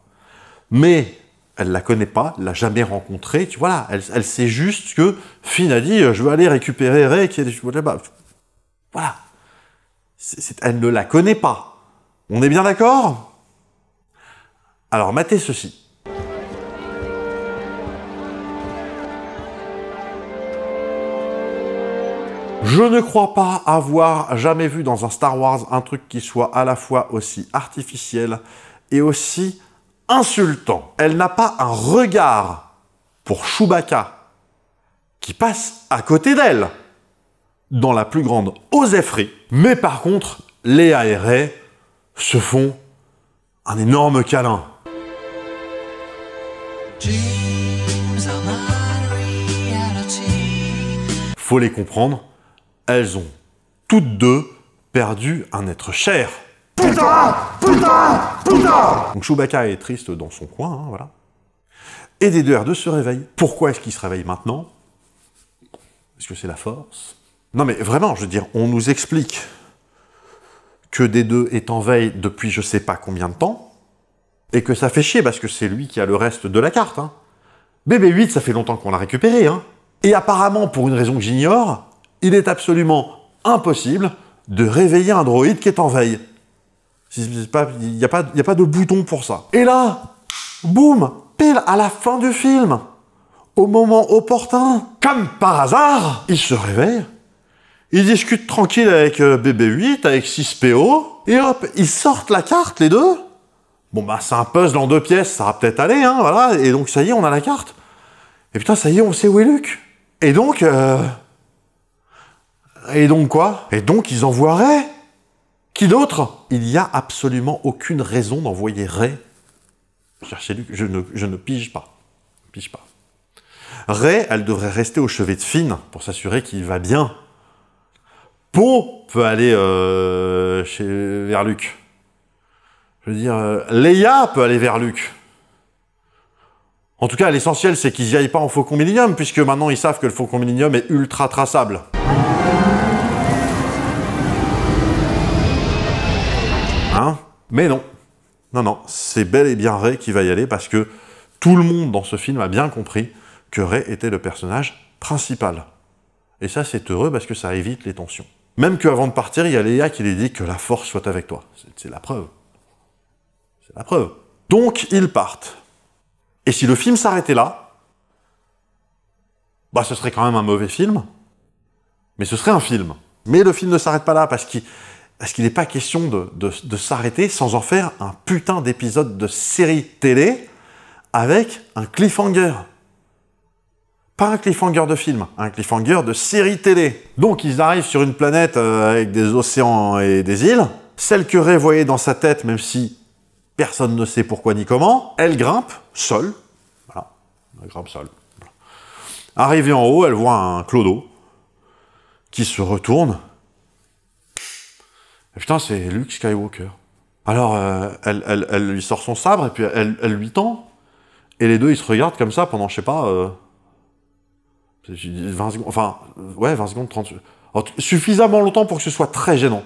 Speaker 1: mais elle la connaît pas, elle l'a jamais rencontrée, tu vois, là, elle sait juste que Finn a dit « je veux aller récupérer Rey qui est là-bas ». Voilà. Elle ne la connaît pas. On est bien d'accord? Alors, matez ceci. Je ne crois pas avoir jamais vu dans un Star Wars un truc qui soit à la fois aussi artificiel et aussi insultant. Elle n'a pas un regard pour Chewbacca qui passe à côté d'elle dans la plus grande oseillerie. Mais par contre, Leia et Rey se font un énorme câlin. Faut les comprendre, elles ont toutes deux perdu un être cher. Putain! Putain! Putain! Donc Chewbacca est triste dans son coin, hein, voilà. Et D2R2 se réveille. Pourquoi est-ce qu'il se réveille maintenant? Est-ce que c'est la force? Non mais vraiment, je veux dire, on nous explique que D2 est en veille depuis je sais pas combien de temps, et que ça fait chier parce que c'est lui qui a le reste de la carte. Hein. BB-8, ça fait longtemps qu'on l'a récupéré. Hein. Et apparemment, pour une raison que j'ignore, il est absolument impossible de réveiller un droïde qui est en veille. Il n'y a pas de bouton pour ça. Et là, boum, pile à la fin du film, au moment opportun, comme par hasard, il se réveille, il discute tranquille avec BB-8, avec 6PO, et hop, ils sortent la carte, les deux. Bon bah c'est un puzzle en 2 pièces, ça va peut-être aller, hein, voilà, et donc ça y est, on a la carte. Et putain, ça y est, on sait où est Luke. Et donc... Et donc quoi? Et donc ils envoient Rey. Qui d'autre? Il n'y a absolument aucune raison d'envoyer Rey chercher Luke, je ne pige pas. Pige pas. Rey, elle devrait rester au chevet de Finn pour s'assurer qu'il va bien. Poe peut aller vers Luke. Je veux dire, Leia peut aller vers Luke. En tout cas, l'essentiel, c'est qu'ils n'y aillent pas en Faucon Millenium, puisque maintenant, ils savent que le Faucon Millenium est ultra traçable. Hein? Mais non. Non, non, c'est bel et bien Rey qui va y aller, parce que tout le monde dans ce film a bien compris que Rey était le personnage principal. Et ça, c'est heureux, parce que ça évite les tensions. Même qu'avant de partir, il y a Leia qui lui dit que la force soit avec toi. C'est la preuve. C'est la preuve. Donc, ils partent. Et si le film s'arrêtait là, bah ce serait quand même un mauvais film, mais ce serait un film. Mais le film ne s'arrête pas là, parce qu'il n'est pas question de s'arrêter sans en faire un putain d'épisode de série télé avec un cliffhanger. Pas un cliffhanger de film, un cliffhanger de série télé. Donc ils arrivent sur une planète avec des océans et des îles. Celle que Rey voyait dans sa tête, même si personne ne sait pourquoi ni comment, elle grimpe seule. Voilà, elle grimpe seule. Voilà. Arrivée en haut, elle voit un clodo qui se retourne. Et putain, c'est Luke Skywalker. Alors, elle lui sort son sabre, et puis elle lui tend. Et les deux, ils se regardent comme ça pendant, je sais pas, 20 secondes, enfin, ouais, 20 secondes, 30 secondes. Alors, suffisamment longtemps pour que ce soit très gênant.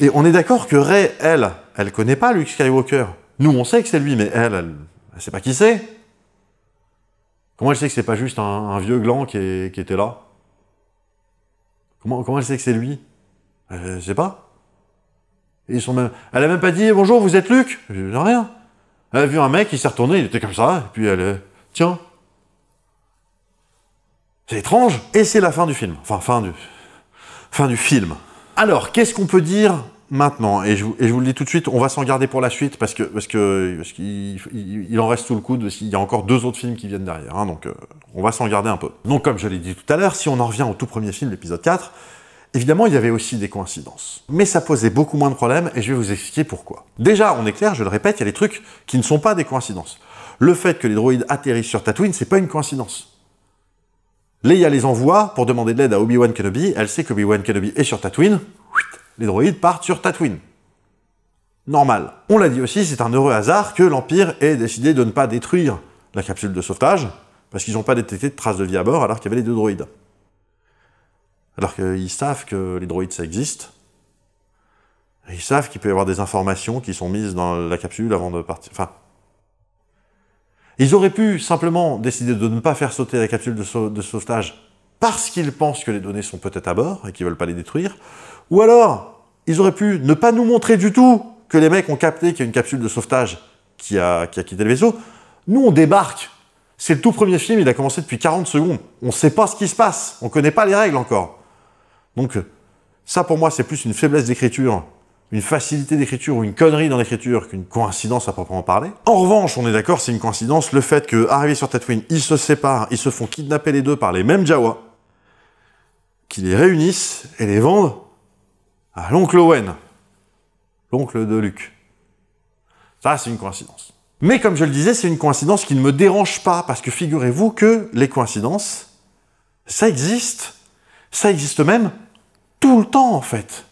Speaker 1: Et on est d'accord que Rey, elle connaît pas Luke Skywalker. Nous, on sait que c'est lui, mais elle sait pas qui c'est. Comment elle sait que c'est pas juste un vieux gland qui était là? Comment elle sait que c'est lui? Je sais pas. Et elle a même pas dit « Bonjour, vous êtes Luke ?» Rien. Elle a vu un mec, il s'est retourné, il était comme ça, et puis elle... Tiens. C'est étrange. Et c'est la fin du film. Enfin, fin du film. Alors, qu'est-ce qu'on peut dire maintenant? Et je vous le dis tout de suite, on va s'en garder pour la suite, parce qu'il en reste sous le coude, il y a encore 2 autres films qui viennent derrière, hein, donc on va s'en garder un peu. Donc comme je l'ai dit tout à l'heure, si on en revient au tout premier film, l'épisode 4, évidemment il y avait aussi des coïncidences. Mais ça posait beaucoup moins de problèmes, et je vais vous expliquer pourquoi. Déjà, on est clair, je le répète, il y a des trucs qui ne sont pas des coïncidences. Le fait que les droïdes atterrissent sur Tatooine, c'est pas une coïncidence. Leia les envoie pour demander de l'aide à Obi-Wan Kenobi, elle sait qu'Obi-Wan Kenobi est sur Tatooine, les droïdes partent sur Tatooine. Normal. On l'a dit aussi, c'est un heureux hasard que l'Empire ait décidé de ne pas détruire la capsule de sauvetage, parce qu'ils n'ont pas détecté de traces de vie à bord alors qu'il y avait les 2 droïdes. Alors qu'ils savent que les droïdes ça existe, et ils savent qu'il peut y avoir des informations qui sont mises dans la capsule avant de partir. Enfin, ils auraient pu simplement décider de ne pas faire sauter la capsule de sauvetage parce qu'ils pensent que les données sont peut-être à bord et qu'ils veulent pas les détruire, ou alors, ils auraient pu ne pas nous montrer du tout que les mecs ont capté qu'il y a une capsule de sauvetage qui a quitté le vaisseau. Nous, on débarque. C'est le tout premier film, il a commencé depuis 40 secondes. On sait pas ce qui se passe, on connaît pas les règles encore. Donc, ça pour moi, c'est plus une faiblesse d'écriture, une facilité d'écriture ou une connerie dans l'écriture qu'une coïncidence à proprement parler. En revanche, on est d'accord, c'est une coïncidence, le fait qu'arrivés sur Tatooine, ils se séparent, ils se font kidnapper les deux par les mêmes Jawa, qui les réunissent et les vendent à l'oncle Owen, l'oncle de Luke. Ça, c'est une coïncidence. Mais comme je le disais, c'est une coïncidence qui ne me dérange pas, parce que figurez-vous que les coïncidences, ça existe. Ça existe même tout le temps, en fait.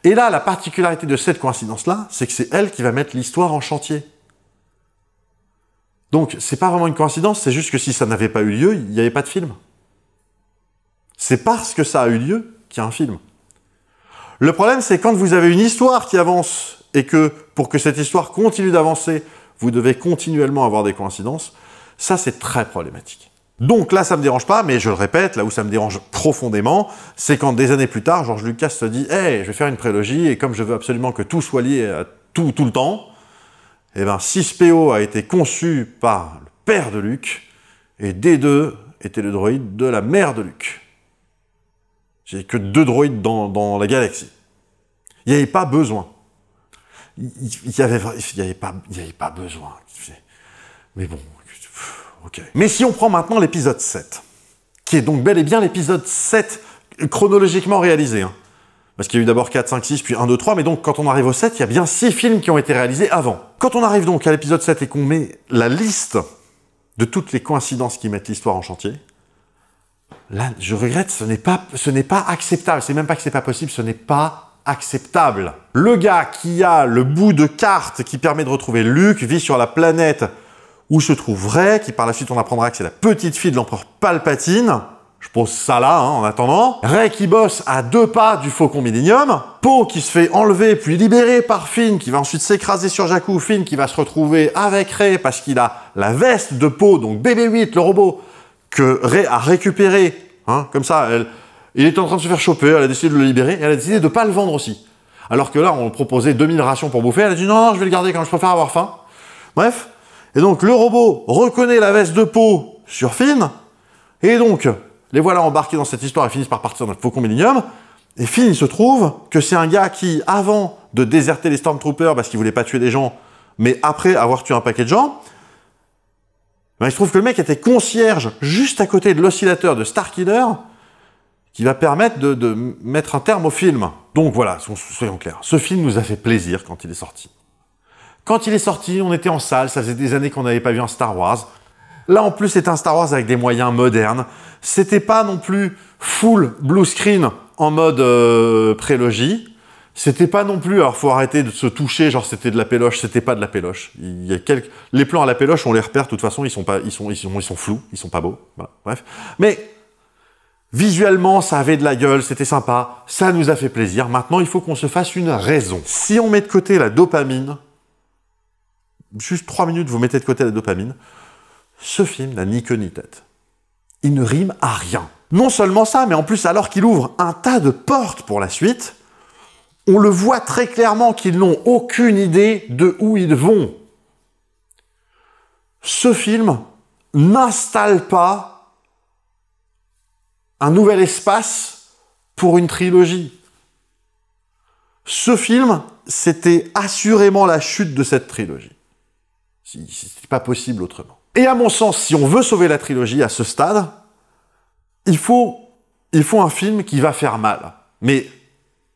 Speaker 1: Et là, la particularité de cette coïncidence-là, c'est que c'est elle qui va mettre l'histoire en chantier. Donc, c'est pas vraiment une coïncidence, c'est juste que si ça n'avait pas eu lieu, il n'y avait pas de film. C'est parce que ça a eu lieu qu'il y a un film. Le problème, c'est quand vous avez une histoire qui avance et que, pour que cette histoire continue d'avancer, vous devez continuellement avoir des coïncidences, ça, c'est très problématique. Donc là, ça me dérange pas, mais je le répète, là où ça me dérange profondément, c'est quand des années plus tard, George Lucas se dit « Hey, je vais faire une prélogie, et comme je veux absolument que tout soit lié à tout le temps, eh ben 6PO a été conçu par le père de Luke, et D2 était le droïde de la mère de Luke. J'ai que 2 droïdes dans la galaxie. Il n'y avait pas besoin. Il n'y avait pas besoin. Mais bon, ok. Mais si on prend maintenant l'épisode 7, qui est donc bel et bien l'épisode 7 chronologiquement réalisé, hein, parce qu'il y a eu d'abord 4, 5, 6, puis 1, 2, 3, mais donc quand on arrive au 7, il y a bien 6 films qui ont été réalisés avant. Quand on arrive donc à l'épisode 7 et qu'on met la liste de toutes les coïncidences qui mettent l'histoire en chantier, là, je regrette, ce n'est pas acceptable. C'est même pas que c'est pas possible, ce n'est pas acceptable. Le gars qui a le bout de carte qui permet de retrouver Luke vit sur la planète où se trouve Rey, qui par la suite on apprendra que c'est la petite fille de l'empereur Palpatine. Je pose ça là, hein, en attendant. Rey qui bosse à 2 pas du Faucon Millenium. Poe qui se fait enlever puis libérer par Finn, qui va ensuite s'écraser sur Jakku. Finn qui va se retrouver avec Rey parce qu'il a la veste de Poe, donc BB-8, le robot, que Rey a récupéré. Hein, comme ça, il était en train de se faire choper, elle a décidé de le libérer, et elle a décidé de ne pas le vendre aussi. Alors que là, on proposait 2000 rations pour bouffer, elle a dit non, je vais le garder quand je préfère avoir faim. Bref. Et donc, le robot reconnaît la veste de Poe sur Finn, et donc, les voilà embarqués dans cette histoire et finissent par partir dans le Faucon Millenium. Et Finn, il se trouve que c'est un gars qui, avant de déserter les Stormtroopers parce qu'il voulait pas tuer des gens, mais après avoir tué un paquet de gens, ben, il se trouve que le mec était concierge juste à côté de l'oscillateur de Starkiller qui va permettre de mettre un terme au film. Donc voilà, soyons clairs. Ce film nous a fait plaisir quand il est sorti. Quand il est sorti, on était en salle, ça faisait des années qu'on n'avait pas vu un Star Wars. Là, en plus, c'est un Star Wars avec des moyens modernes. C'était pas non plus full blue screen en mode prélogie. C'était pas non plus, alors faut arrêter de se toucher, genre c'était de la péloche, c'était pas de la péloche. Il y a les plans à la péloche, on les repère, de toute façon, ils sont flous, ils sont pas beaux, voilà, bref. Mais, visuellement, ça avait de la gueule, c'était sympa, ça nous a fait plaisir. Maintenant, il faut qu'on se fasse une raison. Si on met de côté la dopamine, juste 3 minutes, vous mettez de côté la dopamine, ce film n'a ni queue ni tête. Il ne rime à rien. Non seulement ça, mais en plus, alors qu'il ouvre un tas de portes pour la suite, on le voit très clairement qu'ils n'ont aucune idée de où ils vont. Ce film n'installe pas un nouvel espace pour une trilogie. Ce film, c'était assurément la chute de cette trilogie. C'était pas possible autrement. Et à mon sens, si on veut sauver la trilogie à ce stade, il faut un film qui va faire mal. Mais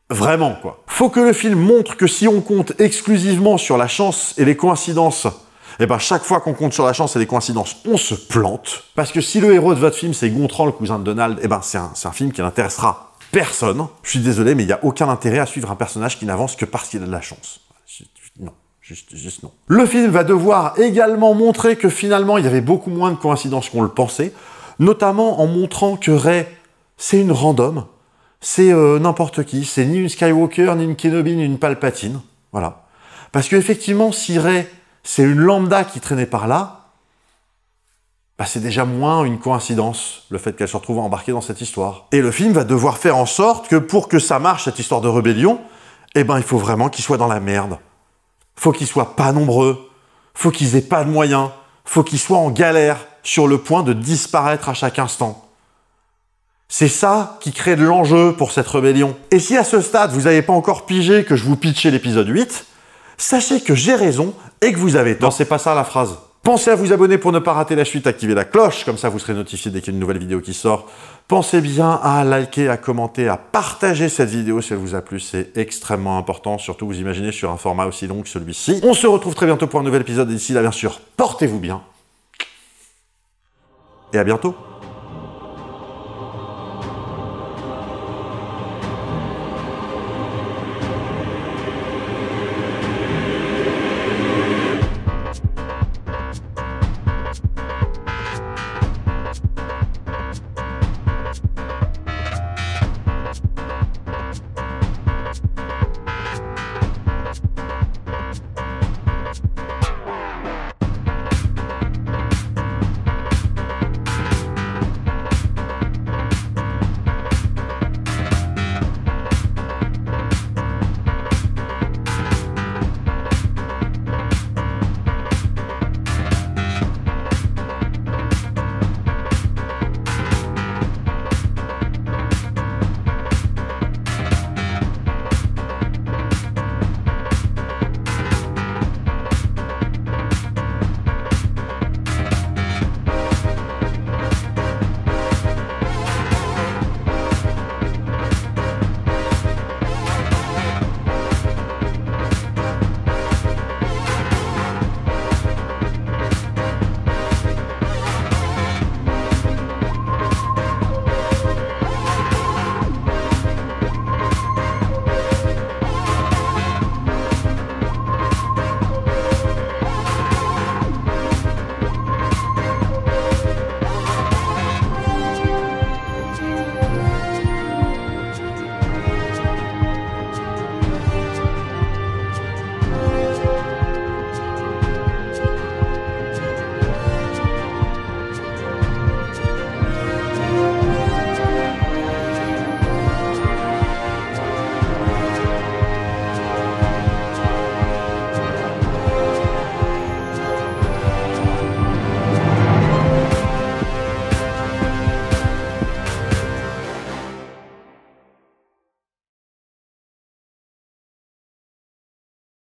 Speaker 1: vraiment, quoi. Faut que le film montre que si on compte exclusivement sur la chance et les coïncidences, et ben chaque fois qu'on compte sur la chance et les coïncidences, on se plante. Parce que si le héros de votre film, c'est Gontran, le cousin de Donald, et ben c'est un film qui n'intéressera personne. Je suis désolé, mais il n'y a aucun intérêt à suivre un personnage qui n'avance que parce qu'il a de la chance. Non. Juste non. Le film va devoir également montrer que finalement, il y avait beaucoup moins de coïncidences qu'on le pensait, notamment en montrant que Rey, c'est une random, c'est n'importe qui, c'est ni une Skywalker, ni une Kenobi, ni une Palpatine, voilà. Parce qu'effectivement, si Rey, c'est une lambda qui traînait par là, bah c'est déjà moins une coïncidence, le fait qu'elle se retrouve embarquée dans cette histoire. Et le film va devoir faire en sorte que pour que ça marche, cette histoire de rébellion, eh ben il faut vraiment qu'il soit dans la merde. Faut qu'ils soient pas nombreux, faut qu'ils aient pas de moyens, faut qu'ils soient en galère, sur le point de disparaître à chaque instant. C'est ça qui crée de l'enjeu pour cette rébellion. Et si à ce stade, vous n'avez pas encore pigé que je vous pitchais l'épisode 8, sachez que j'ai raison et que vous avez tort. Non, c'est pas ça la phrase. Pensez à vous abonner pour ne pas rater la suite, activez la cloche, comme ça vous serez notifié dès qu'il y a une nouvelle vidéo qui sort. Pensez bien à liker, à commenter, à partager cette vidéo si elle vous a plu, c'est extrêmement important, surtout vous imaginez sur un format aussi long que celui-ci. On se retrouve très bientôt pour un nouvel épisode, et d'ici là bien sûr, portez-vous bien, et à bientôt.